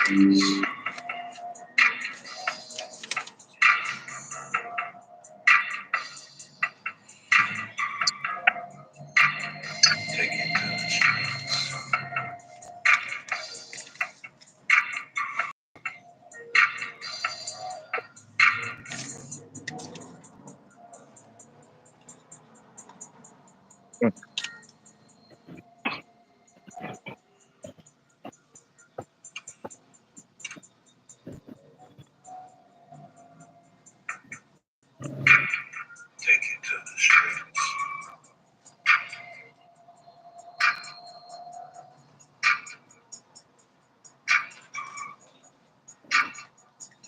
streets. Take it to the streets. Take it to the streets.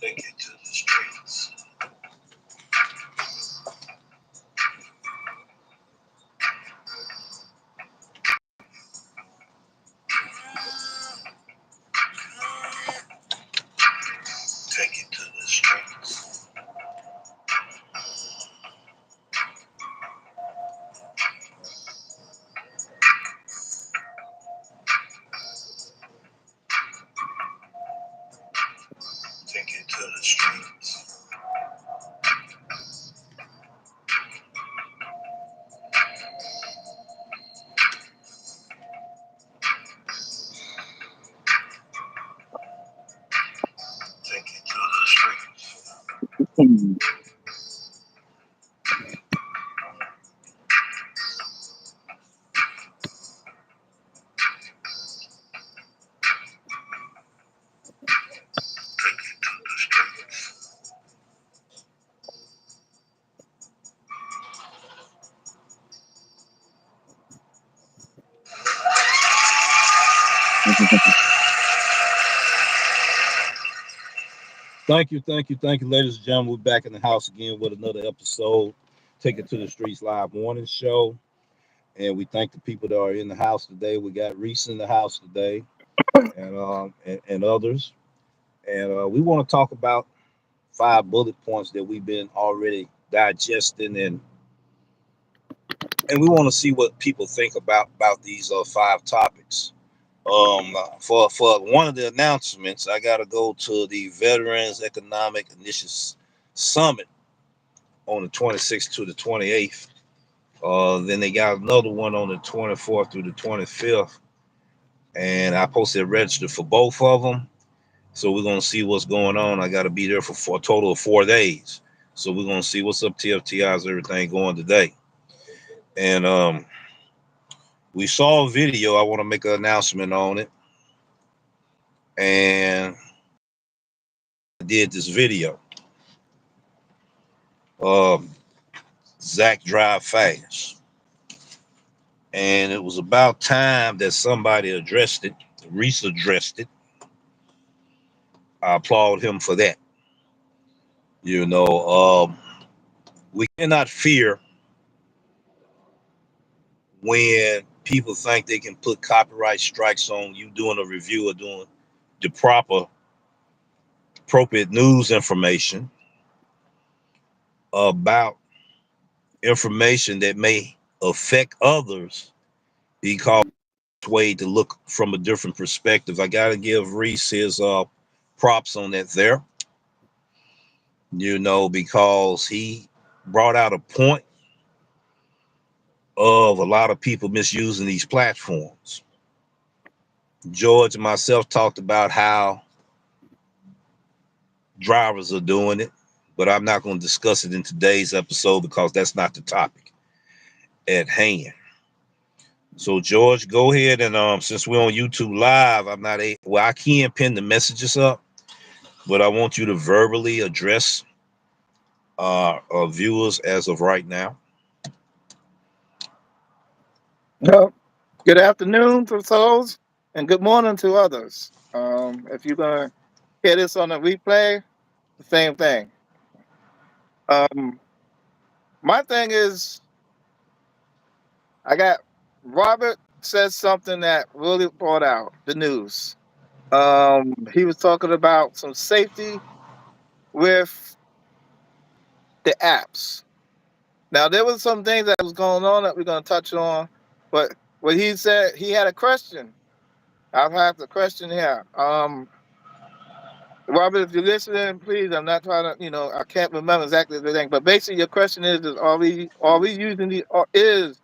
Take it to the streets. Take it to the streets. Take it to the streets. Take it to the streets. Take it to the streets. Thank you, ladies and gentlemen. We're back in the house again with another episode. Take it to the streets live morning show. And we thank the people that are in the house today. We got Reese in the house today and others. And we want to talk about 5 bullet points that we've been already digesting and we want to see what people think about these 5 topics. For one of the announcements, I got to go to the Veterans Economic Initiative Summit on the 26th to the 28th. Then they got another one on the 24th through the 25th, and I posted registered for both of them. So we're gonna see what's going on. I got to be there for a total of 4 days. So we're gonna see what's up, TFTI's everything going today. And we saw a video. I want to make an announcement on it, and I did this video. Um, Zach Drive Fast, and it was about time that somebody addressed it. Reese addressed it. I applaud him for that. You know, we cannot fear when people think they can put copyright strikes on you doing a review or doing the appropriate news information about information that may affect others because it's way to look from a different perspective. I got to give Reese his props on that there, you know, because he brought out a point of a lot of people misusing these platforms. George and myself talked about how drivers are doing it, but I'm not going to discuss it in today's episode because that's not the topic at hand. So George, go ahead and since we're on YouTube Live, I can't pin the messages up, but I want you to verbally address our viewers as of right now. Well, good afternoon to souls and good morning to others. If you're going to hear this on a replay, the same thing. Um, my thing is, I got Robert said something that really brought out the news. He was talking about some safety with the apps. Now, there was some things that was going on that we're going to touch on, but what he said, he had a question. I'll have the question here. Robert, if you're listening, please, I'm not trying to, I can't remember exactly the thing, but basically your question is are we using is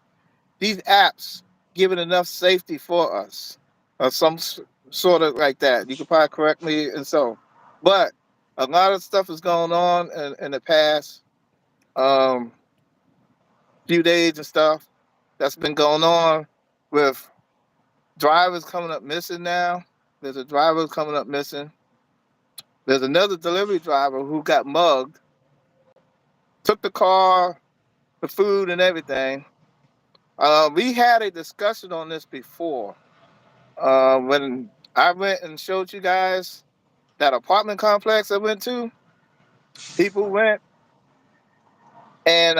these apps giving enough safety for us, or sort of like that? You could probably correct me and so, but a lot of stuff is going on in the past um, few days and stuff that's been going on with drivers coming up missing now. There's a driver coming up missing. There's another delivery driver who got mugged, took the car, the food, and everything. We had a discussion on this before. When I went and showed you guys that apartment complex I went to, people went and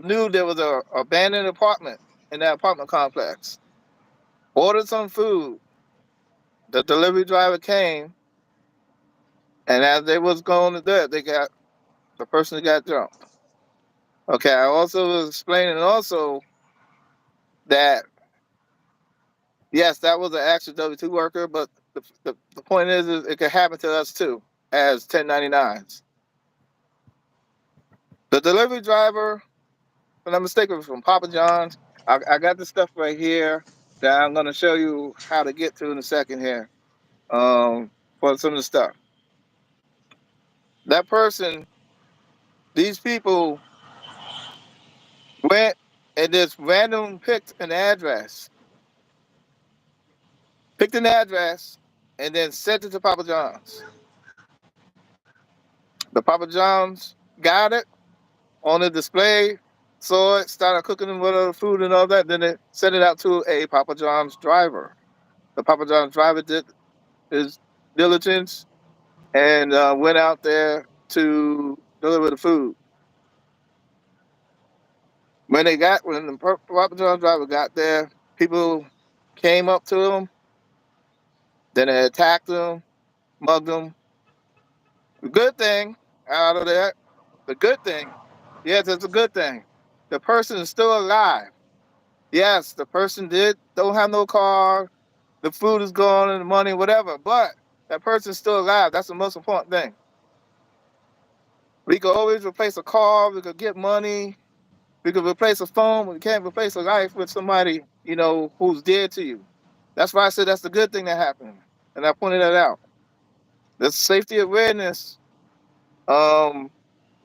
knew there was a abandoned apartment in that apartment complex. Ordered some food. The delivery driver came, and as they was going to do it, they got the person that got jumped. Okay, I also was explaining also that yes, that was an actual W-2 worker, but the point is it could happen to us too as 1099s. The delivery driver, if I'm not mistaken, was from Papa John's. I got the stuff right here that I'm going to show you how to get to in a second here for some of the stuff. That person, these people went and just random picked an address, and then sent it to Papa John's. The Papa John's got it on the display, saw it, started cooking with the food and all that. Then it sent it out to a Papa John's driver. The Papa John's driver did his diligence and went out there to deliver the food. When the Papa John's driver got there, people came up to him, then they attacked him, mugged him. The good thing out of that, the good thing, yes, it's a good thing. The person is still alive. Yes, the person don't have no car, the food is gone and the money, whatever. But that person's still alive. That's the most important thing. We could always replace a car. We could get money. We could replace a phone. We can't replace a life with somebody who's dead to you. That's why I said that's the good thing that happened, and I pointed that out. The safety awareness. Um,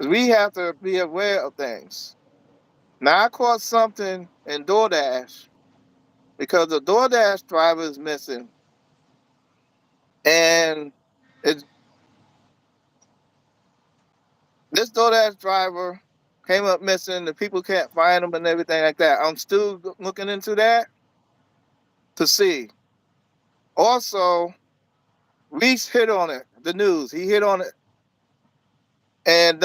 we have to be aware of things. Now I caught something in DoorDash because the DoorDash driver is missing, and it's this DoorDash driver came up missing. The people can't find him and everything like that. I'm still looking into that to see. Also, Reese hit on it. The news, he hit on it, and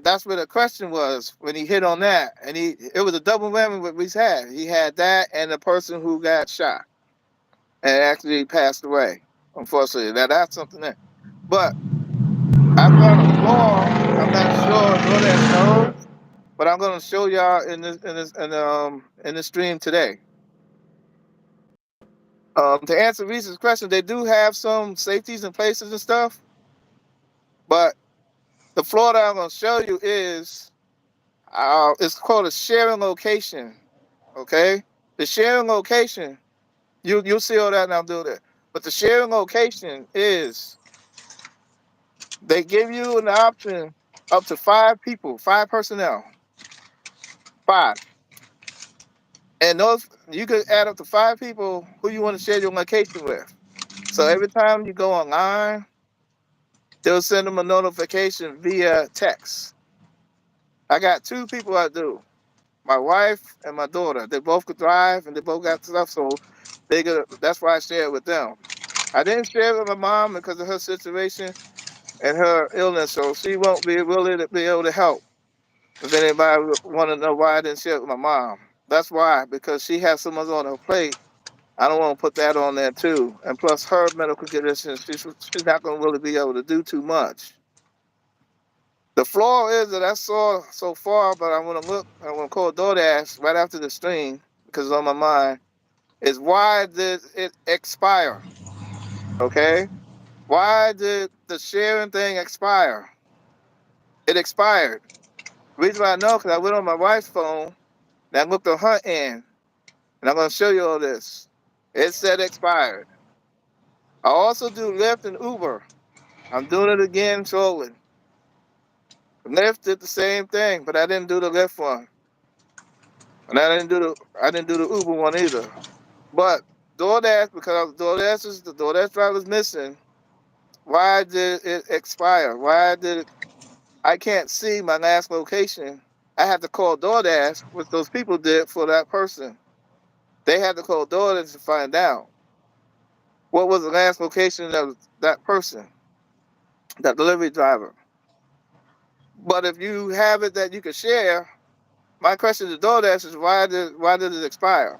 that's where the question was when he hit on that. And it was a double whammy what Reese had. He had that and the person who got shot and actually passed away. Unfortunately, that's something that. But I found a flaw. I'm not sure DoorDash knows, but I'm gonna show y'all in this stream today. To answer Reese's question, they do have some safeties in places and stuff, but the flaw that I'm gonna show you is it's called a sharing location. Okay, the sharing location you'll see all that and I'll do that. But the sharing location is they give you an option up to 5 people, 5 personnel, 5. And those you could add up to 5 people who you want to share your location with. So every time you go online, they'll send them a notification via text. I got 2 people I do. My wife and my daughter. They both could drive and they both got stuff, so that's why I share it with them. I didn't share it with my mom because of her situation and her illness, so she won't be really to be able to help. If anybody want to know why I didn't share it with my mom, that's why, because she has so much on her plate. I don't want to put that on there too. And plus, her medical condition, she's not going to really be able to do too much. The flaw is that I saw so far, but I want to look. I want to call DoorDash right after the stream because it's on my mind. Is why did it expire? Okay, why did the sharing thing expire. It expired. Reason why I know because I went on my wife's phone and I looked on her end, and I'm gonna show you all this. It said expired. I also do Lyft and Uber. I'm doing it again shortly. Lyft did the same thing, but I didn't do the Lyft one, and I didn't do the Uber one either. But DoorDash, because the DoorDash driver's missing. Why did it expire? Why did it, I can't see my last location? I had to call DoorDash, what those people did for that person. They had to call DoorDash to find out what was the last location of that person, that delivery driver. But if you have it that you can share, my question to DoorDash is why did it expire?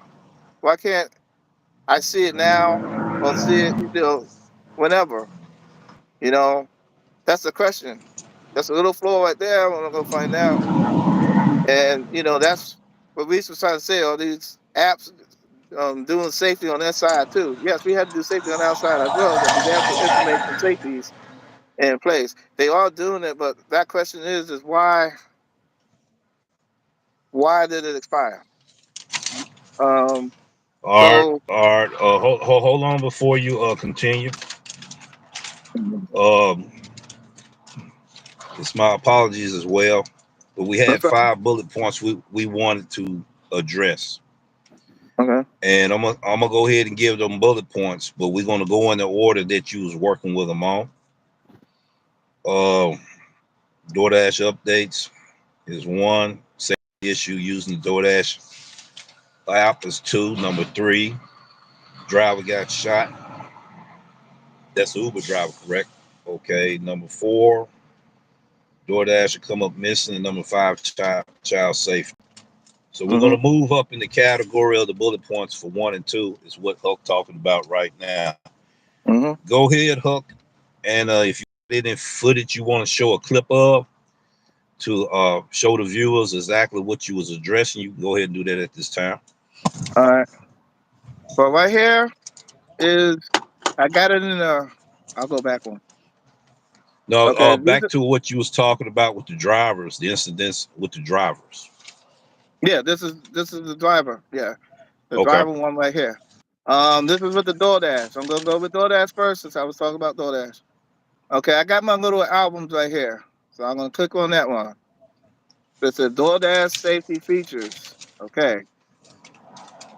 Why can't I see it now or see it whenever? You know, that's the question. That's a little flaw right there. I'm gonna go find out. And that's what Reese was trying to say. All these apps doing safety on their side too. Yes, we had to do safety on our side as well. That we have to implement some safeties in place. They are doing it, but that question is why did it expire? Um, Art, so Art, hold on before you continue. Um, it's my apologies as well, but we had that's right. 5 bullet points we wanted to address, Okay. and I'm gonna go ahead and give them bullet points, but we're gonna go in the order that you was working with them on. Um, DoorDash updates is one. Safety issue using the DoorDash app is two. Number three, driver got shot. That's the Uber driver, correct? Okay. Number four, DoorDash will come up missing. And number five, child safety. So we're going Mhm. to move up in the category of the bullet points for one and two is what Huck talking about right now. Mhm. Go ahead, Huck, and if you have any footage you want to show a clip of to show the viewers exactly what you was addressing, you can go ahead and do that at this time. All right. But right here is I got it in a. I'll go back one. Now, Okay. back to what you was talking about with the drivers, the incidents with the drivers. Yeah. This is the driver. Yeah. The Okay. driver one right here. This is with the DoorDash. I'm gonna go with DoorDash first since I was talking about DoorDash. Okay, I got my little albums right here. So I'm gonna click on that one. It says DoorDash safety features. Okay.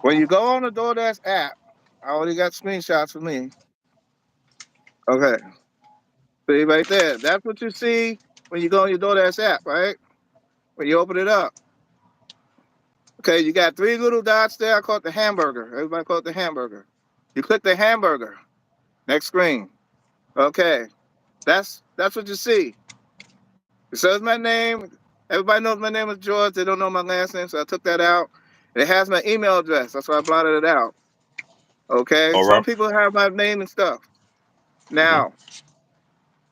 When you go on the DoorDash app, I already got screenshots for me. Okay. See right there. That's what you see when you go on your DoorDash app, right? When you open it up. Okay, you got three little dots there. I call it the hamburger. Everybody call it the hamburger. You click the hamburger. Next screen. Okay. That's what you see. It says my name. Everybody knows my name is George. They don't know my last name, so I took that out. And it has my email address. That's why I blotted it out. Okay. All Some right. people have my name and stuff. Mm-hmm. Now,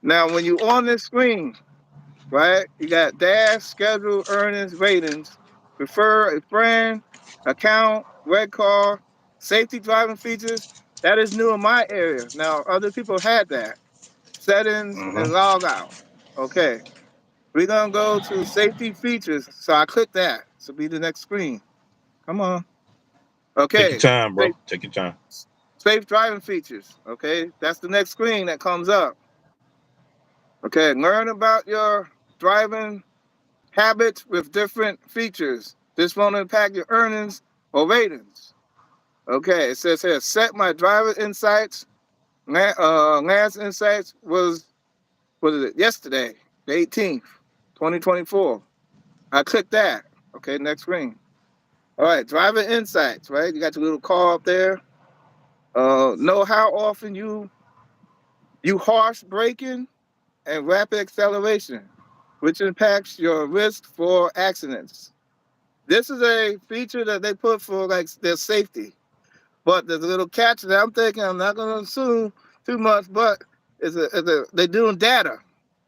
now when you on this screen, right? You got dash, schedule, earnings, ratings, refer a friend, account, red car, safety driving features. That is new in my area. Now, other people had that. Settings and Mm-hmm. log out. Okay. We're gonna go to safety features. So I click that. So be the next screen. Come on. Take your Okay. time, bro. Safe, Take your time. safe driving features. Okay. That's the next screen that comes up. Okay. Learn about your driving habits with different features. This won't impact your earnings or ratings. Okay. It says here, set my driver insights. Last insights was, what is it? Yesterday, the 18th, 2024. I click that. Okay. Next screen. All right, driver insights, right? You got your little car up there. Know how often you harsh braking and rapid acceleration, which impacts your risk for accidents. This is a feature that they put for like their safety. But there's a little catch that I'm thinking I'm not going to assume too much, but they're doing data,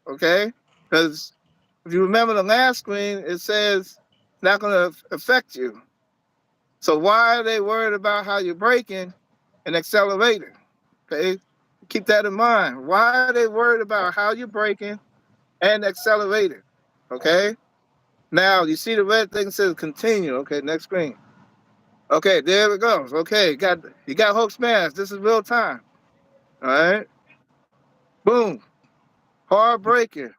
okay? Because if you remember the last screen, it says it's not going to affect you. So why are they worried about how you're braking and accelerating? Okay, Keep that in mind. Why are they worried about how you're braking and accelerating? Okay. Now you see the red thing says continue. Okay, next screen. Okay, there it goes. Okay, you got hook smash. This is real time. All right. Boom. Hard braking.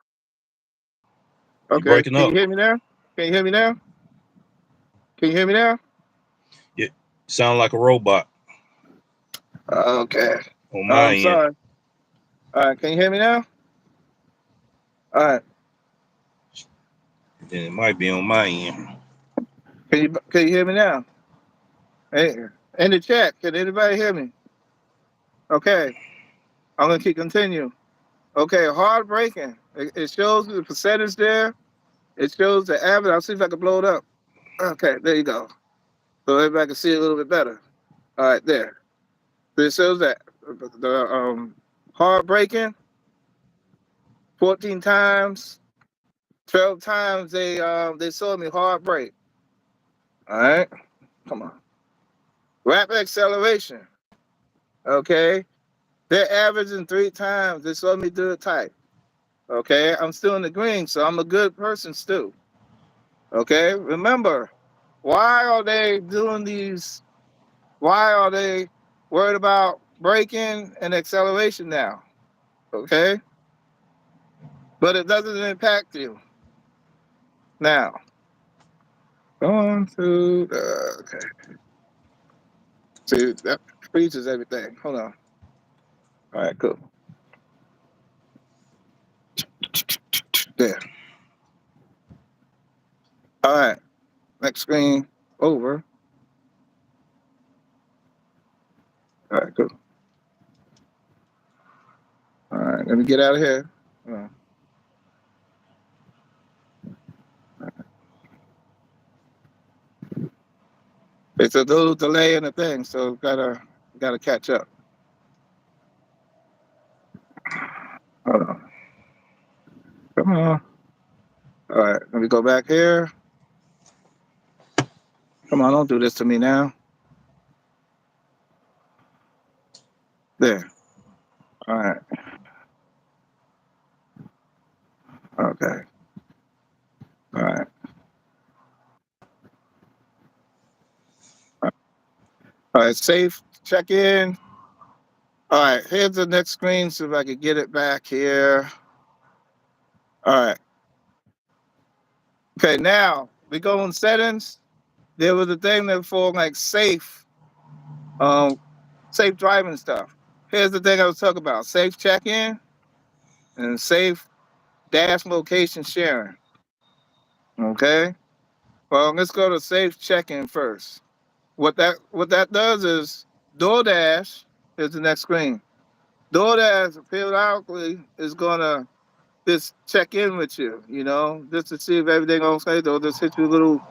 You Okay. breaking Can you up? hear me now? Can you hear me now? Can you hear me now? You sound like a robot Okay. on my I'm end. sorry. All right. Can you hear me now? All right. Then it might be on my end. Can you hear me now? Hey, in the chat, can anybody hear me? Okay. I'm gonna keep continue. Okay, hard braking. It shows the percentage there. It shows the average. I'll see if I can blow it up. Okay, there you go. So everybody can see it a little bit better. All right, there. So it shows that the hard braking 14 times, 12 times they saw me hard brake. All right, come on. Rapid acceleration. Okay, they're averaging 3 times. They saw me do it tight. Okay, I'm still in the green, so I'm a good person still. Okay, remember, why are they doing these? Why are they worried about braking and acceleration now? Okay, but it doesn't impact you. Now, going to okay, see that freezes everything. Hold on. All right, cool. There. All right, next screen over. All right, cool. All right, let me get out of here. It's a little delay in the thing, so gotta catch up. Hold on. Come on. All right, let me go back here. Come on, don't do this to me now. There. All right. Okay. All right. All right. Safe. Check in. All right. Here's the next screen. See if I can get it back here. All right. Okay. Now we go in settings. There was a thing that for like um, safe driving stuff. Here's the thing I was talking about: safe check-in and safe dash location sharing. Okay. Well, let's go to safe check-in first. What that does is DoorDash is the next screen. DoorDash periodically is gonna just check in with you, just to see if everything okay. They'll just hit you a little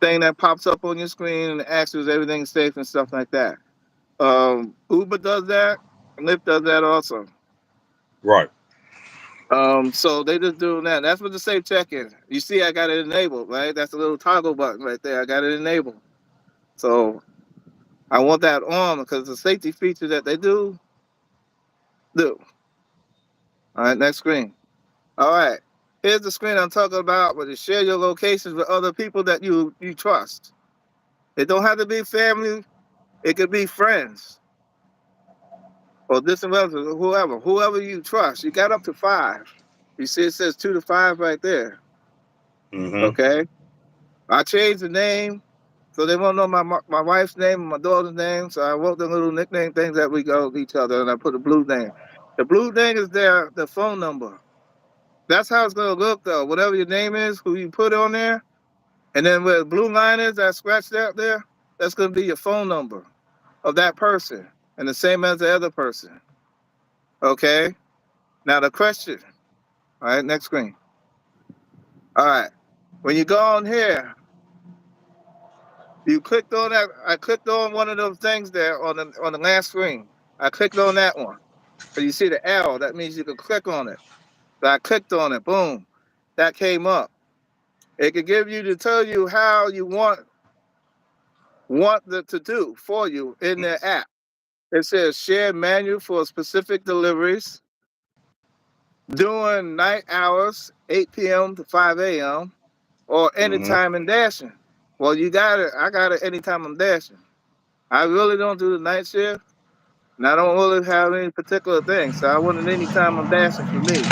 thing that pops up on your screen and asks you is everything safe and stuff like that. Uber does that, Lyft does that also. Right. So they just doing that. That's what the safe check-in. You see, I got it enabled, right? That's a little toggle button right there. I got it enabled. So I want that on because the safety feature that they do. All right, next screen. All right. Here's the screen I'm talking about where you share your locations with other people that you trust. It don't have to be family. It could be friends or distant relatives or whoever you trust. You got up to 5. You see it says 2 to 5 right there. Mm-hmm. Okay. I changed the name so they won't know my wife's name and my daughter's name. So I wrote the little nickname things that we go with each other and I put the blue name. The blue thing is the phone number. That's how it's gonna look though. Whatever your name is, who you put on there, and then where the blue line is that scratched out there, that's gonna be your phone number of that person, and the same as the other person. Okay. Now the question. All right, next screen. All right. When you go on here, you clicked on that. I clicked on one of those things there on the last screen. I clicked on that one. So you see the arrow. That means you can click on it. So I clicked on it. Boom. That came up. It could give you to tell you how you want to do for you in the app. It says share manual for specific deliveries during night hours, 8 p.m. to 5 a.m. or Hmm. anytime in dashing. Well, you got it. I got it anytime I'm dashing. I really don't do the night shift, and I don't really have any particular thing. So I want it anytime I'm dashing for me.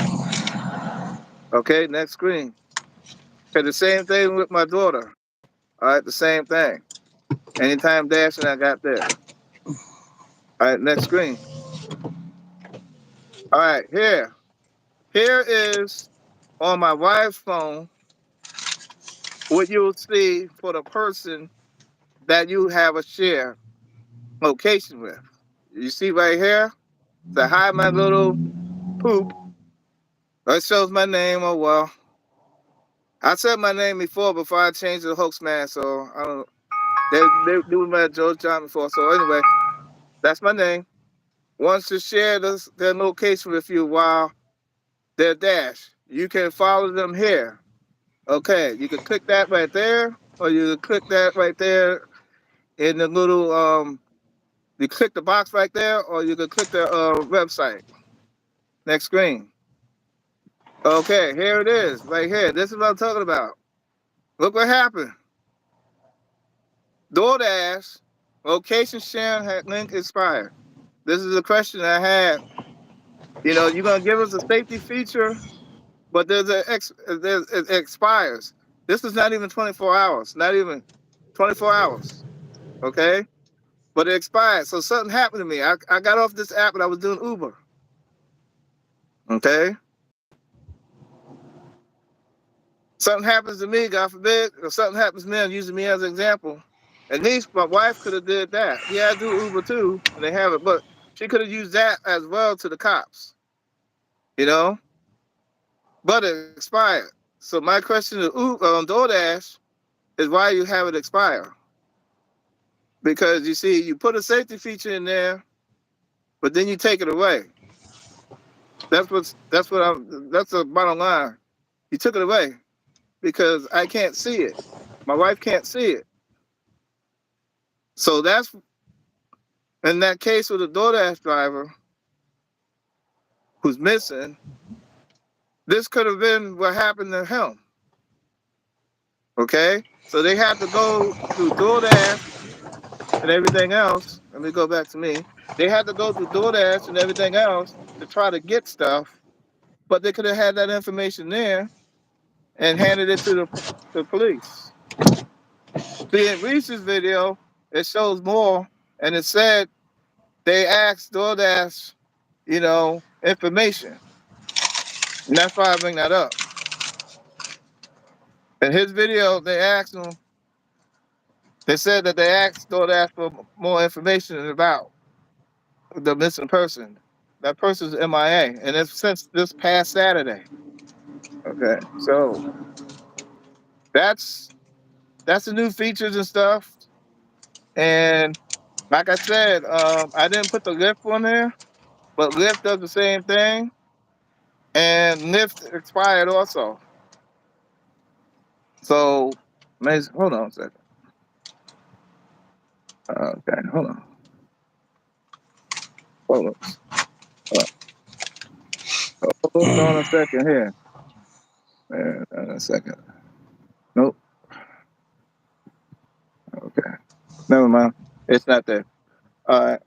Okay, next screen. Okay, the same thing with my daughter. All right, the same thing. Anytime dashing, I got there. All right, next screen. All right, here. Here is on my wife's phone what you'll see for the person that you have a share location with. You see right here? Say, hi, my little poop. It shows my name. Oh, well. I said my name before I changed the hoax man. So I don't. They do my Joe John before. So anyway, that's my name. Wants to share their location with you while they're dash. You can follow them here. Okay, you can click that right there, or you can click that right there in the little you click the box right there, or you can click the website. Next screen. Okay, here it is, right here. This is what I'm talking about. Look what happened. Doordash location sharing had link expired. This is a question I had. You know, you're gonna give us a safety feature, but it expires. This is not even 24 hours. Not even 24 hours. Okay, but it expired. So something happened to me. I got off this app and I was doing Uber. Okay, something happens to me, God forbid, or something happens to me, I'm using me as an example. At least my wife could have did that. Yeah, I do Uber too, and they have it, but she could have used that as well to the cops, you know? But it expired. So my question to Uber on DoorDash is why you have it expire. Because you see, you put a safety feature in there, but then you take it away. That's the bottom line. You took it away because I can't see it. My wife can't see it. So that's in that case with the DoorDash driver who's missing, this could have been what happened to him. Okay? So they had to go through DoorDash and everything else. Let me go back to me. They had to go through DoorDash and everything else to try to get stuff, but they could have had that information there and handed it to the police. See, in Reese's video, it shows more, and it said they asked DoorDash, information. And that's why I bring that up. In his video, they said that they asked DoorDash for more information about the missing person. That person's MIA, and it's since this past Saturday. Okay, so that's the new features and stuff. And like I said, I didn't put the Lyft on there, but Lyft does the same thing, and Lyft expired also. So, hold on a second. Okay, hold on, hold on a second here. A second. Nope. Okay. Never mind. It's not there. All right.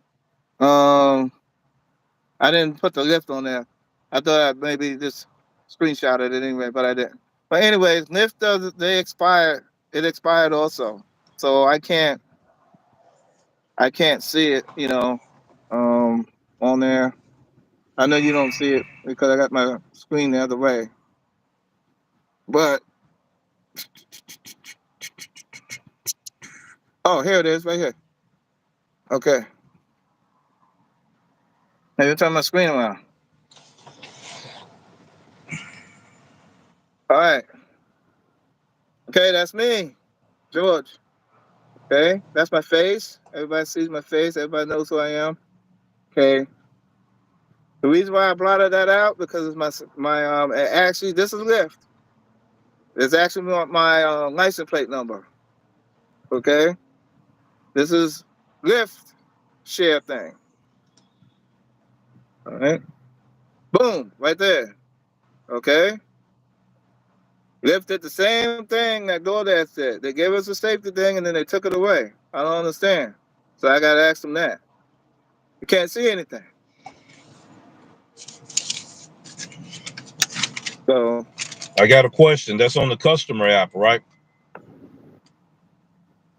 I didn't put the lift on there. I thought I'd maybe just screenshotted it anyway, but I didn't. But anyways, lift does they expired. It expired also, so I can't see it. Um, on there. I know you don't see it because I got my screen the other way. But oh, here it is, right here. Okay. Now you turn my screen around. All right. Okay, that's me, George. Okay, that's my face. Everybody sees my face. Everybody knows who I am. Okay. The reason why I brought that out because it's my actually this is Lyft. It's actually my license plate number. Okay, this is Lyft share thing. All right. Boom, right there. Okay. Lyft did the same thing that DoorDash did. They gave us a safety thing and then they took it away. I don't understand. So I got to ask them that. You can't see anything. So, I got a question. That's on the customer app, right?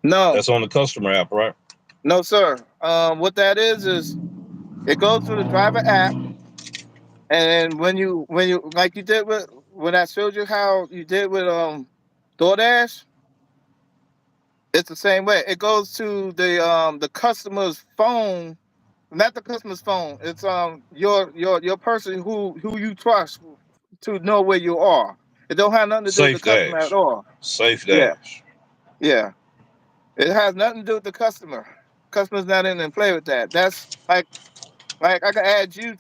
no, That's on the customer app, right? no, sir. What that is it goes through the driver app. And when you like you did with when I showed you how you did with DoorDash, it's the same way. It goes to the customer's phone, not the customer's phone. It's your person who you trust to know where you are. It don't have nothing to do with the Safe customer at Dash. all. Safe Yeah, Dash. yeah. It has nothing to do with the customer. Customer's not in and play with that. That's like I can add you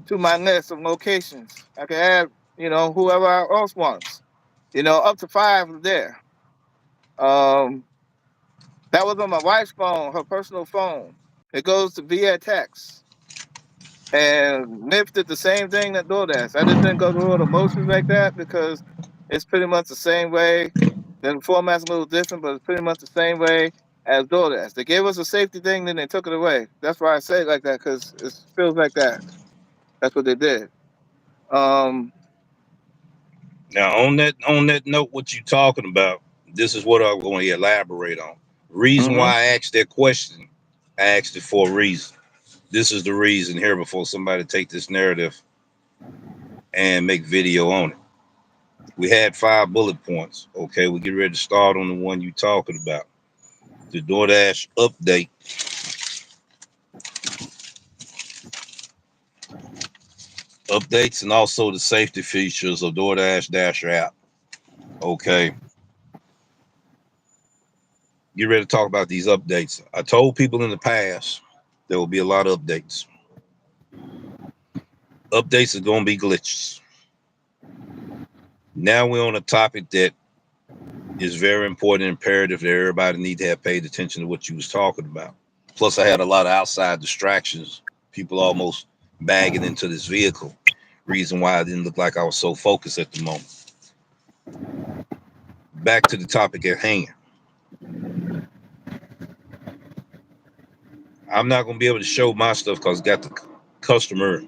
to my list of locations. I can add, whoever else wants. Up to 5 there. Um, that was on my wife's phone, her personal phone. It goes to via text. And Nip did the same thing that DoorDash. I just didn't go through all the motions like that because it's pretty much the same way. The format's a little different, but it's pretty much the same way as DoorDash. They gave us a safety thing, then they took it away. That's why I say it like that, because it feels like that. That's what they did. Um, Now on that note, what you talking about? This is what I'm going to elaborate on. Reason mhm. why I asked that question, I asked it for a reason. This is the reason here before somebody take this narrative and make video on it. We had 5 bullet points. Okay, we get ready to start on the one you talking about. The DoorDash updates, and also the safety features of DoorDash Dasher app. Okay, get ready to talk about these updates. I told people in the past there will be a lot of updates. Updates are going to be glitches. Now we're on a topic that is very important and imperative that everybody need to have paid attention to what you was talking about. Plus, I had a lot of outside distractions. People almost bagging into this vehicle. Reason why I didn't look like I was so focused at the moment. Back to the topic at hand. I'm not going to be able to show my stuff because it's got the customer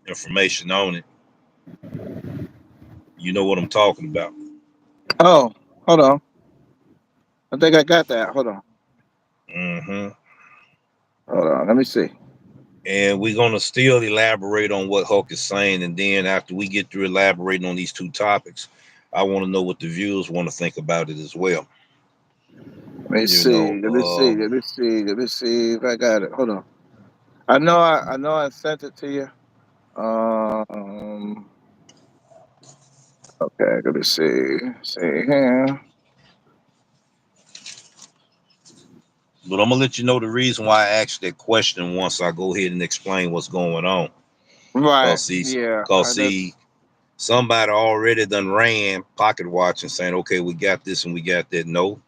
information on it. You know what I'm talking about. Oh, hold on. I think I got that. Hold on. Hmm. Hold on. Let me see. And we're going to still elaborate on what Hulk is saying. And then after we get through elaborating on these 2 topics, I want to know what the viewers want to think about it as well. Let me You see. know, Let me see. Let me see. Let me see if I got it. Hold on. I know I sent it to you. Um. Okay. Let me see. See here. but I'm going to let you know the reason why I asked that question once I go ahead and explain what's going on. Right. Cause see, Yeah. cause I just. see, somebody already done ran pocket watch and saying, okay, we got this and we got that. No,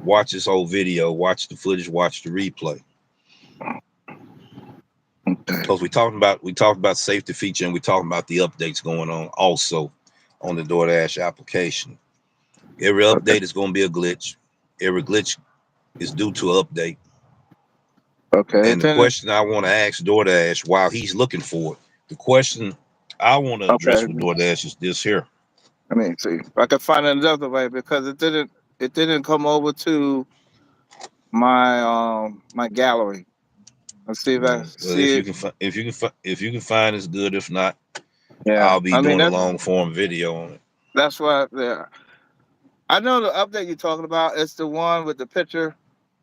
watch this whole video, watch the footage, watch the replay. Okay. Because we talked about safety feature and we talked about the updates going on also on the DoorDash application. Every Okay. update is going to be a glitch. Every glitch is due to an update. Okay. And the Then. question I want to ask DoorDash while he's looking for it, the question I want to Okay. address with DoorDash is this here. Let me see if I can find another way because it didn't. It didn't come over to my gallery. Let's see if I Well, see it. if you can find it's good. If not, Yeah. I'll be I mean doing a that. long form video on it. That's what. Yeah. I know the update you're talking about. It's the one with the picture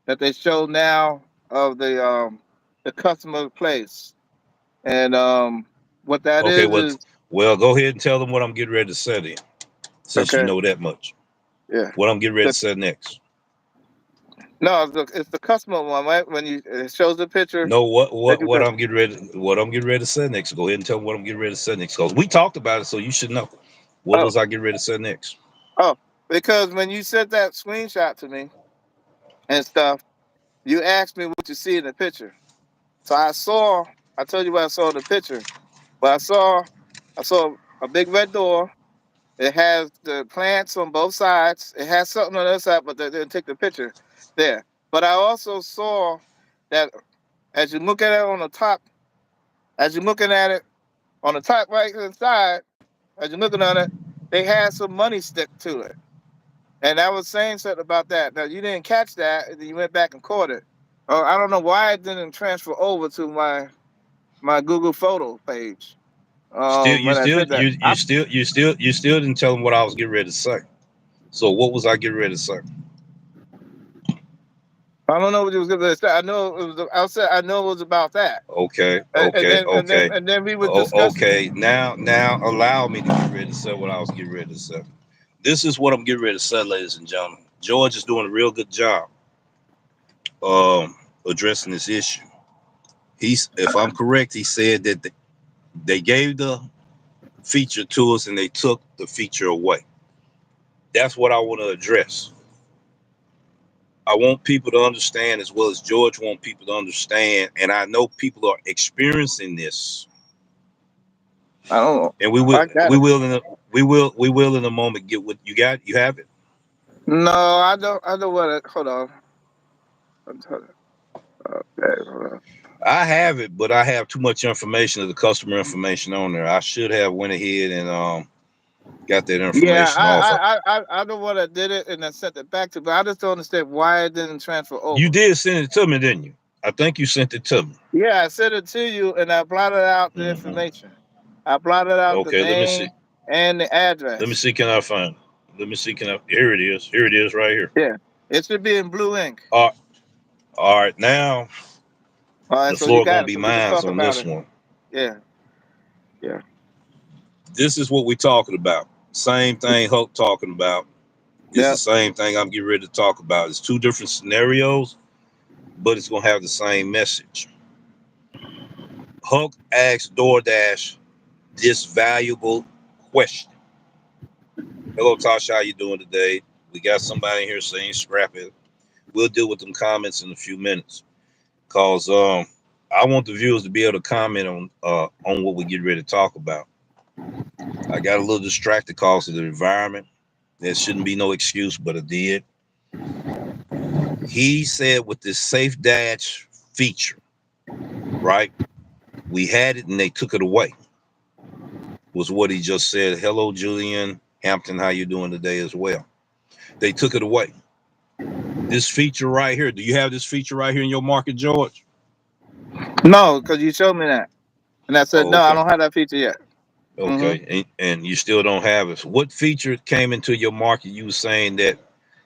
that they show now of the customer place, and what that Okay, is well, go ahead and tell them what I'm getting ready to set in, since you okay. know that much. Yeah. What I'm getting ready The, to set next. no, it's the customer one, right? When it shows the picture No, what that what you what got. I'm getting ready to set next. Go ahead and tell them what I'm getting ready to set next. Because we talked about it, so you should know. What Oh, was I getting ready to set next? oh, because when you sent that screenshot to me and stuff, you asked me what you see in the picture. So I saw. I told you what I saw in the picture. But I saw a big red door. It has the plants on both sides. It has something on the other side, but they didn't take the picture there. But I also saw that as you look at it on the top, as you're looking at it on the top right hand side, as you're looking at it, they had some money stick to it. And I was saying something about that. Now you didn't catch that, and then you went back and caught it. I don't know why it didn't transfer over to my Google photo page. Still, When I did that, you still didn't tell them what I was getting ready to say. So what was I getting ready to say? I don't know what you was gonna say. I know it was. I said I know it was about that. Okay, And okay, then and then okay. and then we were discussing it. Okay, now allow me to get ready to say what I was getting ready to say. This is what I'm getting ready to say, ladies and gentlemen. George is doing a real good job addressing this issue. He's, if I'm correct, he said that they gave the feature to us and they took the feature away. That's what I want to address. I want people to understand, as well as George want people to understand, and I know people are experiencing this, I don't know. and we will I got we it. will in a, we will in a moment get what you got. You have it. No, I don't. I don't want it. Hold on. Okay, hold on. I have it, but I have too much information of the customer information on there. I should have went ahead and got that Yeah, information off. I know what I did it and I sent it back to, but I just don't understand why it didn't transfer You over. did send it to me, didn't you? I think you sent it to me. Yeah, I sent it to you and I blotted out the Hmm. information. I blotted out the Okay, let me see. name and the Let me address. see. Can I find it? Let me see. Can I? Here it is. Here it is, right here. Yeah, it should be in blue ink. All right. All right. Now All right, the so you floor got gonna it. be So we can mine talk on about this it. one. Yeah, yeah, This is what we're talking about. Same thing Hulk talking about. It's yeah. the same thing I'm getting ready to talk about. It's two different scenarios, but it's gonna have the same message. Hulk asked DoorDash this valuable question. Hello, Tasha. How you doing today? We got somebody in here saying scrap it. We'll deal with them comments in a few minutes. Cause I want the viewers to be able to comment on what we get ready to talk about. I got a little distracted cause of the environment. There shouldn't be no excuse, but it did. He said with this Safe Dash feature, right? We had it and they took it away. Was what he just said. Hello, Julian Hampton. How you doing today as well? They took it away. This feature right here. Do you have this feature right here in your market, George? No, because you showed me that, and I said Oh, no, I okay. don't have that feature yet. Hmm. Okay. And you still don't have it. So what feature came into your market you were saying that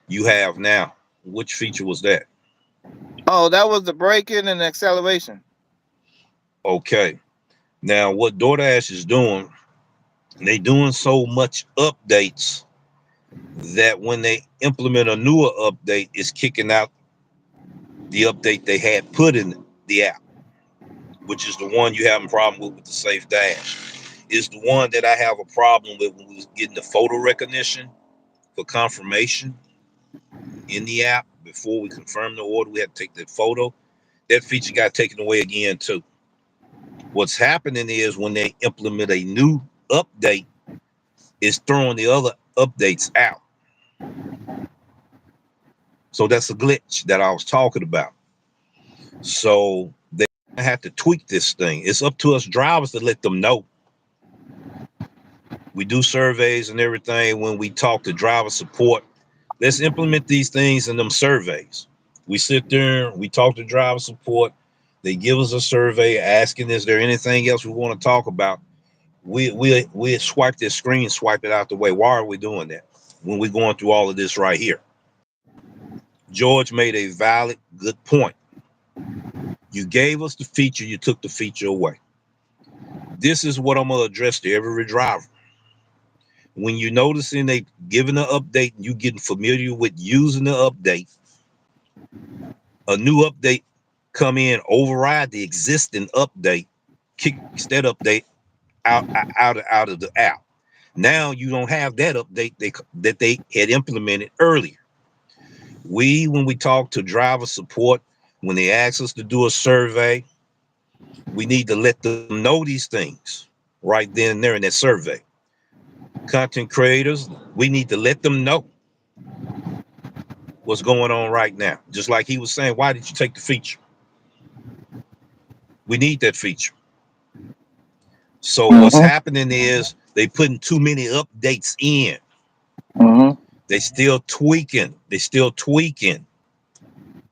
you have now? Which feature was that? Oh, that was the break-in and acceleration. Okay. Now what DoorDash is doing, they doing so much updates that when they implement a newer update, it's kicking out the update they had put in the app, which is the one you having a problem with the Safe Dash. Is the one that I have a problem with when we was getting the photo recognition for confirmation in the app before we confirm the order. We had to take that photo. That feature got taken away again too. What's happening is when they implement a new update, it's throwing the other updates out. So that's a glitch that I was talking about. So they have to tweak this thing. It's up to us drivers to let them know. We do surveys and everything when we talk to driver support. Let's implement these things in them surveys. We sit there, we talk to driver support. They give us a survey asking, is there anything else we want to talk about? We swipe this screen, swipe it out the way. Why are we doing that when we're going through all of this right here? George made a valid, good point. You gave us the feature, you took the feature away. This is what I'm gonna address to every driver. When you're noticing they giving an update and you getting familiar with using the update, a new update come in, override the existing update, kicks that update out of the app. Now you don't have that update that they had implemented earlier. When we talk to driver support, when they ask us to do a survey, We need to let them know these things right then and there in that survey. Content creators, we need to let them know what's going on right now. Just like he was saying, why did you take the feature? We need that feature. So what's Mm-hmm. happening is they putting too many updates in. Mm-hmm. They still tweaking. They still tweaking.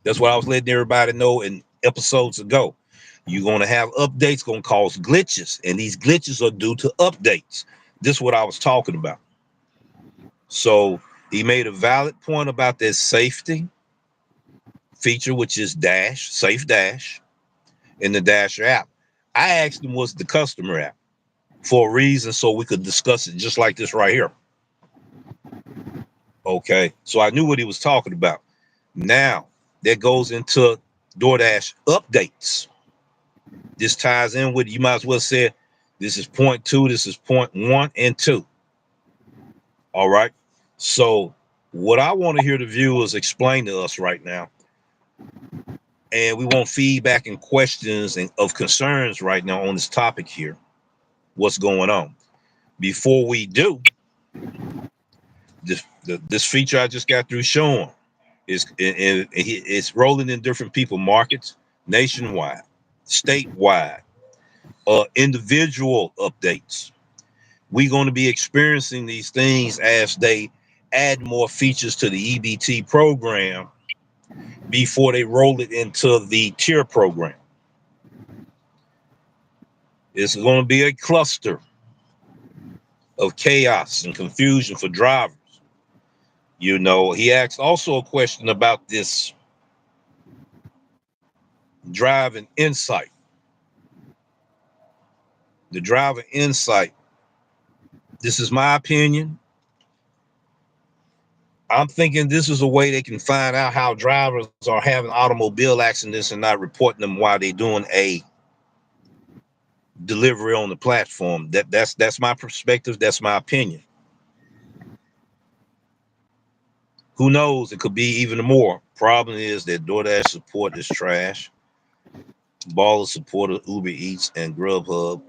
That's what I was letting everybody know in episodes ago. You're going to have updates going to cause glitches, and these glitches are due to updates. This is what I was talking about. So he made a valid point about that safety feature, which is Dash, Safe Dash, in the Dasher app. I asked him what's the customer app for a reason so we could discuss it just like this right here. Okay. So I knew what he was talking about. Now that goes into DoorDash updates. This ties in with, you might as well say this is point two, this is point one and two. All right. So what I want to hear the viewers explain to us right now, and we want feedback and questions and of concerns right now on this topic here. What's going on? Before we do, this feature I just got through showing it's rolling in different people markets, nationwide, statewide, individual updates. We're going to be experiencing these things as they add more features to the EBT program before they roll it into the tier program. It's going to be a cluster of chaos and confusion for drivers. You know, he asked also a question about this driving insight. The driver insight. This is my opinion. I'm thinking this is a way they can find out how drivers are having automobile accidents and not reporting them while they're doing a delivery on the platform. That's my perspective. That's my opinion. Who knows? It could be even more. Problem is that DoorDash support is trash. Baller support of Uber Eats and Grubhub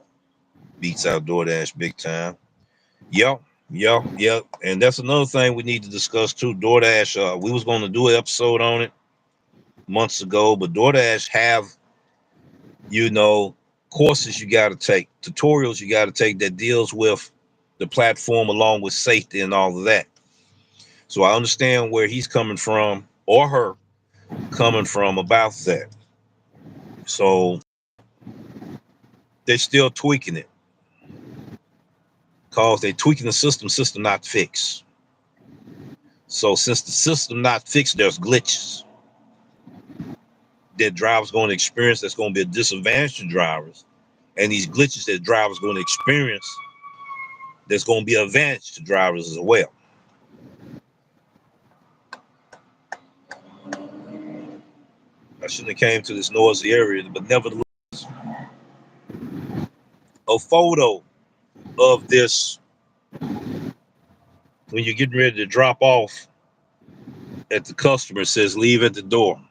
beats out DoorDash big time. Yep, yep. And that's another thing we need to discuss too. DoorDash, we was going to do an episode on it months ago, but DoorDash have, you know, courses you got to take, tutorials you got to take that deals with the platform along with safety and all of that. So I understand where he's coming from or her coming from about that. So they're still tweaking it because they're tweaking the system not fixed. So since the system not fixed, there's glitches that drivers going to experience that's going to be a disadvantage to drivers. And these glitches that drivers going to experience that's going to be an advantage to drivers as well. I shouldn't have came to this noisy area, but nevertheless, a photo of this when you're getting ready to drop off at the customer says leave at the door.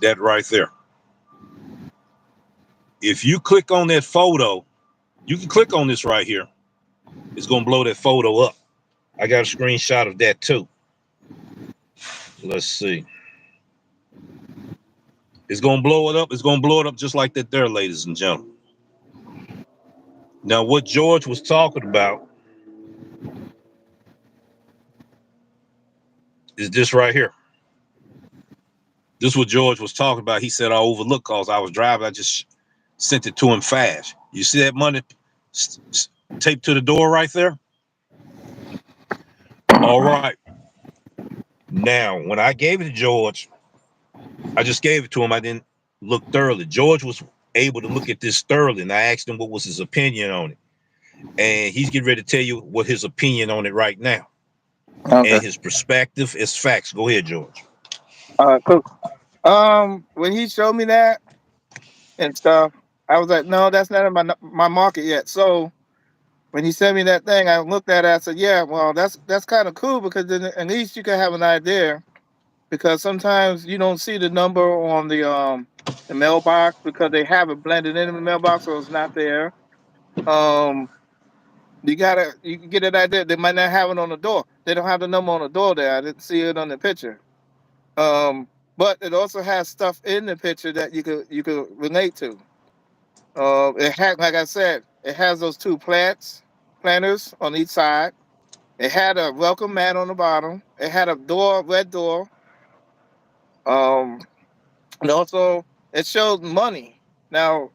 That right there. If you click on that photo, you can click on this right here. It's going to blow that photo up. I got a screenshot of that too. Let's see. It's going to blow it up. It's going to blow it up just like that there, ladies and gentlemen. Now, what George was talking about is this right here. This is what George was talking about. He said I overlooked because I was driving. I just sent it to him fast. You see that money taped to the door right there? All right. Now, when I gave it to George, I just gave it to him. I didn't look thoroughly. George was able to look at this thoroughly, and I asked him what was his opinion on it. And he's getting ready to tell you what his opinion on it right now. Okay. And his perspective is facts. Go ahead, George. Cool. When he showed me that and stuff, I was like, no, that's not in my market yet. So when he sent me that thing, I looked at it. I said, yeah, well, that's kind of cool because then at least you can have an idea because sometimes you don't see the number on the mailbox because they have it blended in the mailbox, so it's not there. Um, you can get it idea. They might not have it on the door. They don't have the number on the door there. I didn't see it on the picture. Um, but it also has stuff in the picture that you could relate to. It had, like I said, it has those two planters on each side. It had a welcome mat on the bottom. It had a door, red door. Um, and also it showed money. Now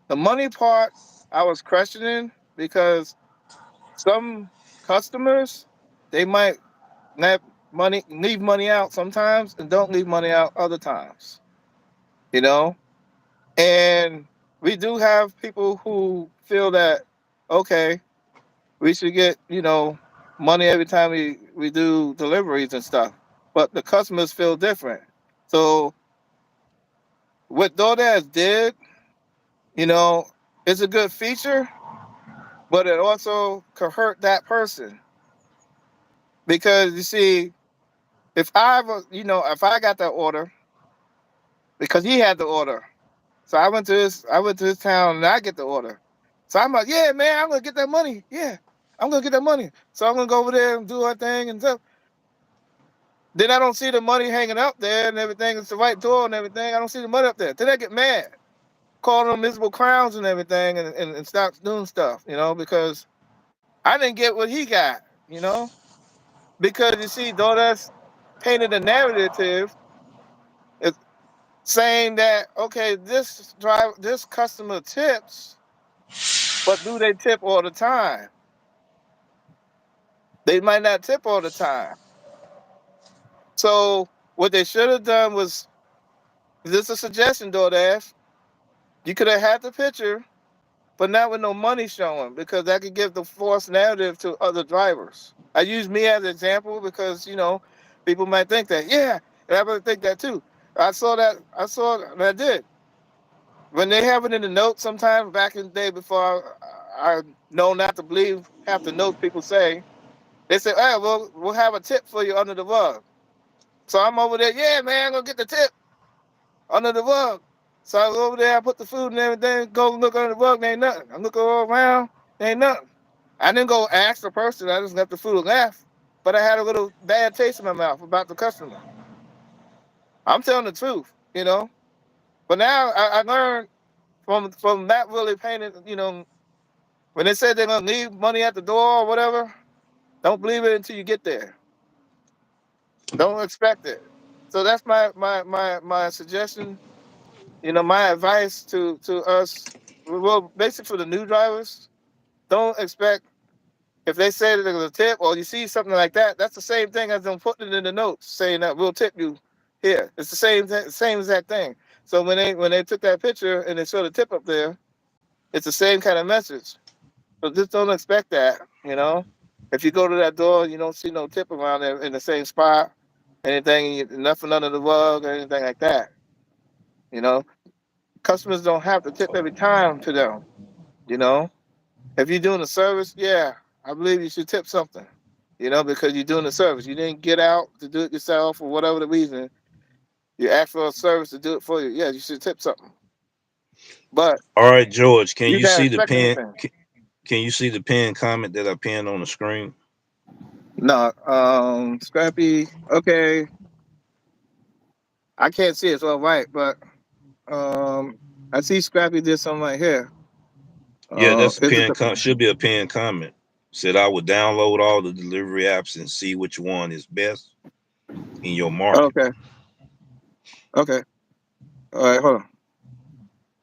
the money part I was questioning because some customers they might not leave money out sometimes and don't leave money out other times. You know, and we do have people who feel that okay, we should get money every time we do deliveries and stuff, but the customers feel different. So what DoorDash did, you know, it's a good feature, but it also could hurt that person because you see, if I got that order because he had the order, so I went to his town and I get the order. So I'm like, yeah, man, I'm gonna get that money. Yeah, I'm gonna get that money. So I'm gonna go over there and do our thing and stuff. Then I don't see the money hanging up there and everything. It's the right door and everything. I don't see the money up there. Then I get mad, calling them miserable crowns and everything, and stop doing stuff, because I didn't get what he got, you know, because you see, though that's painted a narrative, it's saying that okay, this customer tips, but do they tip all the time? They might not tip all the time. So what they should have done was this is a suggestion, DoorDash. You could have had the picture, but not with no money showing, because that could give the false narrative to other drivers. I use me as an example because people might think that, yeah, and I would think that too. I did. When they have it in the notes sometimes back in the day before I know not to believe half the notes people say, they say, hey, well, we'll have a tip for you under the rug. So I'm over there, yeah, man, I'm gonna get the tip under the rug. So I go over there, I put the food and everything, go look under the rug, there ain't nothing. I'm looking all around, there ain't nothing. I didn't go ask the person, I just left the food and left. But I had a little bad taste in my mouth about the customer. I'm telling the truth. But now I learned from not really paying, when they said they're gonna leave money at the door or whatever, don't believe it until you get there. Don't expect it. So that's my suggestion. My advice to us, well, basically for the new drivers, don't expect if they say that they're gonna tip or you see something like that. That's the same thing as them putting it in the notes saying that we'll tip you here. It's the same exact thing. So when they took that picture and they showed the tip up there, it's the same kind of message. So just don't expect that. If you go to that door, you don't see no tip around there in the same spot, anything, nothing under the rug or anything like that. You know, customers don't have to tip every time to them. You know, if you're doing a service, yeah, I believe you should tip something. Because you're doing a service. You didn't get out to do it yourself for whatever the reason. You ask for a service to do it for you. Yeah, you should tip something. But All right, George, can you you can't see the expect pen? anything. Can you see the pinned comment that I pinned on the screen? No, Scrappy. Okay, I can't see it, so right, but um, I see Scrappy did something right here. Yeah, that's a Is it pinned the should be a pinned comment. Said I would download all the delivery apps and see which one is best in your market. okay? Okay, all right, hold on.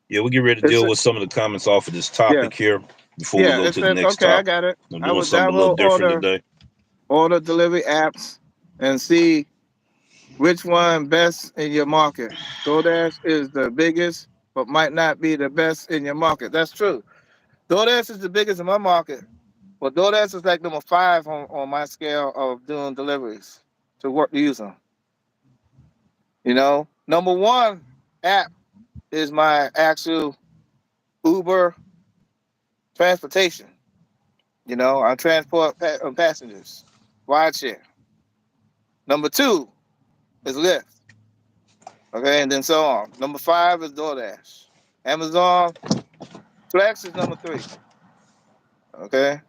Yeah, we get ready to It's deal with some of the comments off of this yeah, topic here before we yeah. go It to the says next okay, I topic. got it. I'm I doing would something a little download different today. order delivery apps and see which one best in your market. DoorDash is the biggest, but might not be the best in your market. That's true. DoorDash is the biggest in my market, but DoorDash is like number five on my scale of doing deliveries to work to use them. Number one app is my actual Uber transportation. I transport passengers, ride share. Number two is Lyft. Okay, and then so on. Number 5 is DoorDash. Amazon Flex is number 3. Okay,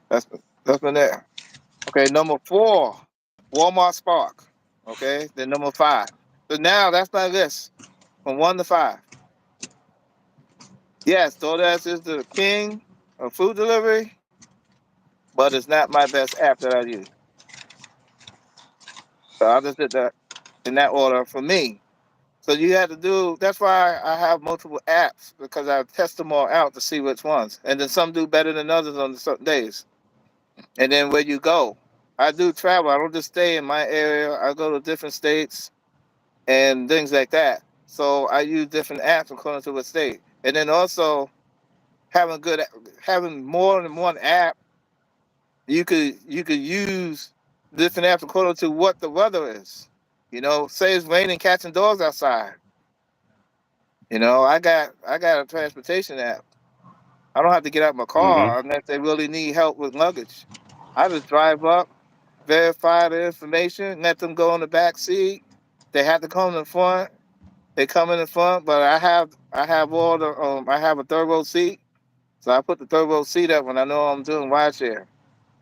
that's that's been there. Okay, number 4, Walmart Spark. Okay, then number 5. So now that's my list from 1 to 5. Yes, DoorDash is the king of food delivery, but it's not my best app that I use. So I just did that in that order for me. So you have to do. That's why I have multiple apps because I test them all out to see which ones, and then some do better than others on certain days. And then where you go, I do travel. I don't just stay in my area. I go to different states and things like that. So I use different apps according to what state. And then also having good, having more than one app, you could use different apps according to what the weather is. Say it's raining, catching dogs outside. I got a transportation app. I don't have to get out my Mm-hmm. car unless they really need help with luggage. I just drive up, verify the information, let them go in the back seat. They have to come in the front. They come in the front, but I have all the I have a third row seat, so I put the third row seat up when I know I'm doing rideshare.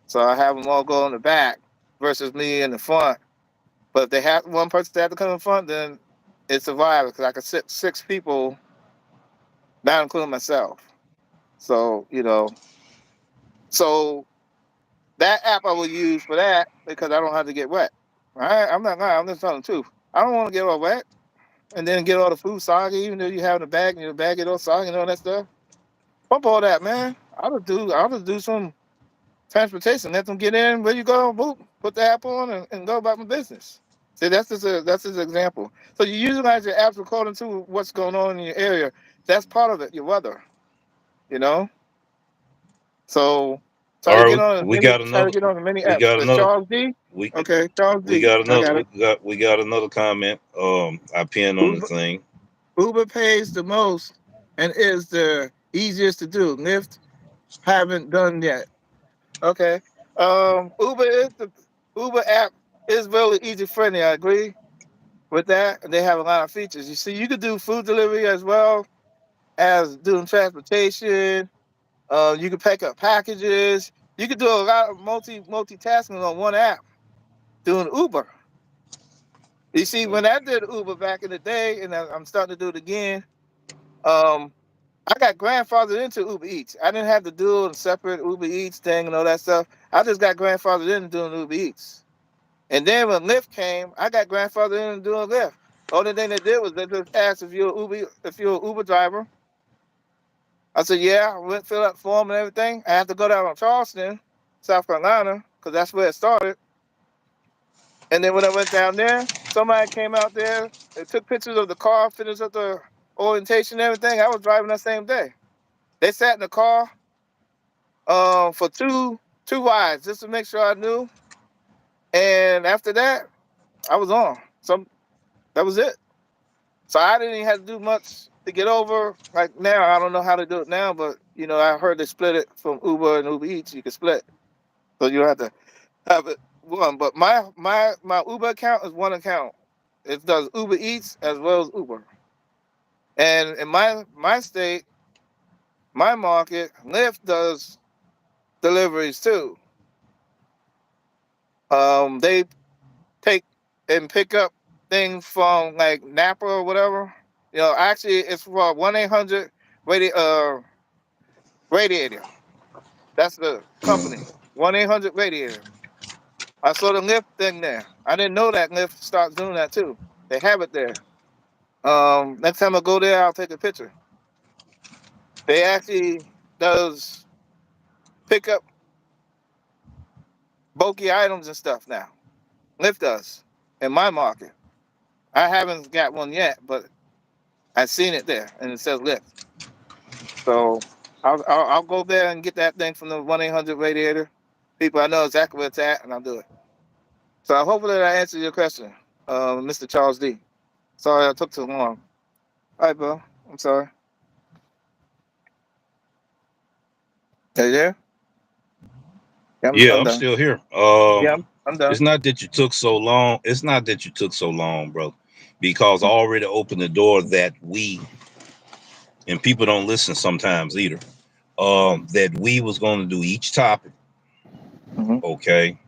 So I have them all go in the back versus me in the front. But if they have one person that have to come in front, then it's a vibe because I can sit 6 people, not including myself. So so that app I will use for that because I don't have to get wet. I'm not lying. I'm just telling the truth. I don't want to get all wet and then get all the food soggy, even though you have the bag and your bag get all soggy and all that stuff. Pump all that, man. I'll just do some transportation. Let them get in. Where you go? Boom. Put the app on and go about my business. See, that's just an example. So you utilize your apps according to what's going on in your area. That's part of it. Your weather. You know. So try to All get right, on as we many. got Try to another. get on as many We apps. got But another. Charles D. We Okay, Charles we D. got I another. got We it. got we got another comment. I pinned on the Uber, thing. Uber pays the most and is the easiest to do. Lyft haven't done yet. Okay. Uber app is really easy friendly. I agree with that. And they have a lot of features. You see, you could do food delivery as well as doing transportation. You can pick up packages. You could do a lot of multitasking on one app doing Uber. You see, when I did Uber back in the day, and I'm starting to do it again, um, I got grandfathered into Uber Eats. I didn't have to do a separate Uber Eats thing and all that stuff. I just got grandfathered into doing Uber Eats. And then when Lyft came, I got grandfathered into doing Lyft. The only thing they did was they just asked if you're an Uber driver. I said, yeah. I went fill out the form and everything. I had to go down on Charleston, South Carolina, because that's where it started. And then when I went down there, somebody came out there and took pictures of the car, finished up the orientation and everything. I was driving that same day. They sat in the car for two rides just to make sure I knew. And after that, I was on. That was it. So I didn't even have to do much to get over. Like now, I don't know how to do it now, but I heard they split it from Uber and Uber Eats. You can split, so you don't have to have it one. But my Uber account is one account. It does Uber Eats as well as Uber. And in my state, my market, Lyft does deliveries too. They take and pick up things from like Napa or whatever. Actually, it's for 1-800 radiator. That's the company. 1-800 radiator. I saw the Lyft thing there. I didn't know that Lyft starts doing that too. They have it there. Next time I go there, I'll take a picture. They actually does pick up bulky items and stuff now. Lyft does in my market. I haven't got one yet, but I've seen it there, and it says Lyft. So I'll go there and get that thing from the 1-800 radiator. People, I know exactly where it's at, and I'll do it. So hopefully that answers your question, Mr. Charles D. Sorry I took too long. All right, bro. I'm sorry. Are you there? Yeah, Yeah, I'm I'm done. still here. Yeah. I'm done. It's not that you took so long. It's not that you took so long, bro, because I already opened the door that we, and people don't listen sometimes either. That we was going to do each topic, Mm-hmm. okay,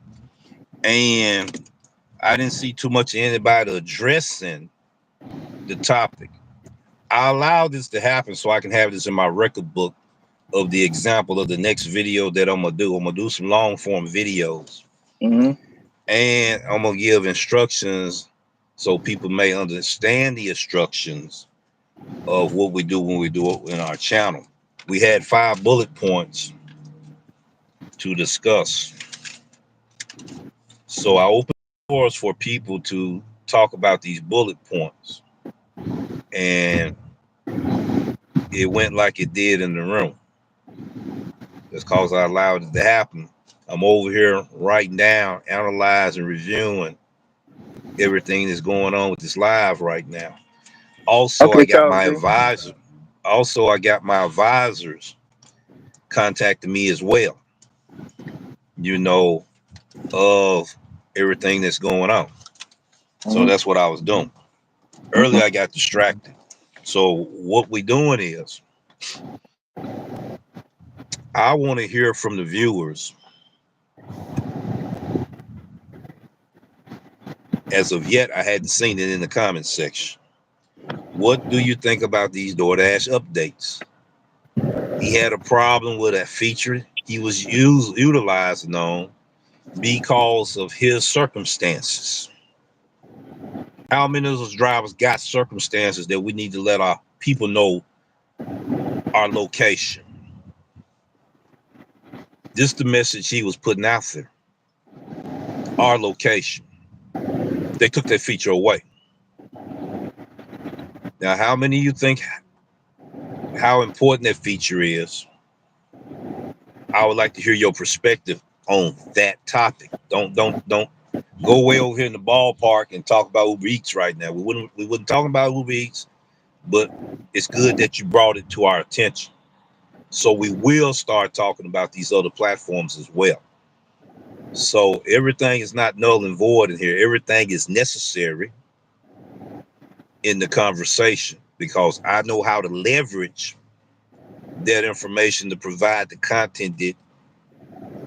and I didn't see too much of anybody addressing the topic. I allowed this to happen so I can have this in my record book of the example of the next video that I'm gonna do. I'm gonna do some long form videos, Mm-hmm. and I'm gonna give instructions so people may understand the instructions of what we do when we do it in our channel. We had 5 bullet points to discuss. So I opened doors for people to talk about these bullet points. And it went like it did in the room. That's because I allowed it to happen. I'm over here writing down, analyzing, reviewing everything that's going on with this live right now. Also, I Okay, got Charles my D. advisor. Also, I got my advisors contacting me as well, you know, of everything that's going on. So Mm-hmm. that's what I was doing. Mm-hmm. Earlier, I got distracted. So what we doing is, I want to hear from the viewers. As of yet, I hadn't seen it in the comments section. What do you think about these DoorDash updates? He had a problem with a feature he was utilizing on because of his circumstances. How many of those drivers got circumstances that we need to let our people know our location? This is the message he was putting out there. Our location. They took that feature away. Now, how many of you think how important that feature is? I would like to hear your perspective on that topic. Don't go way over here in the ballpark and talk about Uber Eats right now. We wouldn't talk about Uber Eats, but it's good that you brought it to our attention. So we will start talking about these other platforms as well. So everything is not null and void in here. Everything is necessary in the conversation because I know how to leverage that information to provide the content that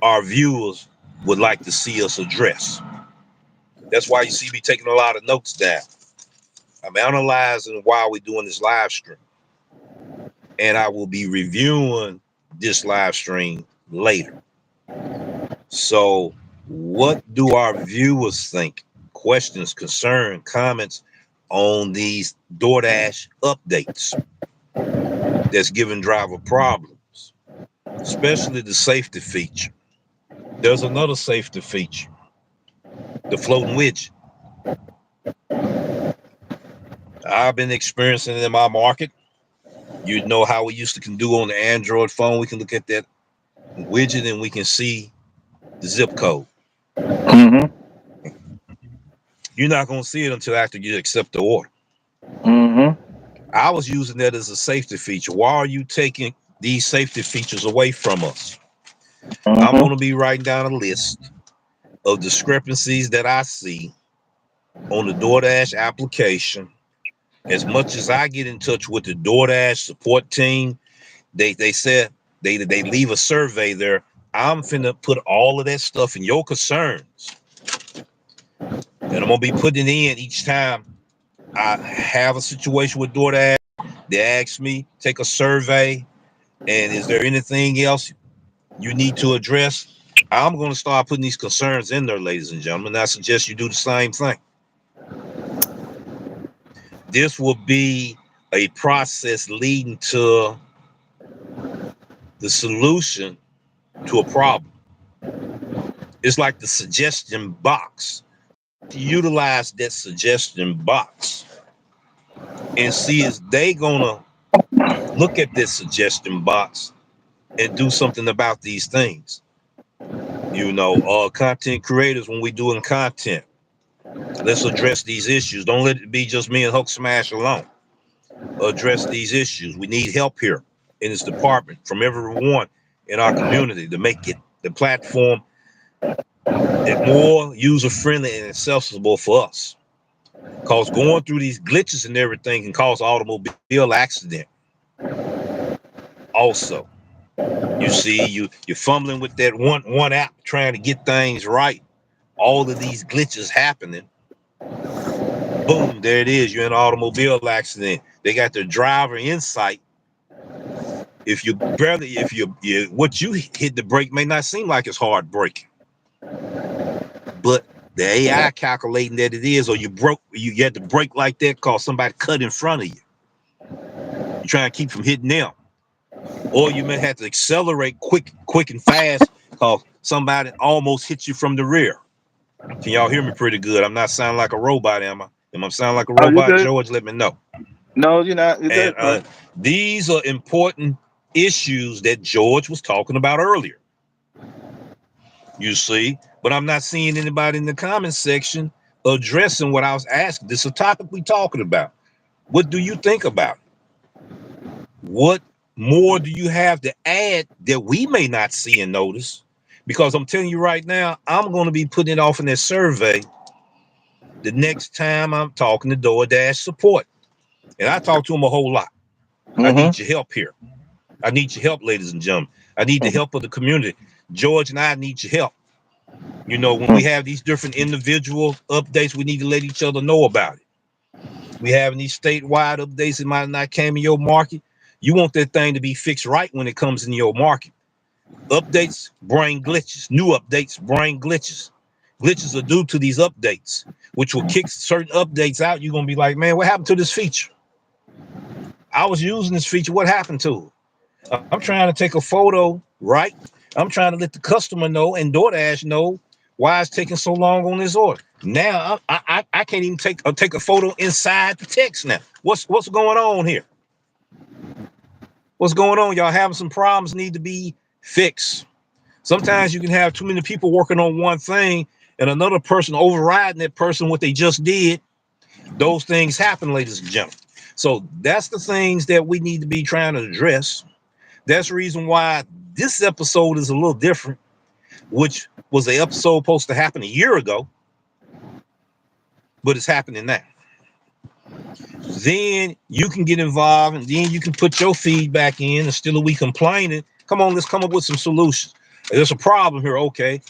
our viewers would like to see us address. That's why you see me taking a lot of notes down. I'm analyzing while we're doing this live stream. And I will be reviewing this live stream later. So, what do our viewers think? Questions, concern, comments on these DoorDash updates that's giving driver problems, especially the safety feature. There's another safety feature, the floating widget. I've been experiencing it in my market. You know how we used to can do on the Android phone. We can look at that widget and we can see the zip code. Mm-hmm. You're not going to see it until after you accept the order. Mm-hmm. I was using that as a safety feature. Why are you taking these safety features away from us? I'm Mm-hmm. going to be writing down a list of discrepancies that I see on the DoorDash application. As much as I get in touch with the DoorDash support team, they said they leave a survey there. I'm finna put all of that stuff in your concerns, and I'm gonna be putting it in each time I have a situation with DoorDash. They ask me, take a survey, and is there anything else you need to address? I'm going to start putting these concerns in there, ladies and gentlemen. I suggest you do the same thing. This will be a process leading to the solution to a problem. It's like the suggestion box. Utilize that suggestion box and see is they gonna look at this suggestion box and do something about these things. Content creators, when we doing content, let's address these issues. Don't let it be just me and Hulk Smash alone. Address these issues. We need help here in this department from everyone in our community to make it the platform more user friendly and accessible for us. Cause going through these glitches and everything can cause automobile accident. Also, you see, you're fumbling with that one app trying to get things right. All of these glitches happening. Boom, there it is. You're in an automobile accident. They got the driver insight. If you what you hit the brake may not seem like it's hard braking, but the AI calculating that it is, or you had to brake like that because somebody cut in front of you. You're trying to keep from hitting them, or you may have to accelerate quick and fast because somebody almost hit you from the rear. Can y'all hear me pretty good? I'm not sounding like a robot, am I? Am I sound like a Oh, you robot, good? George? Let me know. No, you're not. You're And good, bro. these are important issues that George was talking about earlier. You see, but I'm not seeing anybody in the comment section addressing what I was asking. This is a topic we talking about. What do you think about it? What more do you have to add that we may not see and notice? Because I'm telling you right now, I'm going to be putting it off in that survey the next time I'm talking to Doordash support. And I talk to them a whole lot. I Mm-hmm. need your help here. I need your help, ladies and gentlemen. I need the help of the community. George and I need your help. You know, when we have these different individual updates, we need to let each other know about it. We having these statewide updates that might not came in your market. You want that thing to be fixed right when it comes in your market. Updates bring glitches. New updates bring glitches. Glitches are due to these updates, which will kick certain updates out. You're gonna be like, man, what happened to this feature? I was using this feature. What happened to it? I'm trying to take a photo, right? I'm trying to let the customer know and DoorDash know why it's taking so long on this order. Now I can't even take a photo inside the text now. What's going on here? What's going on? Y'all having some problems need to be fixed. Sometimes you can have too many people working on one thing and another person overriding that person what they just did. Those things happen, ladies and gentlemen. So that's the things that we need to be trying to address. That's the reason why this episode is a little different, which was an episode supposed to happen a year ago, but it's happening now. Then you can get involved and then you can put your feedback in instead of we complaining. Come on, let's come up with some solutions. There's a problem here. Okay.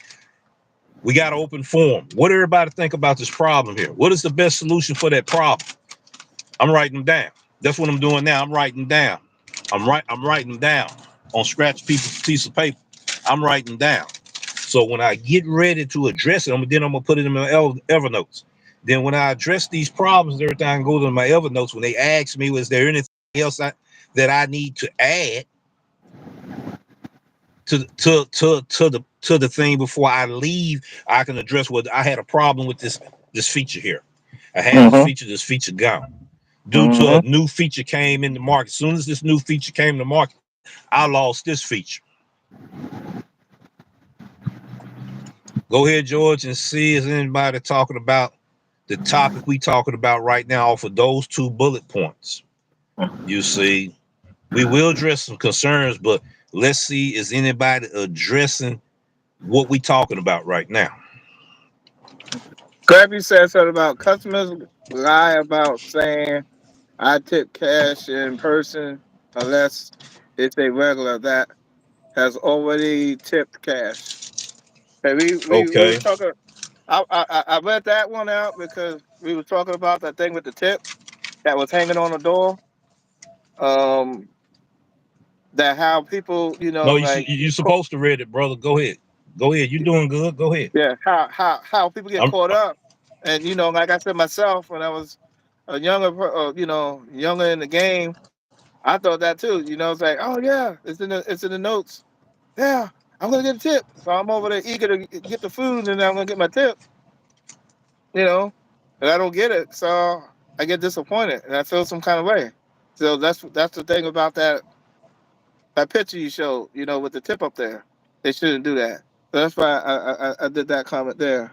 We got an open forum. What do everybody think about this problem here? What is the best solution for that problem? I'm writing them down. That's what I'm doing now. I'm writing them down. I'm writing them down on scratch piece of paper. I'm writing them down. So when I get ready to address it, then I'm gonna put it in my Evernotes. Then when I address these problems, every time I go to my Evernotes, when they ask me, was there anything else that I need to add to the thing before I leave, I can address what I had a problem with this feature here. I had Mm-hmm. this feature gone. Due to a Mm-hmm. new feature came in the market. As soon as this new feature came in the market, I lost this feature. Go ahead, George, and see is anybody talking about the topic we talking about right now off of those two bullet points. You see, we will address some concerns, but let's see is anybody addressing what we talking about right now. Scrappy said something about customers lie about saying I tip cash in person unless it's a regular that has already tipped cash. And we was Okay. talking. I read that one out because we was talking about that thing with the tip that was hanging on the door. Um, that how people, No, like you supposed to read it, brother. Go ahead. Go ahead. You doing good. Go ahead. yeah, how people get I'm caught up, and like I said myself when I was a younger in the game, I thought that too. It's like, oh yeah, it's in the notes. Yeah, I'm gonna get a tip, so I'm over there eager to get the food, and I'm gonna get my tip. You know, and I don't get it, so I get disappointed, and I feel some kind of way. So that's the thing about that picture you showed, with the tip up there. They shouldn't do that. So that's why I did that comment there.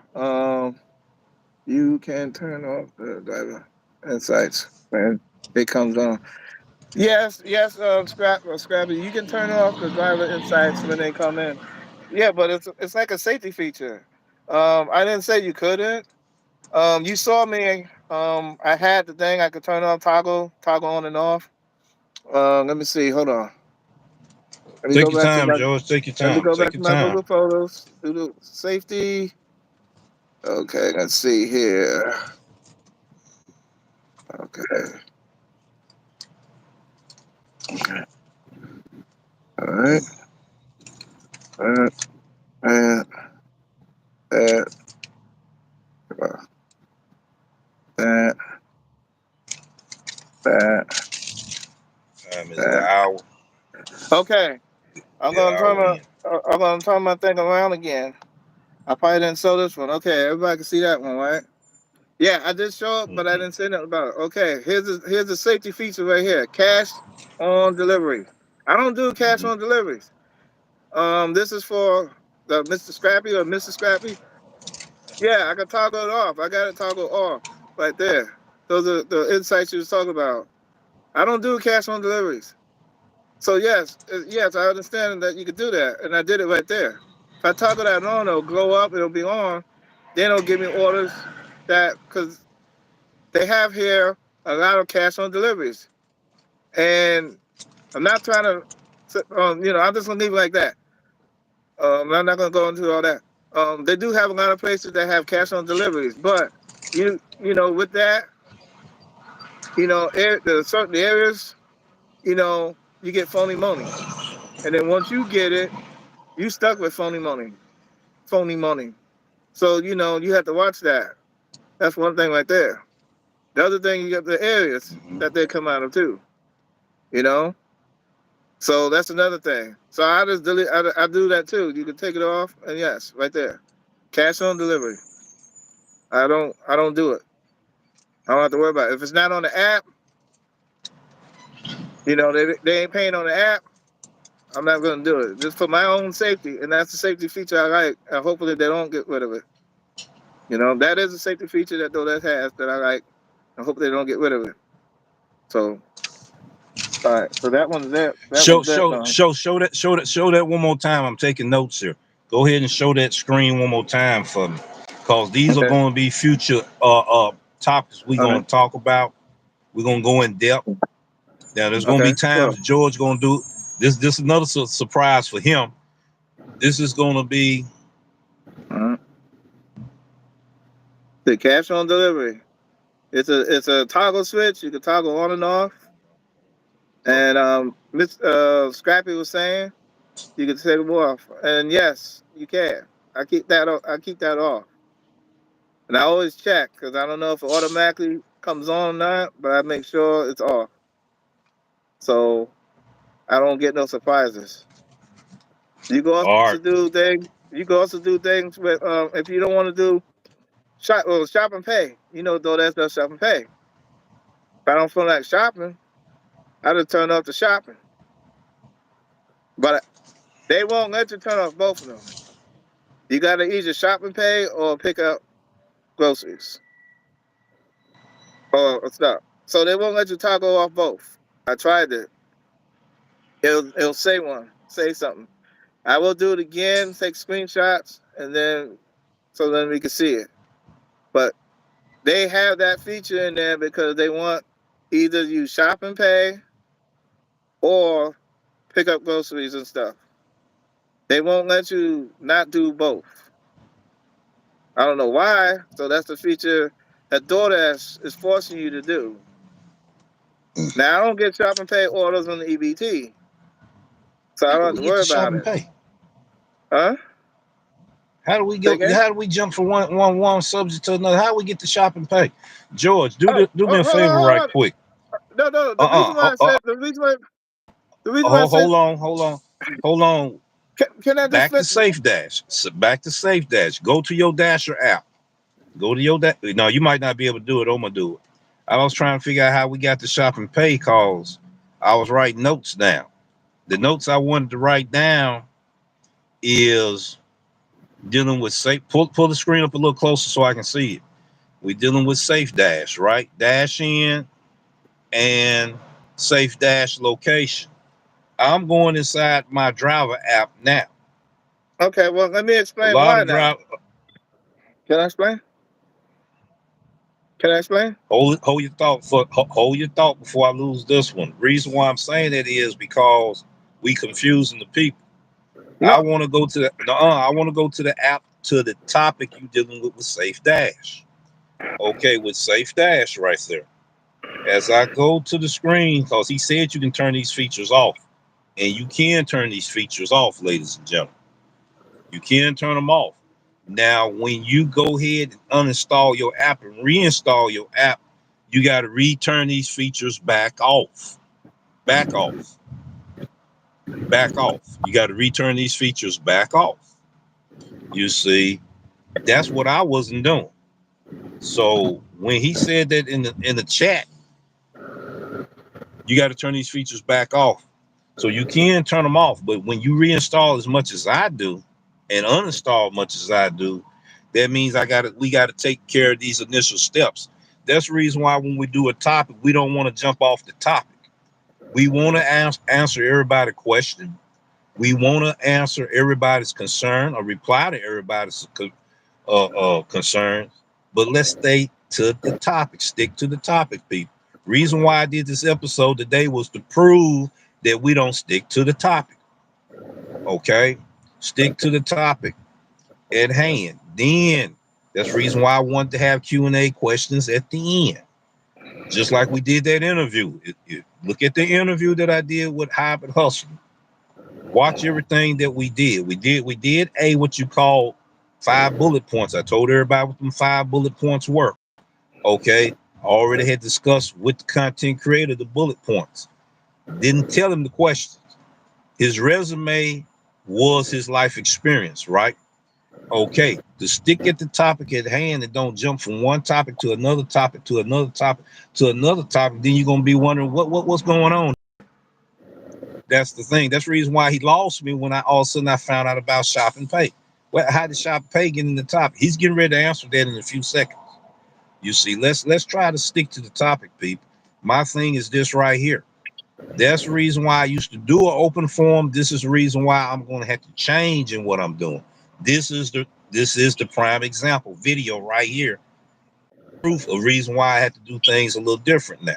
You can turn off the driver insights when it comes on. Yes, yes, Scrappy, you can turn off the driver insights when they come in. Yeah, but it's like a safety feature. I didn't say you couldn't. You saw me. I had the thing I could turn on toggle on and off. Let me see. Hold on. Let me Take go your back to time, my. George. Take your Let me time. go Take back your to my time. Google Photos. Do the safety. Okay, let's see here. Okay. All right. Uh, uh, uh, uh, uh, Time is the uh. hour. Okay. I'm The gonna turn hour my. in. I'm gonna turn my thing around again. I probably didn't show this one. Okay, everybody can see that one, right? Yeah, I did show it, but I Mm-hmm. didn't say nothing about it. Okay, here's the safety feature right here. Cash on delivery. I don't do cash Mm-hmm. on deliveries. This is for the Mr. Scrappy or Mrs. Scrappy. Yeah, I can toggle it off. I got it toggle off right there. Those are the insights you was talking about. I don't do cash on deliveries. So yes, yes, I understand that you could do that, and I did it right there. If I toggle that on, it'll glow up. It'll be on. Then it'll give me orders that because they have here a lot of cash on deliveries, and I'm not trying to, I'm just gonna leave it like that. I'm not gonna go into all that. They do have a lot of places that have cash on deliveries, but with that, the certain areas, you get phony money, and then once you get it, you stuck with phony money. So you have to watch that. That's one thing right there. The other thing, you got the areas that they come out of too. You know, so that's another thing. So I just delete. I do that too. You can take it off, and yes, right there, cash on delivery. I don't do it. I don't have to worry about it. If it's not on the app, they ain't paying on the app. I'm not going to do it just for my own safety, and that's the safety feature I like. And hopefully they don't get rid of it. That is a safety feature that Doordash has that I like. I hope they don't get rid of it. So, all right. So that one's there. That Show, one's that show, done. show, show that one more time. I'm taking notes here. Go ahead and show that screen one more time for me, because these are Okay. going to be future topics we're Okay. going to talk about. We're going to go in depth. Now, there's going to Okay. be Sure. times George going to do this. This is another surprise for him. This is going to be All right. The cash on delivery. It's a toggle switch. You can toggle on and off. And Miss Scrappy was saying you can take them off. And yes, you can. I keep that off. And I always check because I don't know if it automatically comes on or not, but I make sure it's off. So I don't get no surprises. You can also art. do things. You can also do things with if you don't want to do shop and pay. Though that's not shop and pay. If I don't feel like shopping, I just turn off the shopping. But they won't let you turn off both of them. You got to either shop and pay or pick up groceries or stuff. So they won't let you toggle off both. I tried it. It'll say something. I will do it again, take screenshots, and then so then we can see it. But they have that feature in there because they want either you shop and pay or pick up groceries and stuff. They won't let you not do both. I don't know why. So that's the feature that DoorDash is forcing you to do. Now I don't get shop and pay orders on the EBT, so I How don't do have we to get worry to shop about and it. pay? Huh? How do we Say go? again? How do we jump from one subject to another? How do we get to shop and pay? George, Oh, do me oh, a favor right hold on. quick. No, no. Uh uh The reason why I said, hold on, hold on. can I just Back to fit? Safe Dash. Back to Safe Dash. Go to your Dasher app. Go to your Dash. No, you might not be able to do it. I'm gonna do it. I was trying to figure out how we got to shop and pay calls. I was writing notes down. The notes I wanted to write down is dealing with safe. Pull the screen up a little closer so I can see it. We're dealing with Safe Dash, right? Dash in and Safe Dash location. I'm going inside my driver app now. Okay, well, let me A explain lot why of now. drive. Can I explain? Can I explain? Hold your thought before I lose this one. Reason why I'm saying that is because we confusing the people. I No. want to go to the I want to go to the app to the topic you dealing with Safe Dash. Okay, with Safe Dash right there. As I go to the screen, because he said you can turn these features off, and you can turn these features off, ladies and gentlemen. You can turn them off. Now, when you go ahead and uninstall your app and reinstall your app, you got to return these features back off. Back off. Back off. You got to return these features back off. You see, that's what I wasn't doing. So when he said that in the chat, you got to turn these features back off. So you can turn them off, but when you reinstall as much as I do and uninstall as much as I do, that means we got to take care of these initial steps. That's the reason why when we do a topic, we don't want to jump off the topic. We want to answer everybody's question. We want to answer everybody's concern or reply to everybody's concerns. But let's stay to the topic. Stick to the topic, people. Reason why I did this episode today was to prove that we don't stick to the topic. Okay, stick to the topic at hand. Then that's the reason why I wanted to have Q&A questions at the end, just like we did that interview. Look at the interview that I did with Hybrid Hustle. Watch everything that we did. We did what you call 5 bullet points. I told everybody what them 5 bullet points were. Okay, I already had discussed with the content creator the bullet points. Didn't tell him the questions. His resume was his life experience, right? Okay, to stick at the topic at hand and don't jump from one topic to another topic to another topic to another topic, then you're gonna be wondering what's going on. That's the thing. That's the reason why he lost me when I all of a sudden I found out about Shop and Pay. Well, how did Shop and Pay get in the topic? He's getting ready to answer that in a few seconds. You see, let's try to stick to the topic, people. My thing is this right here. That's the reason why I used to do an open forum. This is the reason why I'm going to have to change in what I'm doing. This is the prime example video right here. Proof of reason why I had to do things a little different now.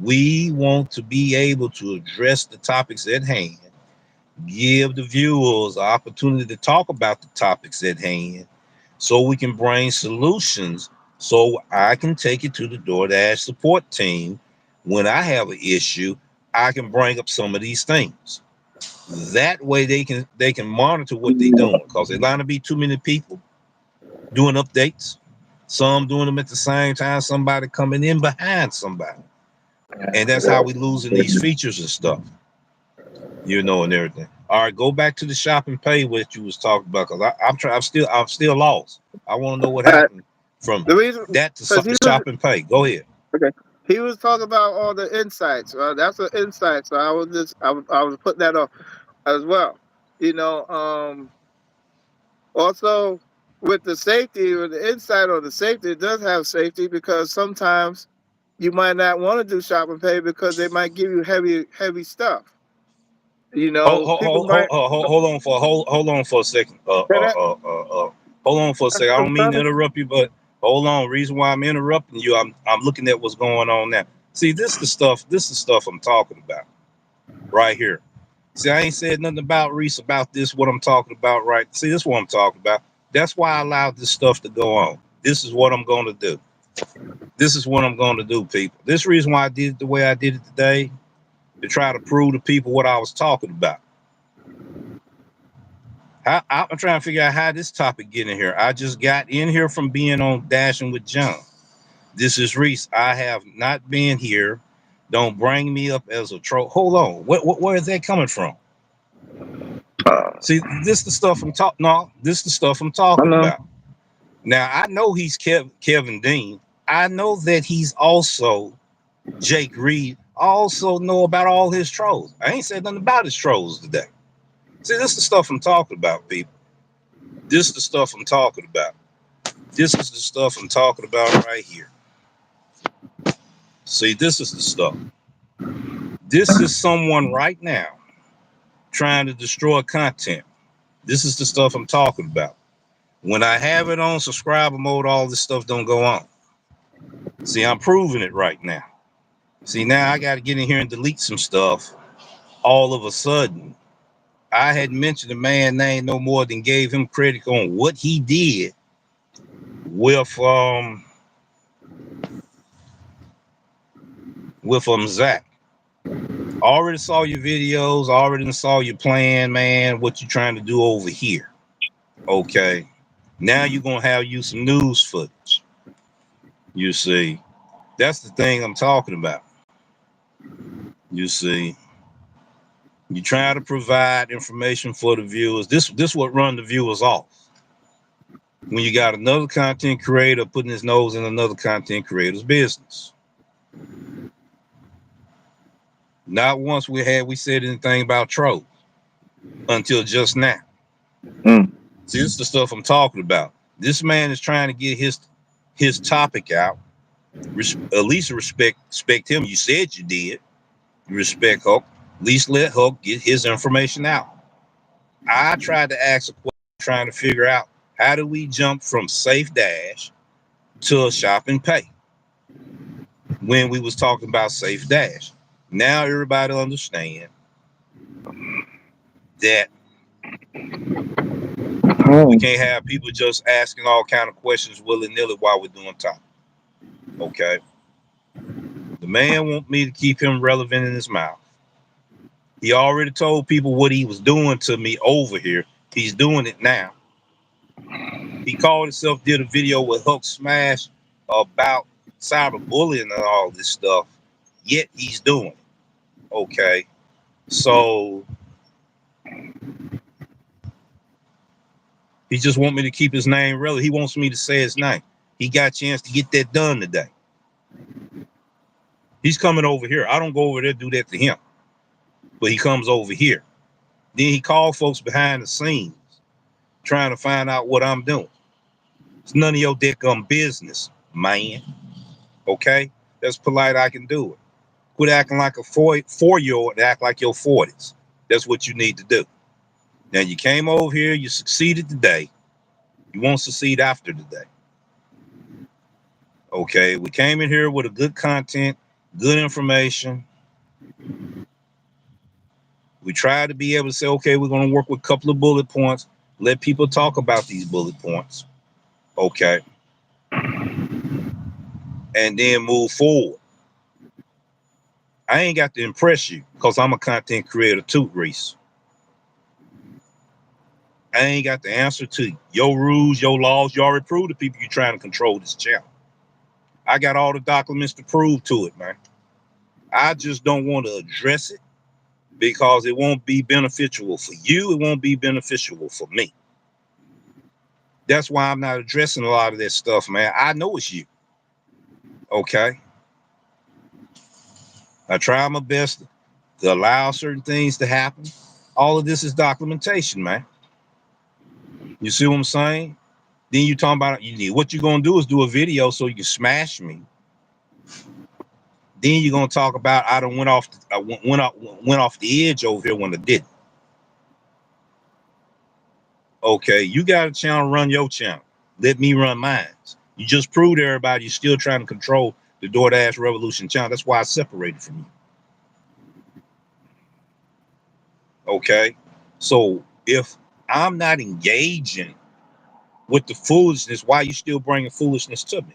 We want to be able to address the topics at hand, give the viewers an opportunity to talk about the topics at hand, so we can bring solutions, so I can take it to the Doordash support team. When I have an issue, I can bring up some of these things. That way they can monitor what they're doing, because there's going to be too many people doing updates, some doing them at the same time, somebody coming in behind somebody. And that's how we losing these features and stuff, and everything. All right, go back to the Shop and Pay what you was talking about, because I'm still lost. I want to know what All right. happened from The reason, that to because he was Shop and Pay. Go ahead. okay. He was talking about all the insights. That's an insight. So I was putting that on as well. You know, also with the safety or the insight or the safety, it does have safety because sometimes you might not want to do shop and pay because they might give you heavy stuff. Hold, hold, People hold, might. hold on for a second. Can I, Hold on for a second. I don't mean to interrupt you, but hold on. Reason why I'm interrupting you, I'm looking at what's going on now. See, this is the stuff. This is the stuff I'm talking about right here. See, I ain't said nothing about Reese about this. What I'm talking about, right? See, this is what I'm talking about. That's why I allowed this stuff to go on. This is what I'm going to do. This is what I'm going to do, people. This reason why I did it the way I did it today, to try to prove to people what I was talking about. I'm trying to figure out how this topic get in here. I just got in here from being on Dashing with John. This is Reese. I have not been here. Don't bring me up as a troll. Hold on. Where is that coming from? See, this is the stuff I'm talking. No, this is the stuff I'm I talking know. about. Now I know he's Kevin Dean. I know that he's also Jake Reed. I also know about all his trolls. I ain't said nothing about his trolls today. See, this is the stuff I'm talking about, people. This is the stuff I'm talking about. This is the stuff I'm talking about right here. See, this is the stuff. This is someone right now trying to destroy content. This is the stuff I'm talking about. When I have it on subscriber mode, all this stuff don't go on. See, I'm proving it right now. See, now I got to get in here and delete some stuff. All of a sudden, I had mentioned a man name no more than gave him credit on what he did with Zach. I already saw your videos. I already saw your plan, man. What you trying to do over here? Okay. Now you're gonna have you some news footage. You see, that's the thing I'm talking about. You see, you try to provide information for the viewers. This what run the viewers off. When you got another content creator putting his nose in another content creator's business. Not once we said anything about trolls until just now. Mm. See, this is the stuff I'm talking about. This man is trying to get his topic out. At least respect him. You said you did. You respect Hulk. At least let Hulk get his information out. I tried to ask a question, trying to figure out how do we jump from Safe Dash to Shop and Pay when we was talking about Safe Dash. Now everybody understand that we Mm. can't have people just asking all kind of questions willy-nilly while we're doing top. Okay. The man want me to keep him relevant in his mouth. He already told people what he was doing to me over here. He's doing it now. He called himself, did a video with Hulk Smash about cyberbullying and all this stuff. Yet he's doing it. Okay. So he just want me to keep his name relevant. He wants me to say his name. He got a chance to get that done today. He's coming over here. I don't go over there do that to him. But he comes over here. Then he called folks behind the scenes trying to find out what I'm doing. It's none of your dick business, man. Okay? That's polite. I can do it. Quit acting like a four-year-old and act like your 40s. That's what you need to do. Now, you came over here. You succeeded today. You won't succeed after today. Okay? We came in here with a good content, good information. We tried to be able to say, okay, we're going to work with a couple of bullet points. Let people talk about these bullet points. Okay? And then move forward. I ain't got to impress you because I'm a content creator too, Reese. I ain't got the answer to your rules, your laws. You already proved to people you're trying to control this channel. I got all the documents to prove to it, man. I just don't want to address it because it won't be beneficial for you. It won't be beneficial for me. That's why I'm not addressing a lot of that stuff, man. I know it's you. Okay? I try my best to allow certain things to happen. All of this is documentation, man. You see what I'm saying? Then you talking about what you're gonna do is do a video so you can smash me. Then you're gonna talk about I done went off the edge over here when I didn't. Okay, you got a channel, run your channel. Let me run mine. You just proved to everybody you're still trying to control the Doordash Revolution channel. That's why I separated from you. Okay, so if I'm not engaging with the foolishness, why are you still bringing foolishness to me?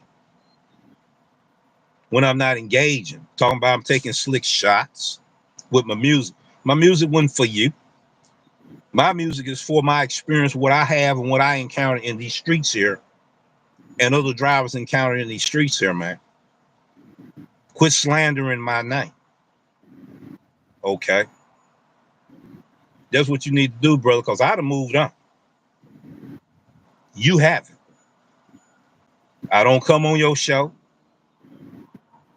When I'm not engaging, talking about I'm taking slick shots with my music. My music wasn't for you. My music is for my experience, what I have and what I encounter in these streets here, and other drivers encounter in these streets here, man. Quit slandering my name. Okay. That's what you need to do, brother, because I'd have moved on. You haven't. I don't come on your show.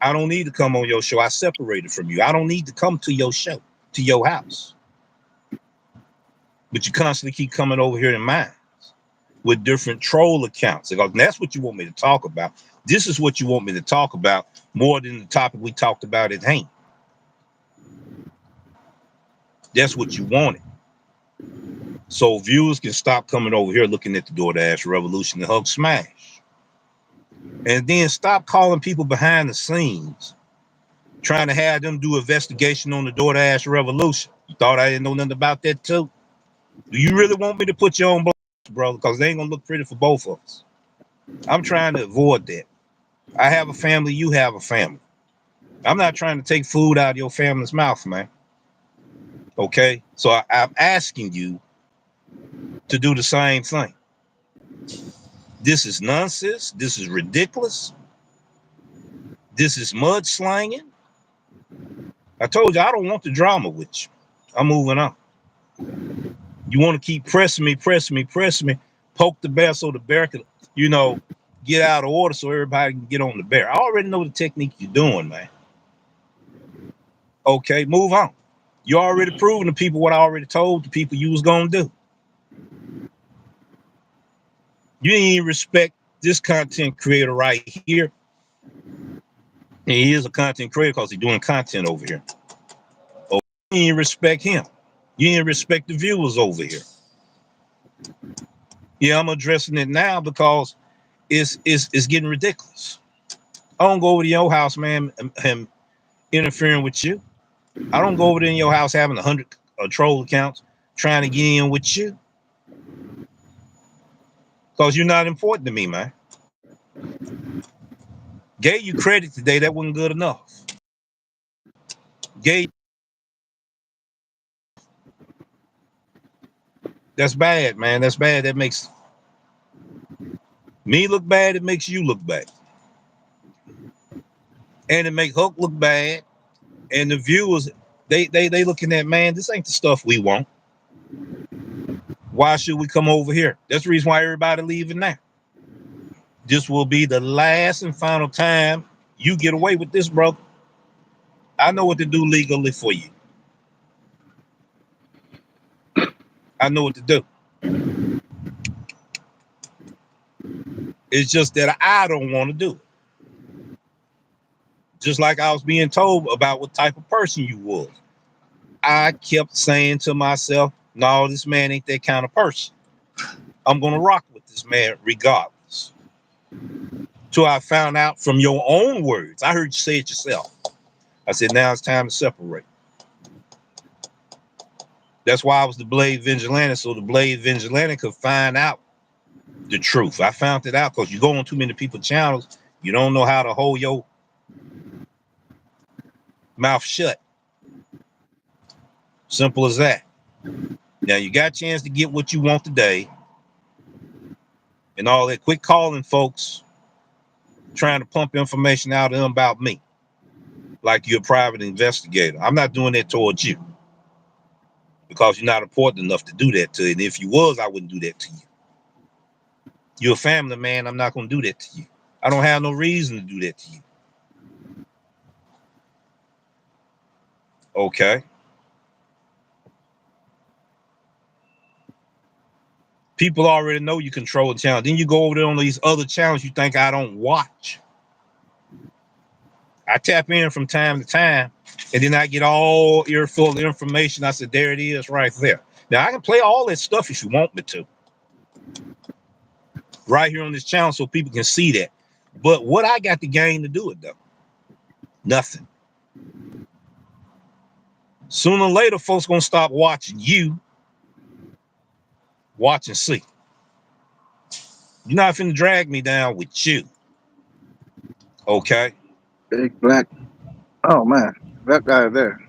I don't need to come on your show. I separated from you. I don't need to come to your show, to your house. But you constantly keep coming over here in mine with different troll accounts. And that's what you want me to talk about. This is what you want me to talk about more than the topic we talked about at hand. That's what you wanted. so viewers can stop coming over here looking at the Doordash revolution and hug smash. And then stop calling people behind the scenes, trying to have them do investigation on the Doordash revolution. You thought I didn't know nothing about that too? Do you really want me to put you on blast, brother? Because they ain't gonna look pretty for both of us. I'm trying to avoid that. I have a family, you have a family. I'm not trying to take food out of your family's mouth, man. Okay? So I'm asking you to do the same thing. This is nonsense. This is ridiculous. This is mudslinging. I told you I don't want the drama with you. I'm moving on. You want to keep pressing me, poke the bear so the bear can, get out of order so everybody can get on the bear. I already know the technique you're doing, man. Okay, move on. You already proven to people what I already told the people you was gonna do. You didn't even respect this content creator right here. And he is a content creator because he's doing content over here. Oh, you didn't respect him. You didn't respect the viewers over here. Yeah, I'm addressing it now because it's getting ridiculous. I don't go over to your house, man, and interfering with you. I don't go over there in your house having 100 troll accounts trying to get in with you because you're not important to me, man. Gave you credit today, that wasn't good enough. Gave That's bad, man. That's bad. That makes me look bad. It makes you look bad, and it make Hook look bad. And the viewers, they looking at, man, this ain't the stuff we want. Why should we come over here? That's the reason why everybody leaving now. This will be the last and final time you get away with this, bro. I know what to do legally for you. I know what to do. It's just that I don't want to do it. Just like I was being told about what type of person you was. I kept saying to myself, no, this man ain't that kind of person. I'm going to rock with this man regardless. Till I found out from your own words. I heard you say it yourself. I said, now it's time to separate. That's why I was the Blade Vigilante, so the Blade Vigilante could find out the truth. I found it out because you go on too many people's channels, you don't know how to hold your mouth shut. Simple as that. Now you got a chance to get what you want today and all that. Quit calling folks trying to pump information out of them about me like you're a private investigator. I'm not doing that towards you because you're not important enough to do that to you. And if you was, I wouldn't do that to you. You're a family man. I'm not going to do that to you. I don't have no reason to do that to you. Okay. People already know you control the channel. Then you go over there on these other channels you think I don't watch. I tap in from time to time, and then I get all earful of information. I said, there it is right there. Now, I can play all that stuff if you want me to. Right here on this channel so people can see that. But what I got to gain to do it, though? Nothing. Sooner or later, folks going to stop watching you. Watch and see. You're not finna drag me down with you. Okay? Big black. Oh man, that guy there.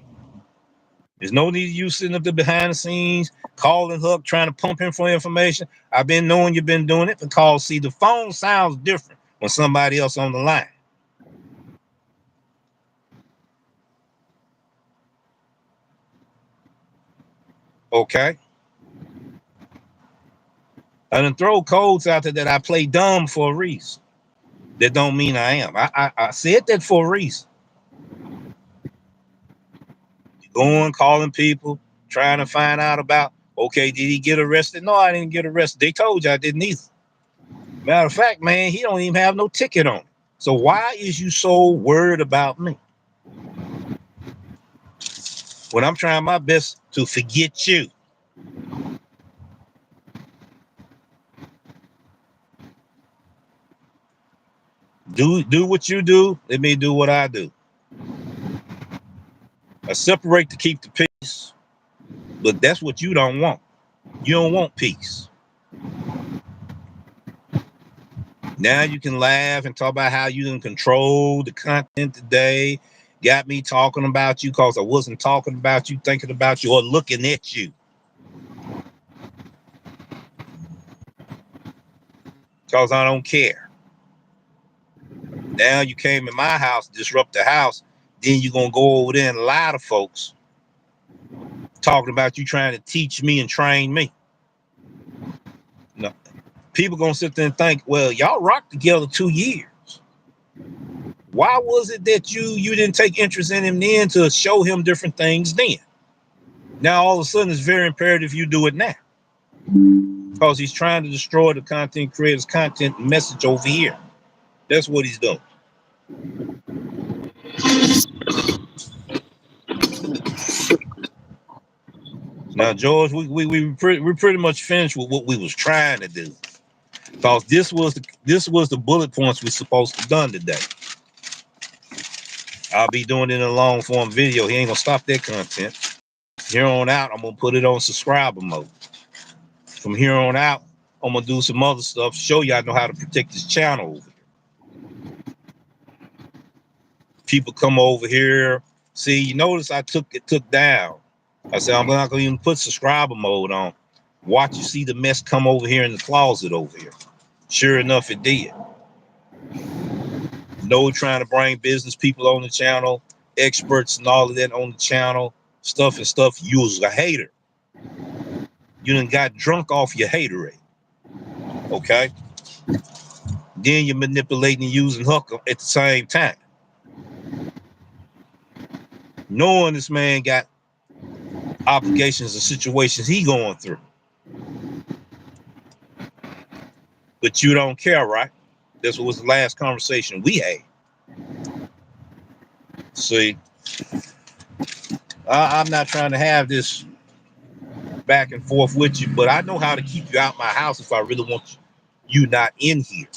There's no need of you sitting up there behind the scenes, calling Huck, trying to pump him for information. I've been knowing you've been doing it because, see, the phone sounds different when somebody else on the line. Okay? I done throw codes out there that I play dumb for a reason. That don't mean I am. I said that for a reason. Going, calling people, trying to find out about, okay, did he get arrested? No, I didn't get arrested. They told you I didn't either. Matter of fact, man, he don't even have no ticket on it. So why is you so worried about me? When I'm trying my best to forget you. Do what you do. Let me do what I do. I separate to keep the peace, but that's what you don't want. You don't want peace. Now you can laugh and talk about how you can control the content today. Got me talking about you because I wasn't talking about you, thinking about you, or looking at you. Because I don't care. Now you came in my house, disrupt the house, then you're going to go over there and lie to folks talking about you trying to teach me and train me. No. People going to sit there and think, well, y'all rocked together 2 years. Why was it that you didn't take interest in him then to show him different things then? Now all of a sudden it's very imperative you do it now. Because he's trying to destroy the content creator's content message over here. That's what he's doing. Now, George, we pretty much finished with what we was trying to do. Because this was the bullet points we're supposed to done today. I'll be doing it in a long form video. He ain't gonna stop that content. Here on out, I'm gonna put it on subscriber mode. From here on out, I'm gonna do some other stuff, show y'all know how to protect this channel over here. People come over here. See, you notice I took down. I said I'm not gonna even put subscriber mode on. Watch you see the mess come over here in the closet over here. Sure enough, it did. No trying to bring business people on the channel, experts and all of that on the channel, stuff. You was a hater. You done got drunk off your haterade. Okay? Then you're manipulating and using Huck at the same time. Knowing this man got obligations and situations he going through. But you don't care, right? This was the last conversation we had. See, I'm not trying to have this back and forth with you, but I know how to keep you out my house if I really want you not in here.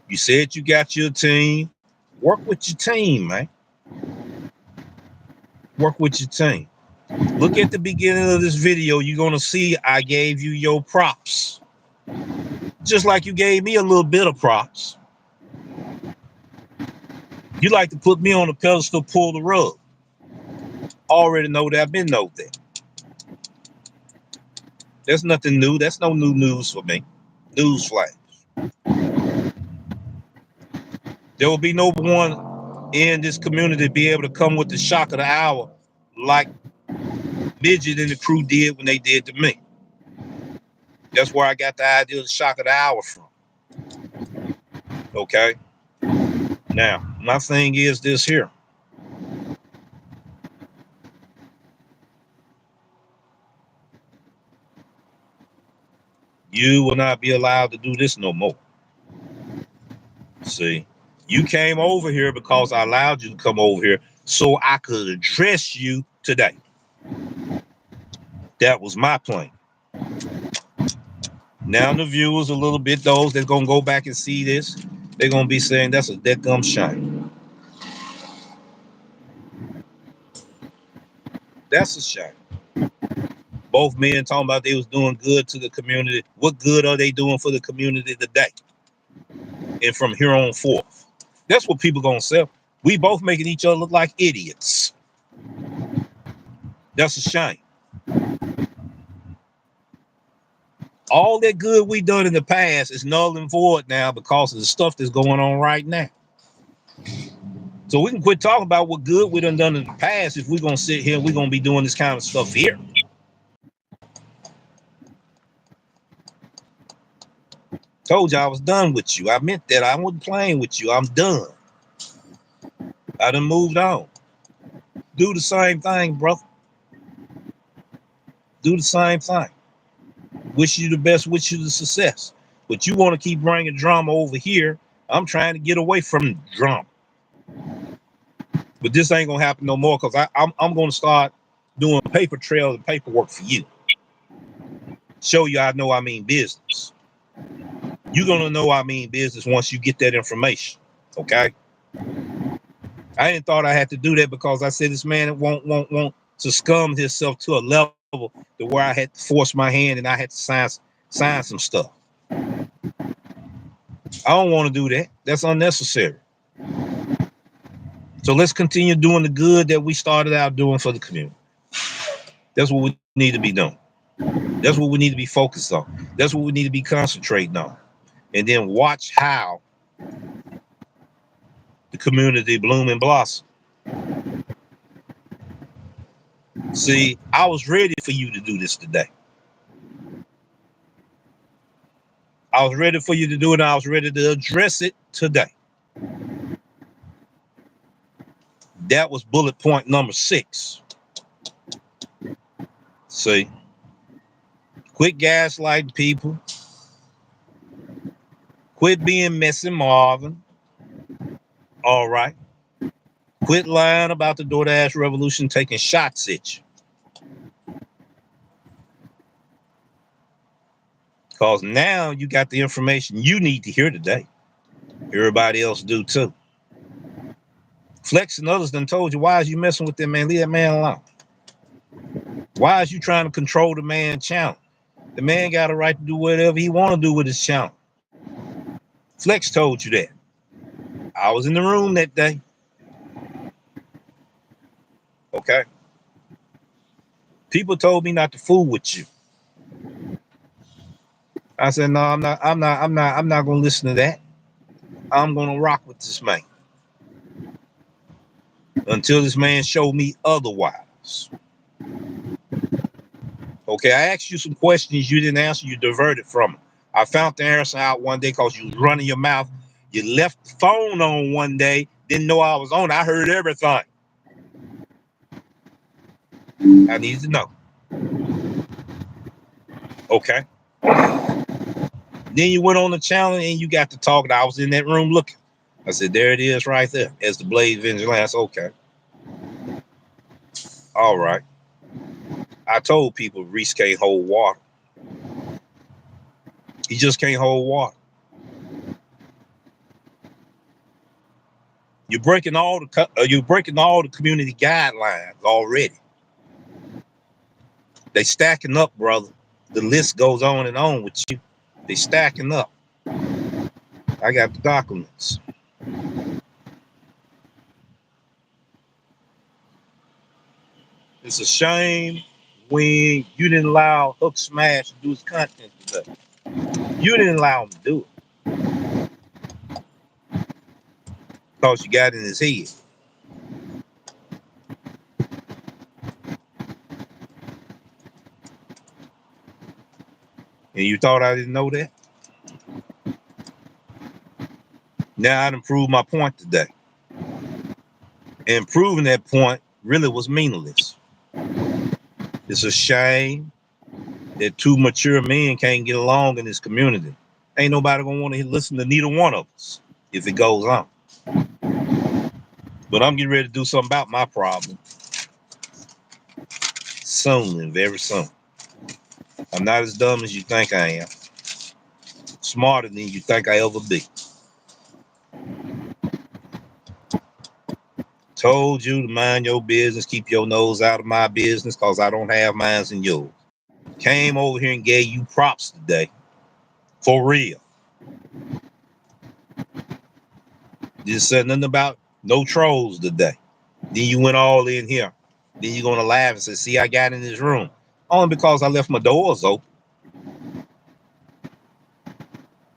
You said you got your team. Work with your team, man. Work with your team. Look at the beginning of this video. You're going to see I gave you your props. Just like you gave me a little bit of props. You like to put me on a pedestal, pull the rug. Already know that. I've been know that. There's nothing new. That's no new news for me. Newsflash. There will be no one in this community be able to come with the shock of the hour like Midget and the crew did when they did to me. That's where I got the idea of the shock of the hour from. Okay? Now, my thing is this here. You will not be allowed to do this no more. See, you came over here because I allowed you to come over here so I could address you today. That was my plan. Now the viewers, a little bit, those that's gonna go back and see this, they're gonna be saying that's a dead-gum shame. That's a shame. Both men talking about they was doing good to the community. What good are they doing for the community today? And from here on forth. That's what people gonna say. We both making each other look like idiots. That's a shame. All that good we done in the past is null and void now because of the stuff that's going on right now. So we can quit talking about what good we done in the past if we're gonna sit here and we're gonna be doing this kind of stuff here. Told you I was done with you. I meant that. I wasn't playing with you. I'm done. I done moved on. Do the same thing, brother. Do the same thing. Wish you the best, wish you the success. But you want to keep bringing drama over here. I'm trying to get away from drama. But this ain't going to happen no more because I'm going to start doing paper trails and paperwork for you. Show you I know I mean business. You're gonna know I mean business once you get that information. Okay. I didn't thought I had to do that because I said this man won't to scum himself to a level to where I had to force my hand and I had to sign some stuff. I don't want to do that. That's unnecessary. So let's continue doing the good that we started out doing for the community. That's what we need to be doing. That's what we need to be focused on. That's what we need to be concentrating on. And then watch how the community bloom and blossom. See, I was ready for you to do this today. I was ready for you to do it. And I was ready to address it today. That was bullet point number 6. See, quit gaslighting people. Quit being messy Marvin. All right. Quit lying about the Doordash revolution taking shots at you. Because now you got the information you need to hear today. Everybody else do too. Flex and others done told you, why is you messing with that man? Leave that man alone. Why is you trying to control the man's channel? The man got a right to do whatever he want to do with his channel. Flex told you that. I was in the room that day. Okay. People told me not to fool with you. I said, no, I'm not gonna listen to that. I'm gonna rock with this man until this man showed me otherwise. Okay, I asked you some questions you didn't answer, you diverted from them. I found the answer out one day because you was running your mouth. You left the phone on one day, didn't know I was on. I heard everything. I need to know. Okay. Then you went on the challenge and you got to talking. I was in that room looking. I said, there it is right there. As the Blade Vigilance. Okay. All right. I told people Reese can't hold water. He just can't hold water. You're breaking all the community guidelines already. They stacking up, brother. The list goes on and on with you. They stacking up. I got the documents. It's a shame when you didn't allow Hook Smash to do his content today. You didn't allow him to do it because you got in his head. And you thought I didn't know that? Now I done proved my point today. And proving that point really was meaningless. It's a shame that two mature men can't get along in this community. Ain't nobody gonna want to listen to neither one of us if it goes on. But I'm getting ready to do something about my problem soon and very soon. I'm not as dumb as you think I am. Smarter than you think I ever be. Told you to mind your business, keep your nose out of my business because I don't have mines in yours. Came over here and gave you props today. For real. Didn't say nothing about no trolls today. Then you went all in here. Then you're gonna laugh and say, see, I got in this room. Only because I left my doors open.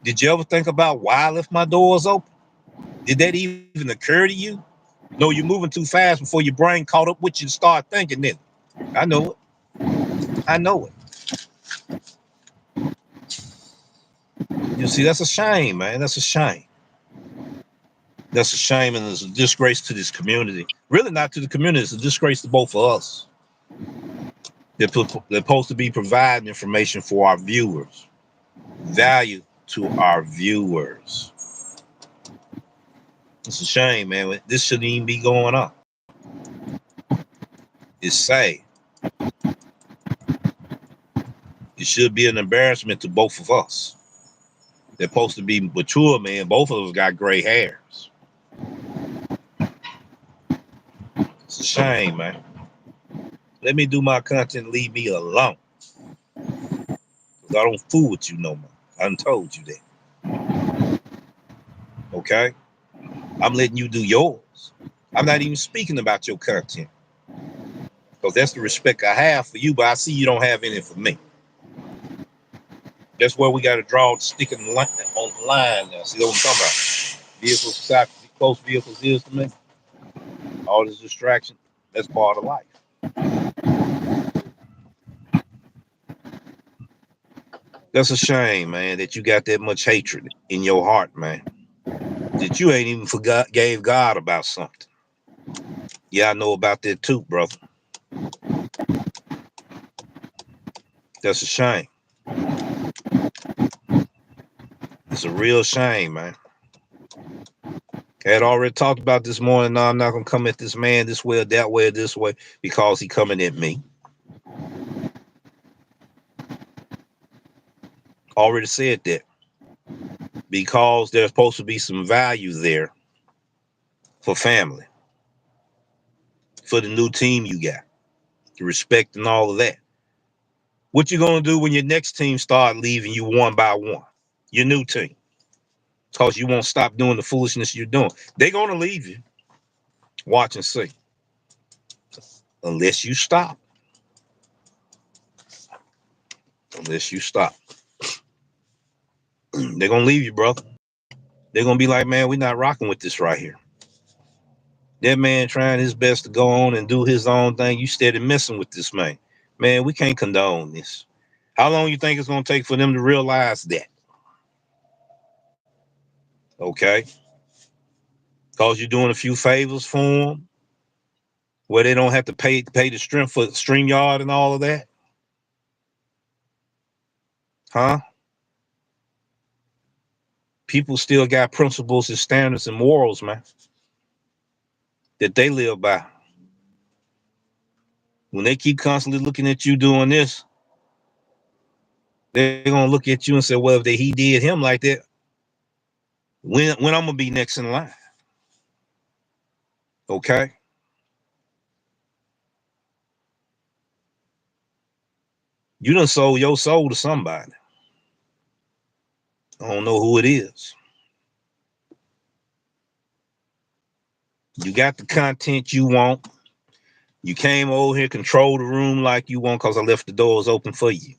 Did you ever think about why I left my doors open? Did that even occur to you? No, you're moving too fast before your brain caught up with you to start thinking then. I know it. I know it. You see, that's a shame, man. That's a shame. That's a shame, and it's a disgrace to this community. Really not to the community, it's a disgrace to both of us. They're supposed to be providing information for our viewers. Value to our viewers. It's a shame, man. This shouldn't even be going on. It's sad. It should be an embarrassment to both of us. They're supposed to be mature, man. Both of us got gray hairs. It's a shame, man. Let me do my content and leave me alone. Because I don't fool with you no more. I done told you that. Okay? I'm letting you do yours. I'm not even speaking about your content. Because that's the respect I have for you, but I see you don't have any for me. That's where we got to draw the stick on the line now. See what I'm talking about? Vehicles, close vehicles is to me. All this distraction, that's part of life. That's a shame, man, that you got that much hatred in your heart, man. That you ain't even gave God about something. Yeah, I know about that too, brother. That's a shame. It's a real shame, man. I had already talked about this morning. No, I'm not gonna come at this man this way or that way or this way because he coming at me. Already said that. Because there's supposed to be some value there for family, for the new team you got, the respect and all of that. What you gonna do when your next team start leaving you one by one? Your new team. Because you won't stop doing the foolishness you're doing. They're gonna leave you. Watch and see. Unless you stop. Unless you stop. They're gonna leave you, brother. They're gonna be like, man, we're not rocking with this right here. That man trying his best to go on and do his own thing. You steady messing with this man. Man, we can't condone this. How long you think it's gonna take for them to realize that? Okay? Because you're doing a few favors for them, where they don't have to pay the strength for StreamYard and all of that? Huh? People still got principles and standards and morals, man, that they live by. When they keep constantly looking at you doing this, they're gonna look at you and say, well, if he did him like that, when I'm gonna be next in line? Okay? You done sold your soul to somebody. I don't know who it is. You got the content you want. You came over here, control the room like you want because I left the doors open for you.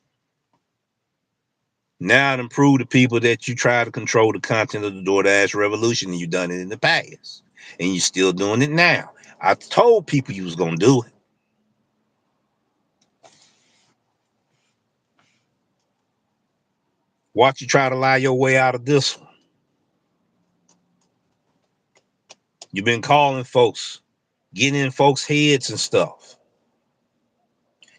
Now it prove to people that you try to control the content of the Doordash revolution and you done it in the past. And you're still doing it now. I told people you was going to do it. Watch you try to lie your way out of this one. You've been calling folks, getting in folks' heads and stuff.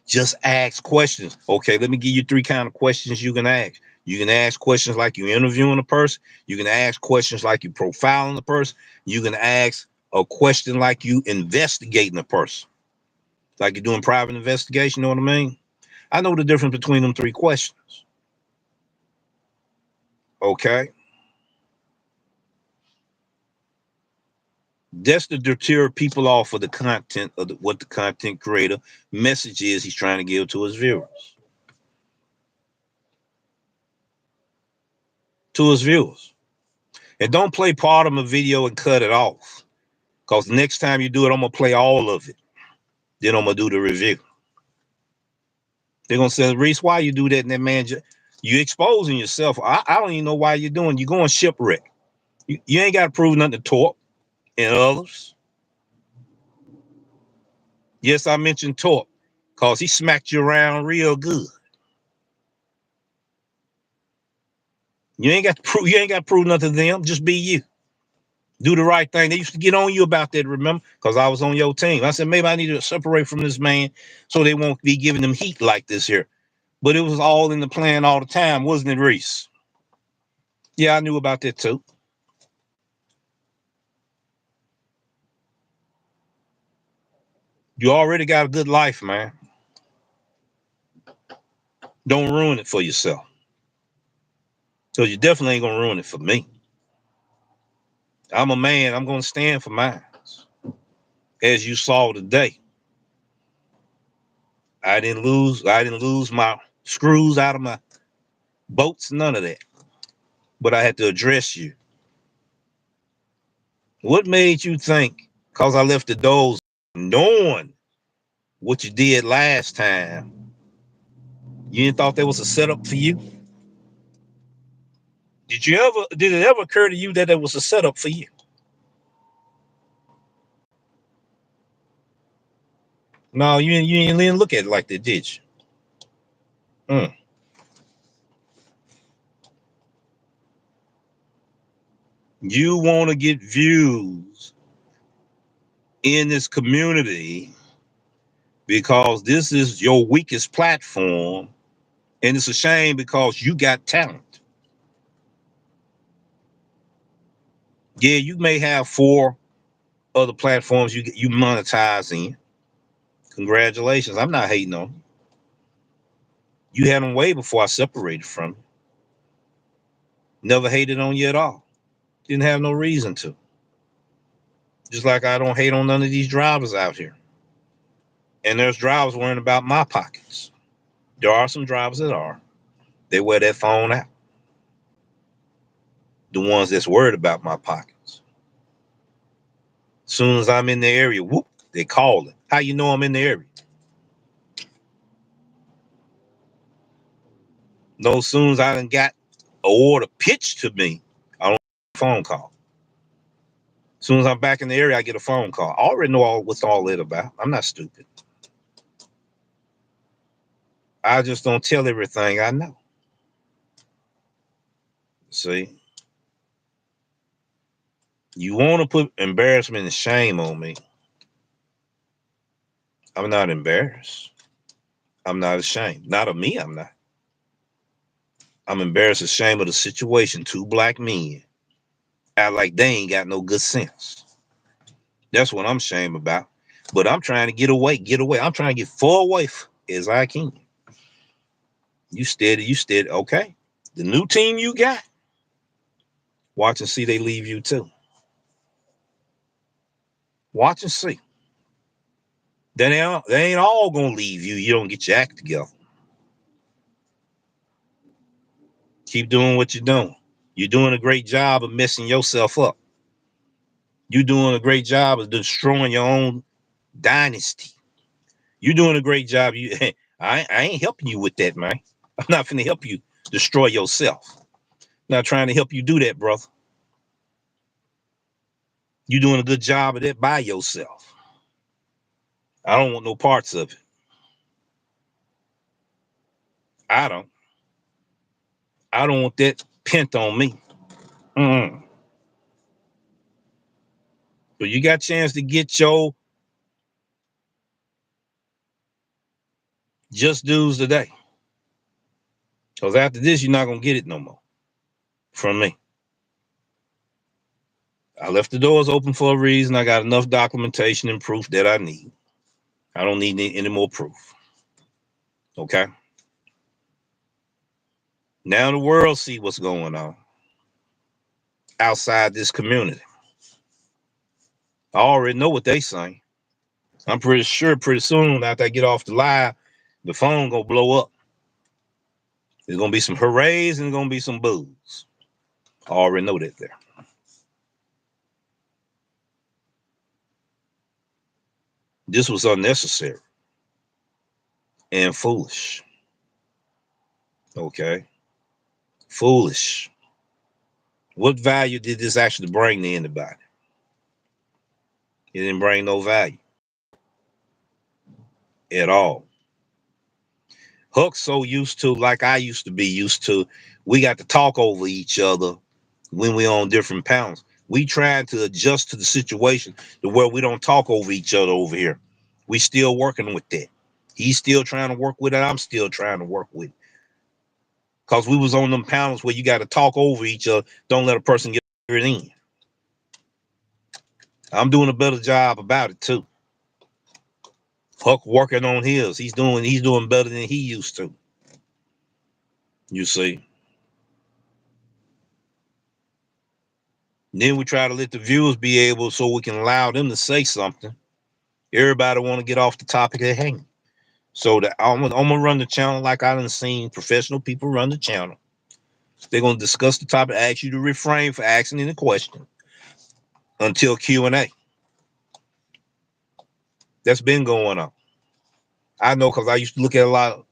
Just ask questions. Okay, let me give you 3 kind of questions you can ask. You can ask questions like you're interviewing a person. You can ask questions like you're profiling a person. You can ask a question like you investigating a person. Like you're doing private investigation, you know what I mean? I know the difference between them 3 questions. Okay? That's to deter people off of the content of what the content creator message is he's trying to give to his viewers. To his viewers. And don't play part of a video and cut it off. Because next time you do it, I'm going to play all of it. Then I'm going to do the review. They're going to say, Reese, why you do that? And that man, you exposing yourself. I don't even know why you're doing. You're going shipwreck. You ain't got to prove nothing to Torp and others. Yes, I mentioned Torp because he smacked you around real good. You ain't got to prove nothing to them. Just be you. Do the right thing. They used to get on you about that, remember? Because I was on your team. I said, maybe I need to separate from this man so they won't be giving them heat like this here. But it was all in the plan all the time, wasn't it, Reese? Yeah, I knew about that too. You already got a good life, man. Don't ruin it for yourself. So you definitely ain't gonna ruin it for me. I'm a man. I'm gonna stand for mine. As you saw today, I didn't lose. I didn't lose my screws out of my bolts. None of that. But I had to address you. What made you think? Cause I left the doors knowing what you did last time. You didn't thought that was a setup for you? Did it ever occur to you that it was a setup for you? No, you didn't look at it like that, did you? Mm. You want to get views in this community because this is your weakest platform, and it's a shame because you got talent. Yeah, you may have 4 other platforms you monetize in. Congratulations. I'm not hating on you. You had them way before I separated from you. Never hated on you at all. Didn't have no reason to. Just like I don't hate on none of these drivers out here. And there's drivers worrying about my pockets. There are some drivers that are. They wear that phone out. The ones that's worried about my pockets. Soon as I'm in the area, whoop, they call it. How you know I'm in the area? No, soon as I done got a order pitched to me, I don't get a phone call. As soon as I'm back in the area, I get a phone call. I already know what's all that about. I'm not stupid. I just don't tell everything I know. See, you want to put embarrassment and shame on me. I'm not embarrassed. I'm not ashamed. Not of me, I'm not. I'm embarrassed, ashamed of the situation. 2 black men act like they ain't got no good sense. That's what I'm ashamed about. But I'm trying to get away, get away. I'm trying to get far away as I can. You steady, you steady. Okay. The new team you got, watch and see they leave you too. Watch and see. They ain't all gonna leave you. You don't get your act together. Keep doing what you're doing. You're doing a great job of messing yourself up. You're doing a great job of destroying your own dynasty. You're doing a great job. I ain't helping you with that, man. I'm not finna help you destroy yourself. Not trying to help you do that, brother. You're doing a good job of that by yourself. I don't want no parts of it. I don't. I don't want that pent on me. Mm-mm. So you got a chance to get your just dues today. Because after this, you're not gonna get it no more from me. I left the doors open for a reason. I got enough documentation and proof that I need. I don't need any more proof. Okay. Now the world see what's going on outside this community. I already know what they saying. I'm pretty sure pretty soon after I get off the live, the phone gonna blow up. There's gonna be some hoorays and there's gonna be some boos. I already know that there. This was unnecessary and foolish. Okay. Foolish. What value did this actually bring to anybody? It didn't bring no value at all. Huck's so used to, like I used to be used to, we got to talk over each other when we on different panels. We trying to adjust to the situation to where we don't talk over each other over here. We still working with that. He's still trying to work with it. I'm still trying to work with it. Because we was on them panels where you got to talk over each other. Don't let a person get it in. I'm doing a better job about it too. Huck working on his. He's doing better than he used to. You see. Then we try to let the viewers be able so we can allow them to say something. Everybody want to get off the topic at hand. So that I'm gonna run the channel like I done seen professional people run the channel. They're gonna discuss the topic, ask you to refrain for asking any question until Q&A. That's been going on. I know because I used to look at a lot of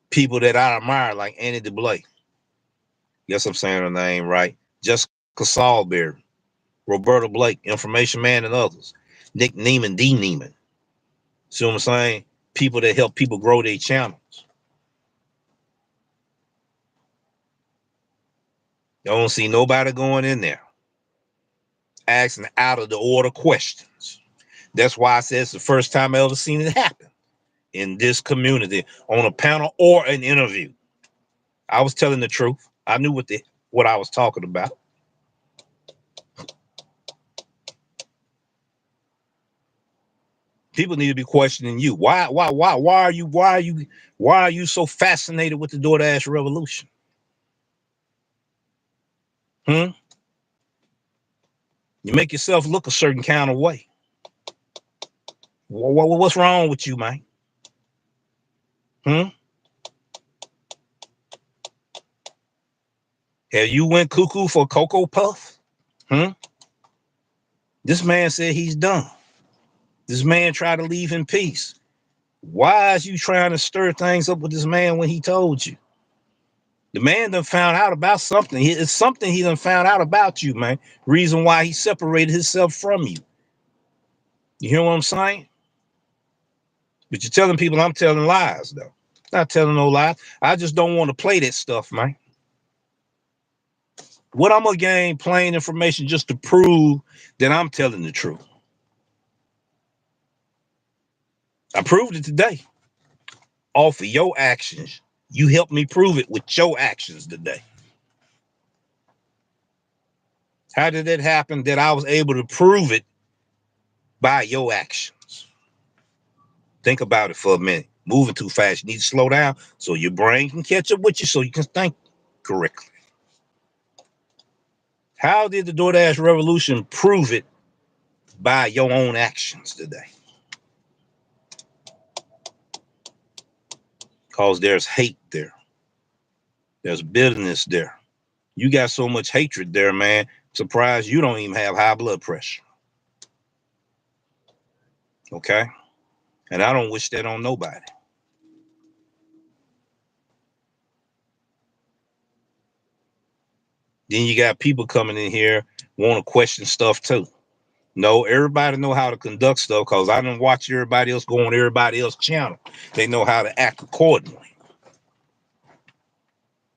people that I admire, like Annie DeBlay. Yes, I'm saying her name right. Jessica Salisbury, Roberta Blake, Information Man, and others. Nick Neiman, D. Neiman. See what I'm saying? People that help people grow their channels. You don't see nobody going in there asking out of the order questions. That's why I said it's the first time I ever seen it happen in this community on a panel or an interview. I was telling the truth. I knew what I was talking about. People need to be questioning you. Why are you so fascinated with the Doordash revolution? Hmm? You make yourself look a certain kind of way. What's wrong with you, man? Hmm? Have you went cuckoo for Cocoa Puff? Hmm? This man said he's done. This man tried to leave in peace. Why is you trying to stir things up with this man when he told you? The man done found out about something. It's something he done found out about you, man. Reason why he separated himself from you. You hear what I'm saying? But you're telling people I'm telling lies, though. Not telling no lies. I just don't want to play that stuff, man. What I'm gonna gain plain information just to prove that I'm telling the truth. I proved it today. Off of your actions. You helped me prove it with your actions today. How did it happen that I was able to prove it by your actions? Think about it for a minute. Moving too fast. You need to slow down so your brain can catch up with you so you can think correctly. How did the DoorDash revolution prove it by your own actions today? Because there's hate there. There's bitterness there. You got so much hatred there, man. Surprised you don't even have high blood pressure. Okay? And I don't wish that on nobody. Then you got people coming in here want to question stuff too. No, everybody know how to conduct stuff because I didn't watch everybody else go on everybody else's channel. They know how to act accordingly.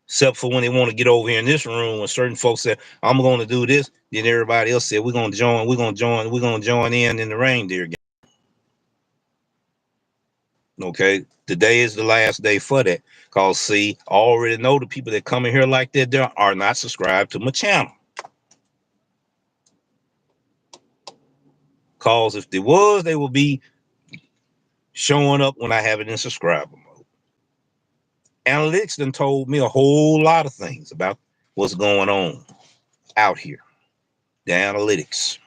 Except for when they want to get over here in this room, when certain folks said, I'm going to do this, then everybody else said, we're going to join in the reindeer game. Okay, today is the last day for that. Because see, I already know the people that come in here like that, they are not subscribed to my channel. Because if they was, they will be showing up when I have it in subscriber mode. Analytics done told me a whole lot of things about what's going on out here. The analytics.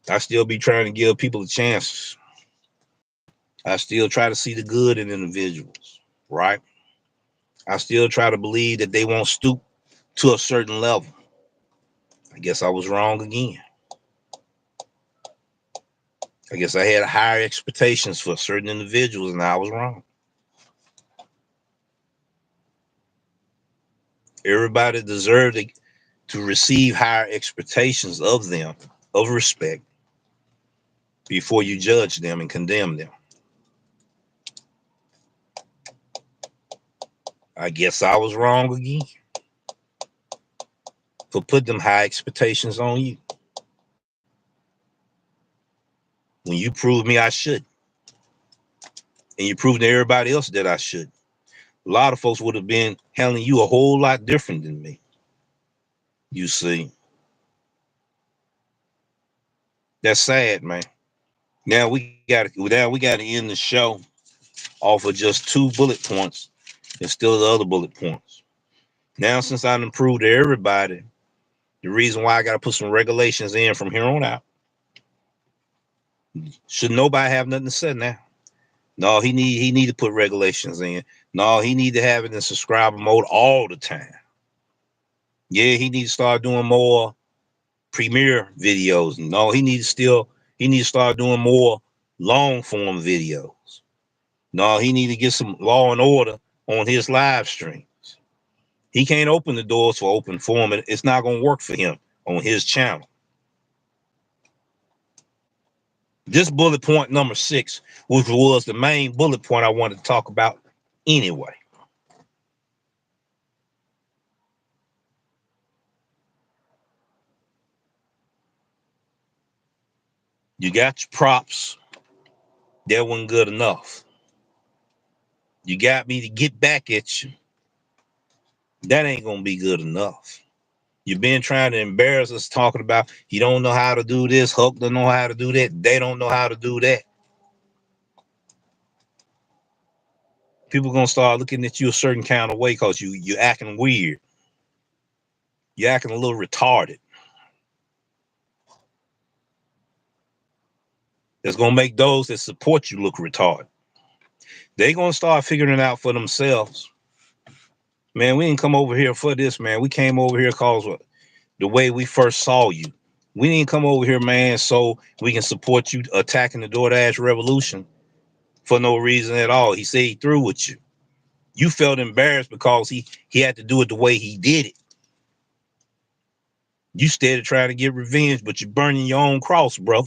I still be trying to give people a chance. I still try to see the good in individuals, right? I still try to believe that they won't stoop to a certain level. I guess I was wrong again. I guess I had higher expectations for certain individuals and I was wrong. Everybody deserved to receive higher expectations of them, of respect, before you judge them and condemn them. I guess I was wrong again for putting them high expectations on you. When you proved me I should, and you proved to everybody else that I should. A lot of folks would have been handling you a whole lot different than me. You see, that's sad, man. Now we got to end the show off of just 2 bullet points instead of the other bullet points. Now, since I done proved to everybody the reason why I got to put some regulations in from here on out, should nobody have nothing to say now? No, he need to put regulations in. No, he need to have it in subscriber mode all the time. Yeah, he needs to start doing more premiere videos. No, he needs to start doing more long form videos. No, he need to get some law and order on his live streams. He can't open the doors for open forum. It's not going to work for him on his channel. This bullet point number 6, which was the main bullet point I wanted to talk about anyway. You got your props. That wasn't good enough. You got me to get back at you. That ain't going to be good enough. You've been trying to embarrass us talking about you don't know how to do this. Hulk don't know how to do that. They don't know how to do that. People going to start looking at you a certain kind of way because you're acting weird. You're acting a little retarded. It's going to make those that support you look retarded. They're going to start figuring it out for themselves. Man, we didn't come over here for this, man. We came over here because the way we first saw you. We didn't come over here, man, so we can support you attacking the Doordash revolution for no reason at all. He said he through with you. You felt embarrassed because he had to do it the way he did it. You started trying to get revenge, but you're burning your own cross, bro.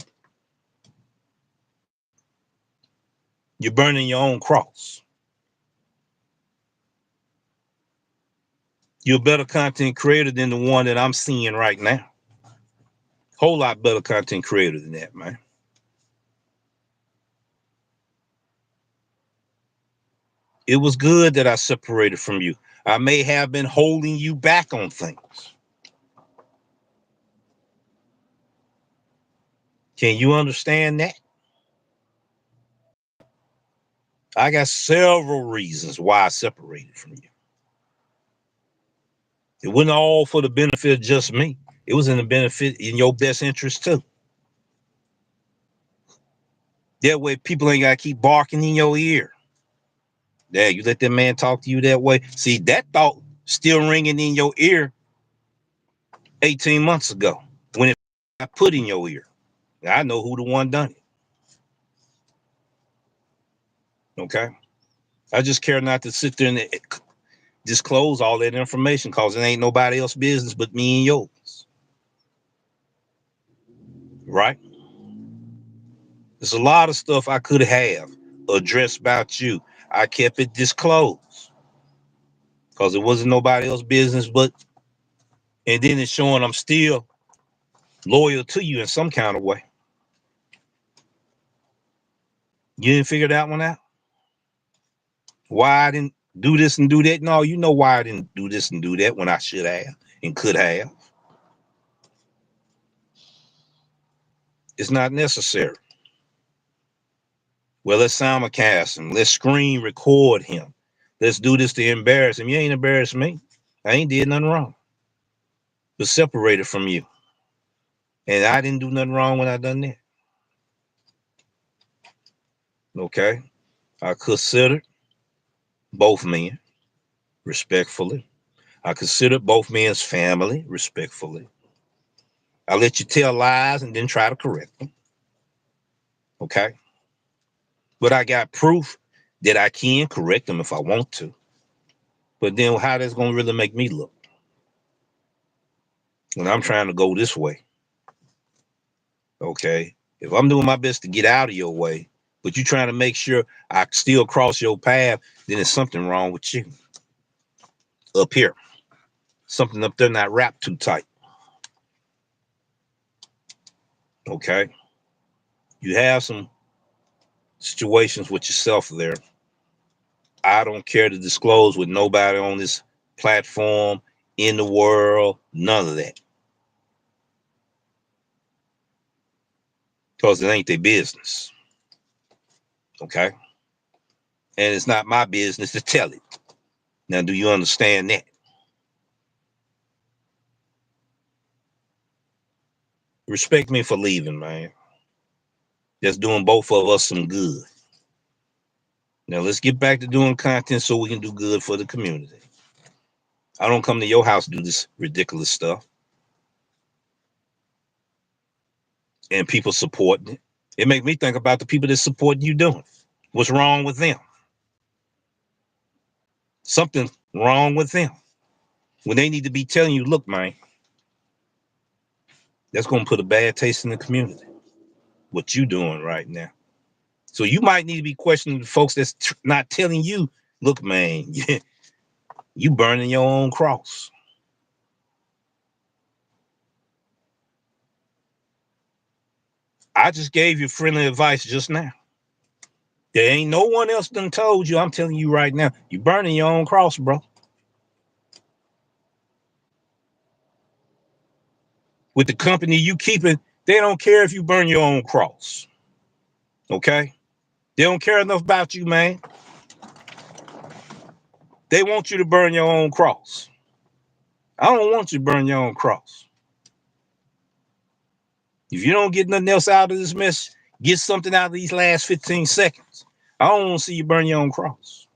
You're burning your own cross. You're a better content creator than the one that I'm seeing right now. Whole lot better content creator than that, man. It was good that I separated from you. I may have been holding you back on things. Can you understand that? I got several reasons why I separated from you. It wasn't all for the benefit of just me. It was in the benefit in your best interest too. That way people ain't gotta keep barking in your ear. Yeah, you let that man talk to you that way. See, that thought still ringing in your ear 18 months ago when it got put in your ear. I know who the one done it. Okay. I just care not to sit there and disclose all that information because it ain't nobody else's business but me and yours. Right? There's a lot of stuff I could have addressed about you. I kept it disclosed because it wasn't nobody else's business but, and then it's showing I'm still loyal to you in some kind of way. You didn't figure that one out? Why I didn't do this and do that? No, you know why I didn't do this and do that when I should have and could have. It's not necessary. Well, let's simulcast him. Let's screen record him. Let's do this to embarrass him. You ain't embarrassed me. I ain't did nothing wrong. But separated from you. And I didn't do nothing wrong when I done that. Okay? I considered both men respectfully. I considered both men's family respectfully. I let you tell lies and then try to correct them. Okay? But I got proof that I can correct them if I want to. But then how that's going to really make me look when I'm trying to go this way? Okay? If I'm doing my best to get out of your way, but you trying to make sure I still cross your path, then there's something wrong with you. Up here. Something up there not wrapped too tight. Okay? You have some situations with yourself there. I don't care to disclose with nobody on this platform, in the world, none of that. Because it ain't their business. Okay? And it's not my business to tell it. Now, do you understand that? respect me for leaving, man. That's doing both of us some good. Now let's get back to doing content so we can do good for the community. I don't come to your house to do this ridiculous stuff and people supporting it. It makes me think about the people that support you doing. What's wrong with them? Something wrong with them. When they need to be telling you, look, man, that's going to put a bad taste in the community. What you doing right now? So you might need to be questioning the folks that's not telling you, look, man, you burning your own cross. I just gave you friendly advice just now. There ain't no one else done told you. I'm telling you right now, you burning your own cross, bro. With the company you keeping, they don't care if you burn your own cross. Okay? They don't care enough about you, man. They want you to burn your own cross. I don't want you to burn your own cross. If you don't get nothing else out of this mess, get something out of these last 15 seconds. I don't want to see you burn your own cross.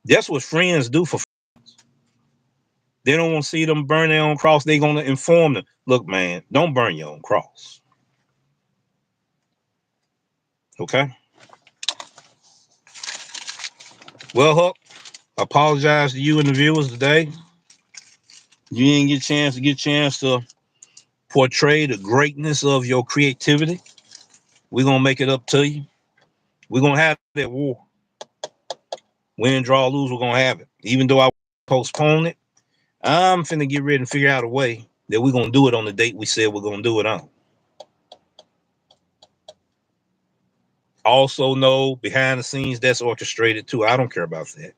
That's what friends do for friends. They don't want to see them burn their own cross. They're going to inform them. Look, man, don't burn your own cross. Okay? Well, Huck, I apologize to you and the viewers today. You didn't get a chance to portray the greatness of your creativity. We're going to make it up to you. We're going to have that war. Win, draw, lose, we're going to have it. Even though I postpone it, I'm finna get ready and figure out a way that we're going to do it on the date we said we're going to do it on. Also know behind the scenes that's orchestrated too. I don't care about that.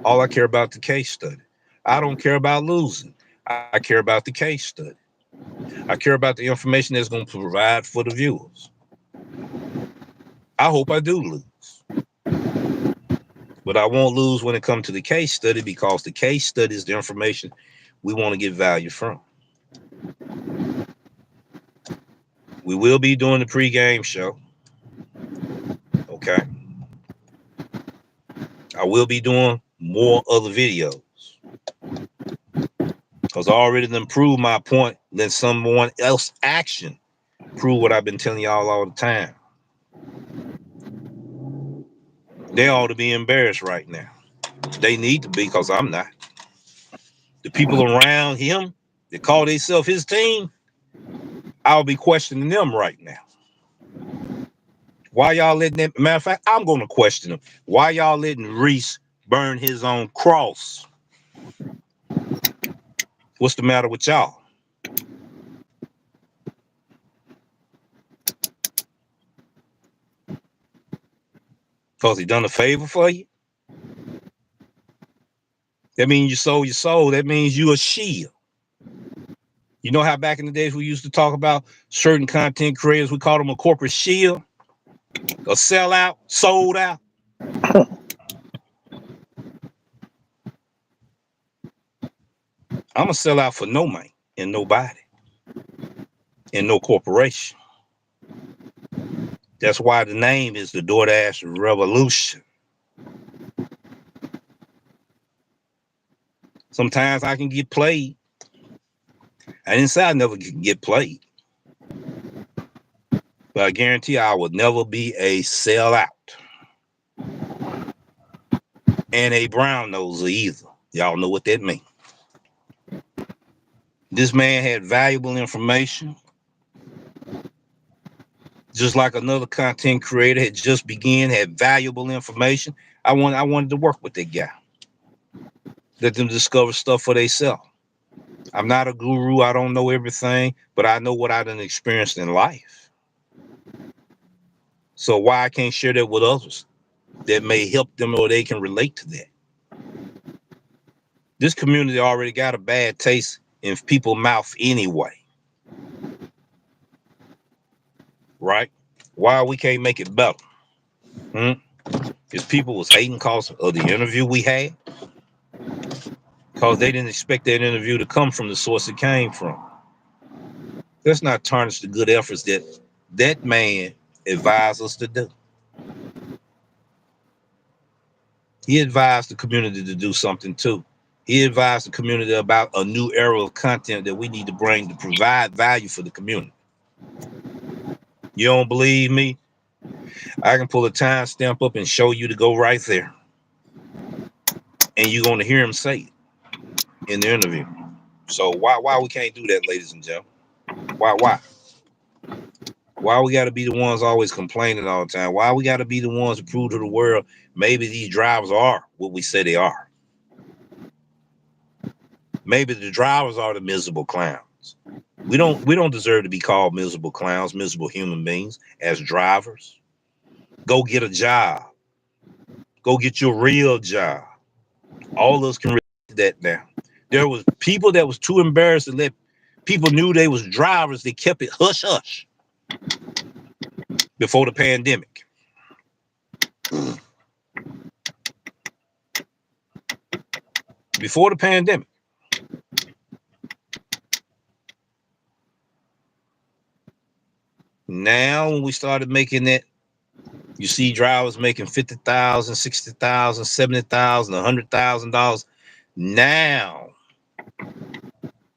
All I care about the case study. I don't care about losing. I care about the case study. I care about the information that's going to provide for the viewers. I hope I do lose. But I won't lose when it comes to the case study because the case study is the information we want to get value from. We will be doing the pregame show. Okay. I will be doing more other videos. Because I already done proved my point. Let someone else action prove what I've been telling y'all all the time. They ought to be embarrassed right now. They need to be because I'm not. The people around him that call themselves his team, I'll be questioning them right now. Why y'all letting that? Matter of fact, I'm going to question them. Why y'all letting Reese burn his own cross? What's the matter with y'all? Because he done a favor for you? That means you sold your soul. That means you a shield. You know how back in the days we used to talk about certain content creators, we call them a corporate shield, a sellout, sold out. I'm a sellout for no man and nobody and no corporation. That's why the name is the Doordash Revolution. Sometimes I can get played. I didn't say I never can get played. But I guarantee I would never be a sellout. And a brown noser either. Y'all know what that means. This man had valuable information. Just like another content creator had just begun, had valuable information. I wanted to work with that guy. Let them discover stuff for themselves. I'm not a guru. I don't know everything, but I know what I done experienced in life. So why I can't share that with others that may help them or they can relate to that? This community already got a bad taste in people's mouth anyway. Right? Why we can't make it better? Because people was hating because of the interview we had. Because they didn't expect that interview to come from the source it came from. Let's not tarnish the good efforts that that man advised us to do. He advised the community to do something too. He advised the community about a new era of content that we need to bring to provide value for the community. You don't believe me? I can pull a timestamp up and show you to go right there. And you're going to hear him say it in the interview. So why we can't do that, ladies and gentlemen? Why? Why we got to be the ones always complaining all the time? Why we got to be the ones to prove to the world maybe these drivers are what we say they are? Maybe the drivers are the miserable clowns. We don't deserve to be called miserable clowns, miserable human beings as drivers. Go get a job. Go get your real job. All of us can relate to that now. There was people that was too embarrassed to let people knew they was drivers. They kept it hush hush before the pandemic. Before the pandemic. Now when we started making that, you see drivers making $50,000, $60,000, $70,000, $100,000. Now,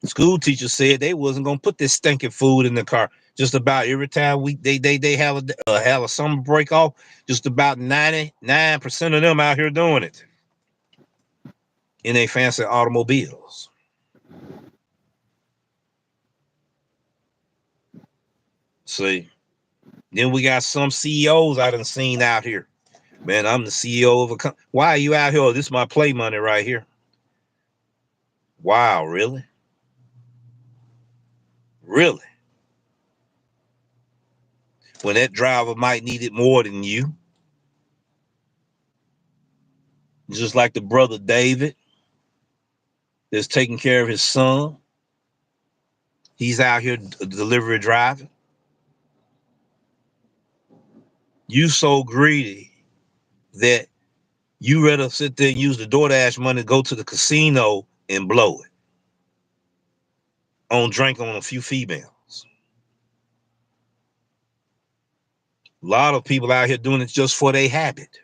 school teachers said they wasn't gonna put this stinking food in the car. Just about every time they have a summer break off, just about 99% of them out here doing it in their fancy automobiles. See, then we got some CEOs I done seen out here. Man, I'm the CEO of a company. Why are you out here? Oh, this is my play money right here. Wow, really? Really? When that driver might need it more than you. Just like the brother David that's taking care of his son. He's out here delivery driving. You so greedy that you rather sit there and use the Doordash money to go to the casino and blow it on drink on a few females. A lot of people out here doing it just for their habit.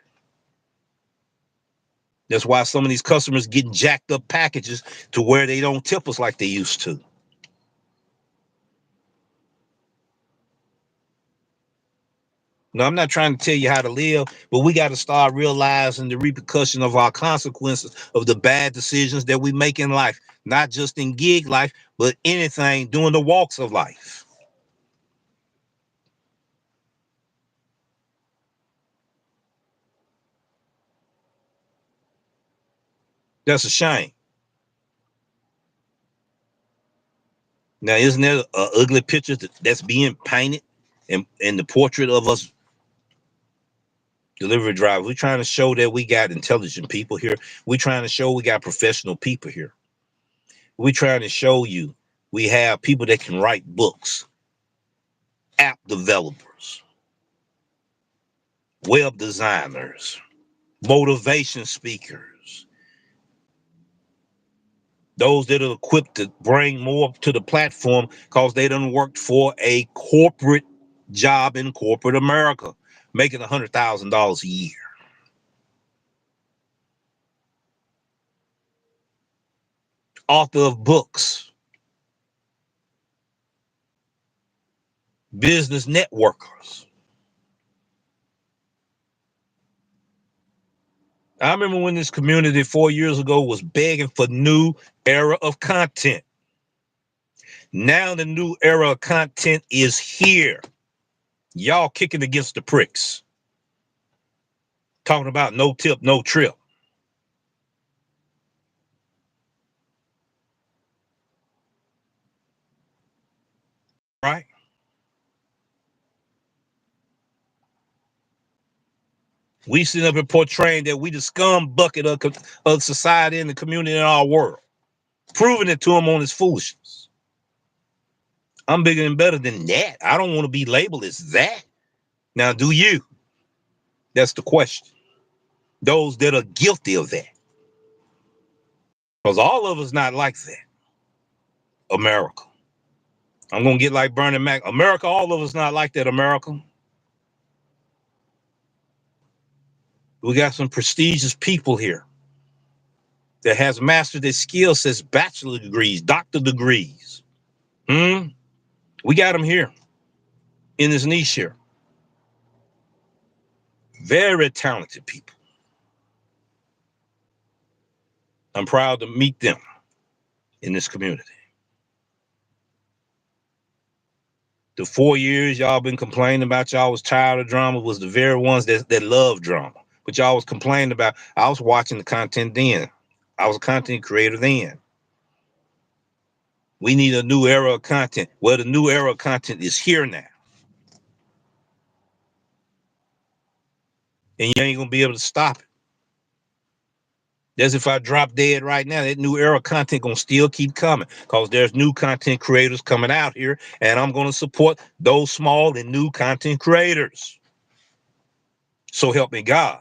That's why some of these customers getting jacked up packages to where they don't tip us like they used to. No, I'm not trying to tell you how to live, but we got to start realizing the repercussion of our consequences of the bad decisions that we make in life, not just in gig life, but anything doing the walks of life. That's a shame. Now, isn't there an ugly picture that's being painted in the portrait of us delivery drivers? We're trying to show that we got intelligent people here. We're trying to show we got professional people here. We're trying to show you we have people that can write books, app developers, web designers, motivation speakers, those that are equipped to bring more to the platform because they done worked for a corporate job in corporate America, making $100,000 a year. Author of books, business networkers. I remember when this community 4 years ago was begging for new era of content. Now the new era of content is here. Y'all kicking against the pricks. Talking about no tip, no trip. Right? We sit up and portraying that we the scum bucket of society and the community in our world. Proving it to him on his foolishness. I'm bigger and better than that. I don't want to be labeled as that. Now, do you? That's the question. Those that are guilty of that. Because all of us not like that. America. I'm gonna get like Bernie Mac. America, all of us not like that, America. We got some prestigious people here that has mastered their skill sets, bachelor degrees, doctor degrees. We got them here in this niche here. Very talented people. I'm proud to meet them in this community. The 4 years y'all been complaining about y'all was tired of drama was the very ones that love drama. But y'all was complaining about, I was watching the content then. I was a content creator then. We need a new era of content. Well, the new era of content is here now. And you ain't gonna be able to stop it. That's if I drop dead right now, that new era of content gonna still keep coming because there's new content creators coming out here, and I'm gonna support those small and new content creators. So help me God.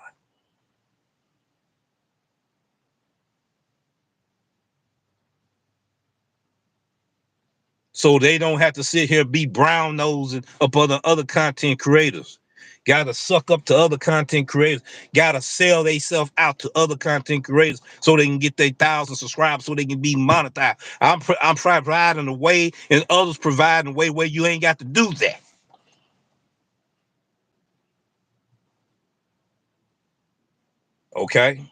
So they don't have to sit here and be brown nosing up other content creators. Gotta suck up to other content creators. Gotta sell themselves out to other content creators so they can get their 1,000 subscribers so they can be monetized. I'm providing a way, and others providing a way where you ain't got to do that. Okay,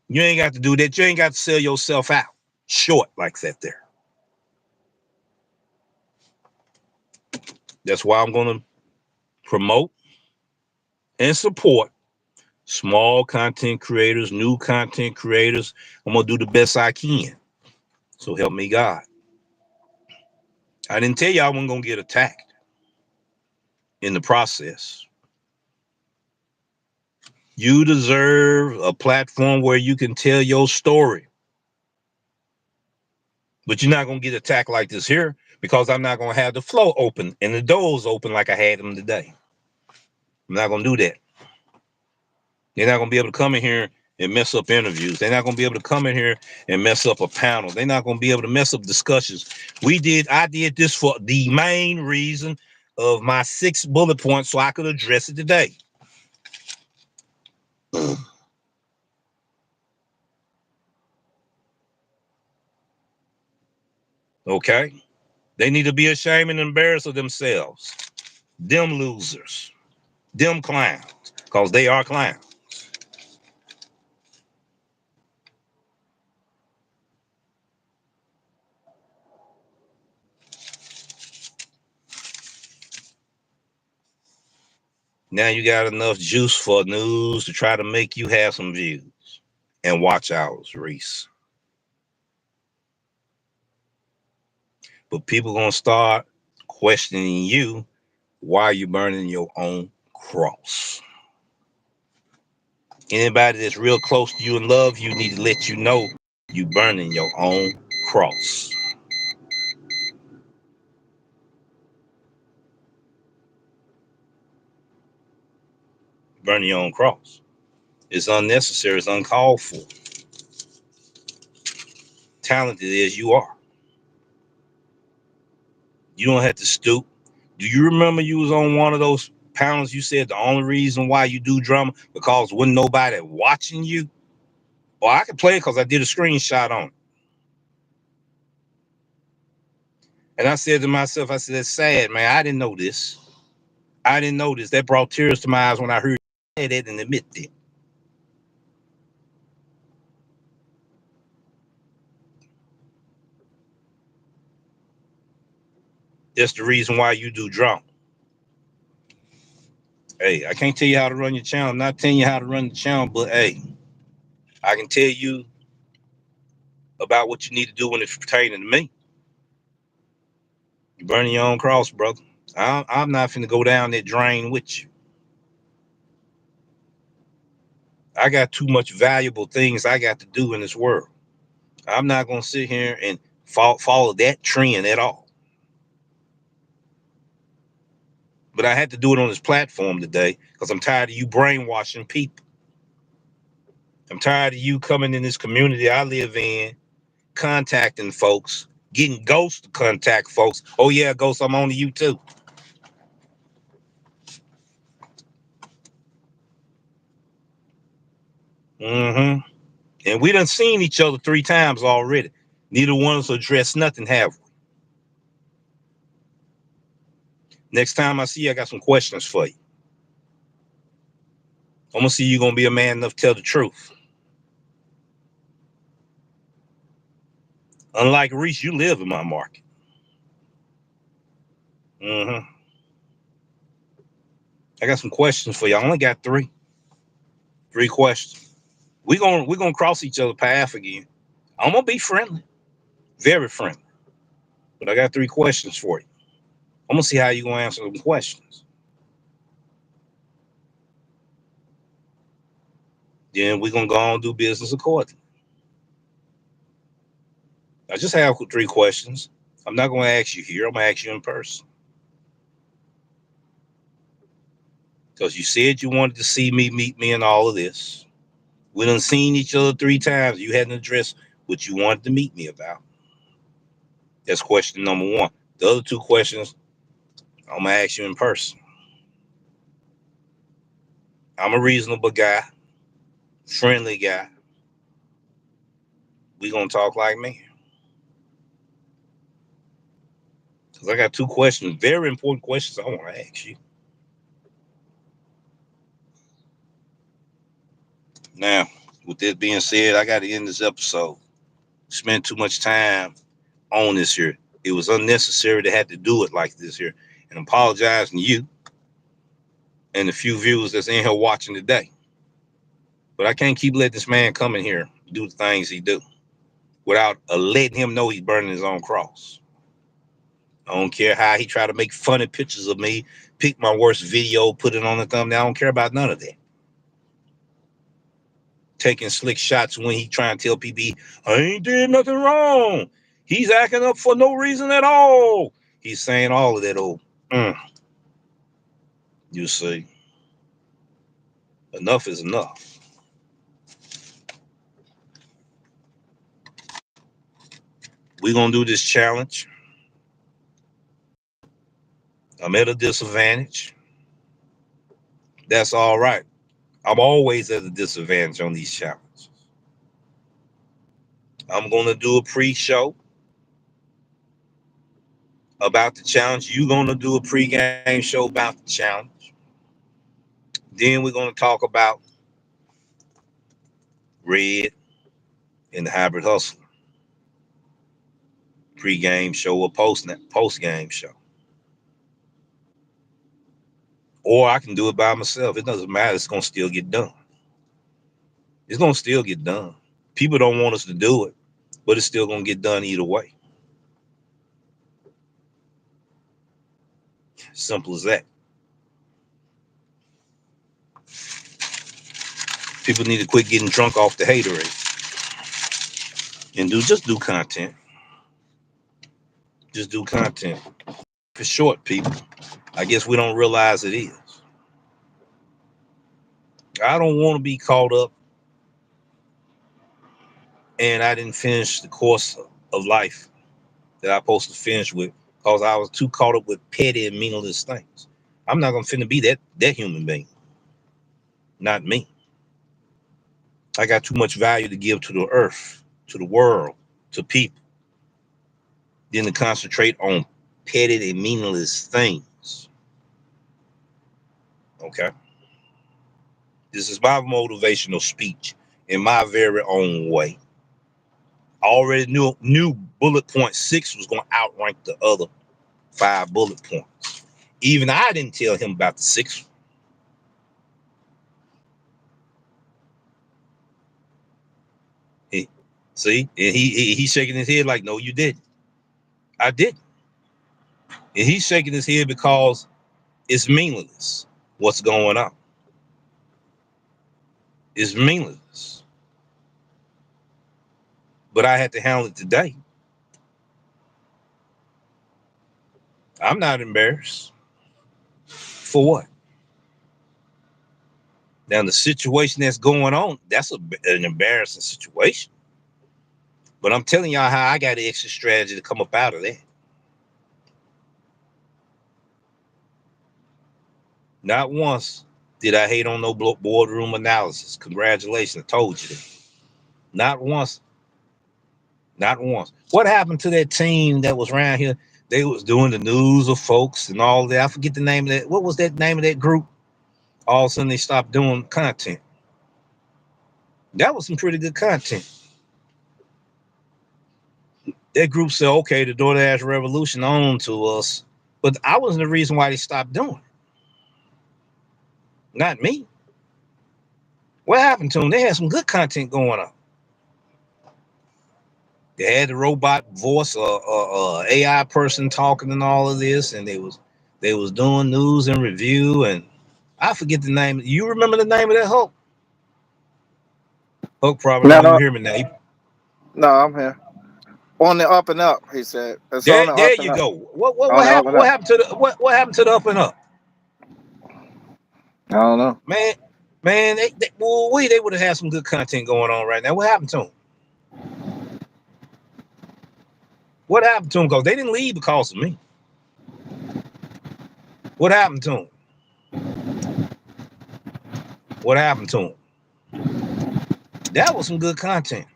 you ain't got to do that. You ain't got to sell yourself out short like that. There. That's why I'm gonna promote and support small content creators, new content creators. I'm gonna do the best I can. So help me God. I didn't tell you I wasn't gonna get attacked in the process. You deserve a platform where you can tell your story. But you're not gonna get attacked like this here because I'm not gonna have the flow open and the doors open like I had them today. I'm not gonna do that. They're not gonna be able to come in here and mess up interviews. They're not gonna be able to come in here and mess up a panel. They're not gonna be able to mess up discussions. I did this for the main reason of my 6 bullet points so I could address it today. Okay? They need to be ashamed and embarrassed of themselves. Them losers. Them clowns. Because they are clowns. Now you got enough juice for news to try to make you have some views and watch hours, Reese. But people gonna start questioning you why you burning your own cross. Anybody that's real close to you and love you need to let you know you burning your own cross. Burning your own cross. It's unnecessary. It's uncalled for. Talented as you are, you don't have to stoop. Do you remember you was on one of those panels? You said the only reason why you do drama because wasn't nobody watching you. Well, I can play it because I did a screenshot on it. And I said to myself, I said, that's sad, man. I didn't know this. I didn't know this. That brought tears to my eyes when I heard that and admit that. That's the reason why you do drama. Hey, I can't tell you how to run your channel. I'm not telling you how to run the channel, but hey, I can tell you about what you need to do when it's pertaining to me. You're burning your own cross, brother. I'm not finna go down that drain with you. I got too much valuable things I got to do in this world. I'm not gonna sit here and follow that trend at all. But I had to do it on this platform today because I'm tired of you brainwashing people. I'm tired of you coming in this community I live in, contacting folks, getting ghosts to contact folks. Oh yeah, ghost, I'm on to you too. Mm-hmm. And we done seen each other 3 times already. Neither one of us addressed nothing, have we? Next time I see you, I got some questions for you. I'm gonna see you gonna be a man enough to tell the truth. Unlike Reese, you live in my market. Mm-hmm. I got some questions for you. I only got three. Three questions. We gonna cross each other path again. I'm gonna be friendly, very friendly. But I got three questions for you. I'm gonna see how you gonna answer them questions. Then we're gonna go on and do business accordingly. I just have three questions. I'm not gonna ask you here. I'm gonna ask you in person. Because you said you wanted to see me, meet me, and all of this. We done seen each other 3 times. You hadn't addressed what you wanted to meet me about. That's question number one. The other two questions, I'm gonna ask you in person. I'm a reasonable guy, friendly guy. We gonna talk like me. Cause I got two questions, very important questions I want to ask you. Now, with this being said, I got to end this episode. Spent too much time on this here. It was unnecessary to have to do it like this here. And apologizing to you and the few viewers that's in here watching today. But I can't keep letting this man come in here do the things he do without letting him know he's burning his own cross. I don't care how he try to make funny pictures of me, pick my worst video, put it on the thumbnail. I don't care about none of that. Taking slick shots when he trying to tell people I ain't did nothing wrong. He's acting up for no reason at all. He's saying all of that old. Mm, you see, enough is enough. We're gonna do this challenge. I'm at a disadvantage. That's all right. I'm always at a disadvantage on these challenges. I'm gonna do a pre-show about the challenge. You're gonna do a pre-game show about the challenge. Then we're gonna talk about Red and the Hybrid Hustler. Pre-game show or post-game show. Or I can do it by myself. It doesn't matter. It's gonna still get done. It's gonna still get done. People don't want us to do it, but it's still gonna get done either way. Simple as that. People need to quit getting drunk off the haterade and just do content. Just do content. For short, people. I guess we don't realize it is. I don't want to be caught up and I didn't finish the course of life that I supposed to finish with because I was too caught up with petty and meaningless things. I'm not gonna finna be that human being. Not me. I got too much value to give to the earth, to the world, to people, than to concentrate on petty and meaningless things. Okay. This is my motivational speech in my very own way. I already knew bullet point 6 was gonna outrank the other 5 bullet points. Even I didn't tell him about the 6th. He, see, and he's shaking his head like, no, you didn't. I didn't. And he's shaking his head because it's meaningless. What's going on? It's meaningless. But I had to handle it today. I'm not embarrassed. For what? Now the situation that's going on, that's an embarrassing situation. But I'm telling y'all how I got an exit strategy to come up out of that. Not once did I hate on no boardroom analysis. Congratulations, I told you that. Not once. Not once. What happened to that team that was around here? They was doing the news of folks and all that. I forget the name of that. What was that name of that group? All of a sudden they stopped doing content. That was some pretty good content. That group said, okay, the Doordash revolution on to us. But I wasn't the reason why they stopped doing it. Not me. What happened to them? They had some good content going on. They had the robot voice, AI person talking and all of this, and they was doing news and review, and I forget the name. You remember the name of that Hulk? Hulk probably don't even No, hear me now. no, I'm here. On the up and up, he said. It's on the There up and you up. go. What what On what the up happened? and What up. happened to the what happened to the up and up? I don't know. Man, man, they would have had some good content going on right now. What happened to them? What happened to them? Because they didn't leave because of me. What happened to them? What happened to them? That was some good content.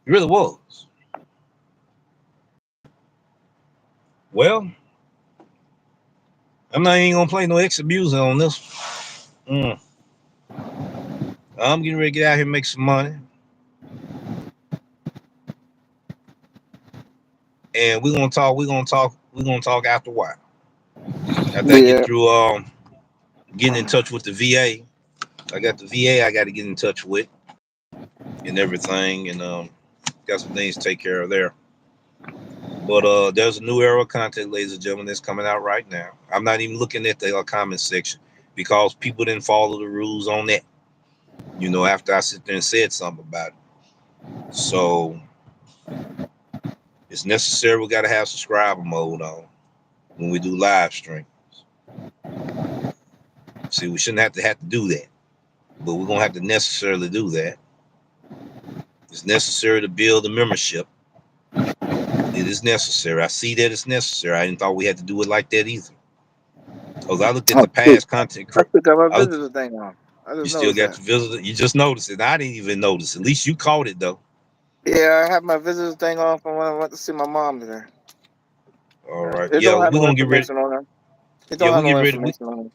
It really was. Well, I'm not even gonna play no extra music on this. Mm. I'm getting ready to get out here and make some money, and we're gonna talk. We're gonna talk. We're gonna talk after a while. After I get Yeah. through getting in touch with the VA, I got the VA. I got to get in touch with and everything, and got some things to take care of there. But there's a new era of content, ladies and gentlemen, that's coming out right now. I'm not even looking at the comment section because people didn't follow the rules on that. After I sit there and said something about it. So it's necessary. We got to have subscriber mode on when we do live stream. See, we shouldn't have to do that, but we're gonna have to necessarily do that. It's necessary to build a membership. It is necessary. I see that it's necessary. I didn't thought we had to do it like that either. Because I looked at Oh, the shoot. past content. I still got my I looked, visitor thing on. I you just still noticed got that. your visitor. You just noticed it. I didn't even notice. At least you caught it though. Yeah, I have my visitor thing on from when I went to see my mom today. All right. It Yeah, don't have we're no gonna get ready. information on it. It Yeah, don't we have no get ready. information on it.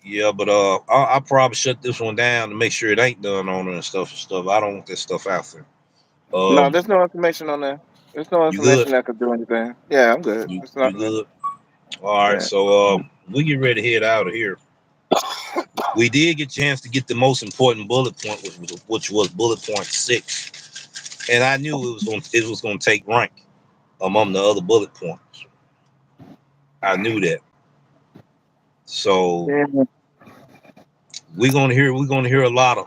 Yeah, but I'll probably shut this one down to make sure it ain't done on it and stuff and stuff. I don't want that stuff out there. No, Um, there's no information on there. There's no you good? information that could do anything. Yeah, I'm good. You There's you nothing there. good? All right. Yeah. So we get ready to head out of here. We did get a chance to get the most important bullet point, which was bullet point 6, and I knew it was going to take rank among the other bullet points. I knew that. So Yeah. we're gonna hear a lot of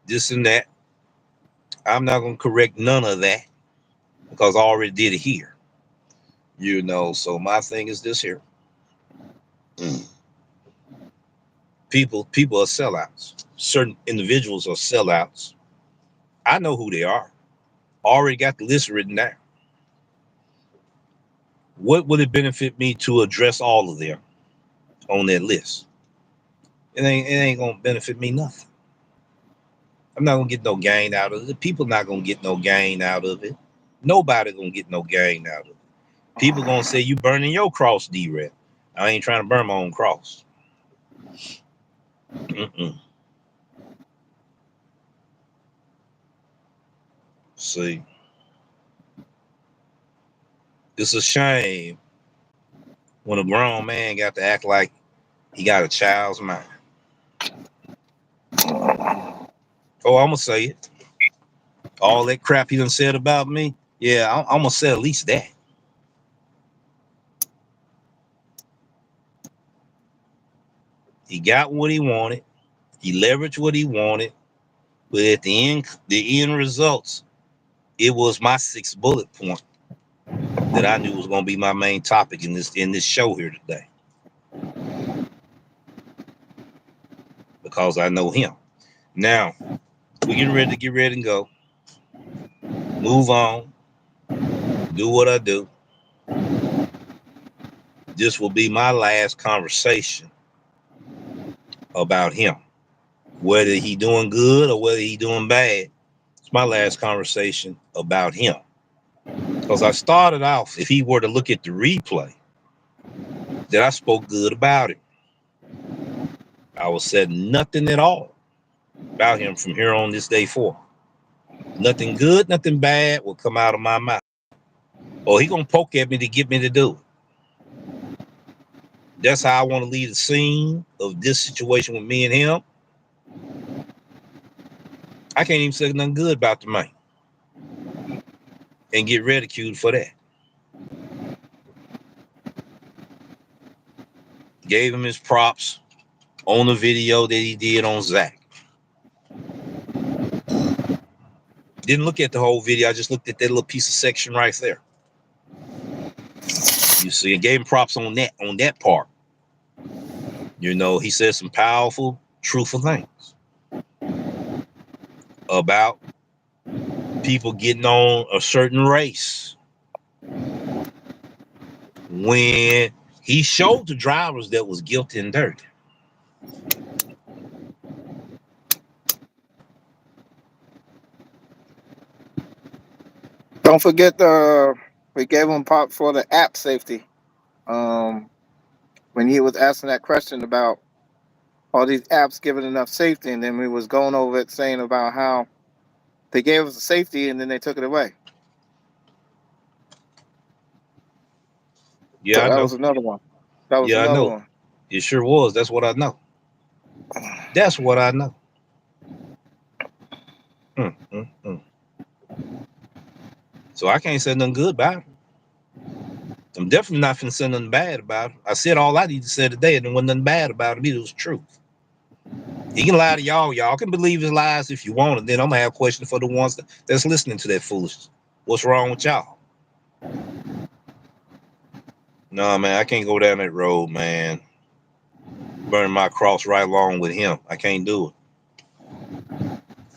this and that. I'm not gonna correct none of that because I already did it here. So my thing is this here. People are sellouts. Certain individuals are sellouts. I know who they are. Already got the list written down. What would it benefit me to address all of them on that list? It ain't gonna benefit me nothing. I'm not gonna get no gain out of it. People not gonna get no gain out of it. Nobody gonna get no gain out of it. People gonna say you burning your cross, D-Rep. I ain't trying to burn my own cross. Mm-mm. See, it's a shame when a grown man got to act like he got a child's mind. Oh, I'm gonna say it. All that crap he done said about me. Yeah, I'm gonna say at least that. He got what he wanted. He leveraged what he wanted. But at the end results, it was my 6th bullet point that I knew was gonna be my main topic in this show here today. because I know him. Now, we're getting ready to get ready and go. Move on. Do what I do. This will be my last conversation about him. Whether he doing good or whether he doing bad, it's my last conversation about him. Because I started off, if he were to look at the replay, that I spoke good about him. I was said nothing at all about him from here on this day forth. Nothing good, nothing bad will come out of my mouth. Or he gonna poke at me to get me to do it. That's how I want to leave the scene of this situation with me and him. I can't even say nothing good about the man and get ridiculed for that. Gave him his props on the video that he did on Zach. Didn't look at the whole video. I just looked at that little piece of section right there. You see, and gave him props on that part. You know, he said some powerful, truthful things about people getting on a certain race. When he showed the drivers that was guilty and dirty. Don't forget we gave him pop for the app safety. Um, when he was asking that question about all these apps giving enough safety, and then we was going over it saying about how they gave us the safety and then they took it away. Yeah, So I that know. was another one. That was Yeah, I another know. one. It sure was. That's what I know. That's what I know. Mm, mm, mm. So I can't say nothing good about him. I'm definitely not finna say nothing bad about him. I said all I need to say today, and there wasn't nothing bad about him. It was truth. He can lie to y'all. Y'all can believe his lies if you want, and then I'm gonna have questions for the ones that's listening to that foolishness. What's wrong with y'all? No, man, I can't go down that road, man. Burn my cross right along with him. I can't do it.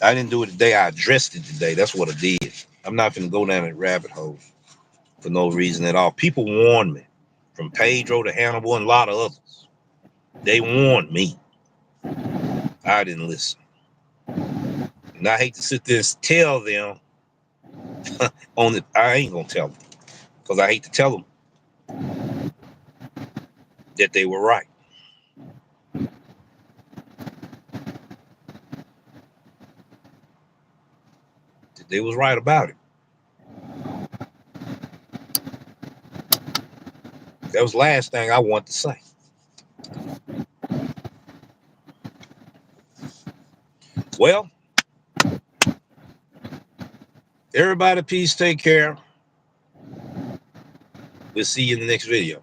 I didn't do it today. I addressed it today. That's what I did. I'm not gonna go down that rabbit hole for no reason at all. People warned me, from Pedro to Hannibal and a lot of others. They warned me. I didn't listen. And I hate to sit there and tell them on it. I ain't gonna tell them because I hate to tell them that they were right. That they was right about it. That was the last thing I want to say. Well, everybody, peace, take care. We'll see you in the next video.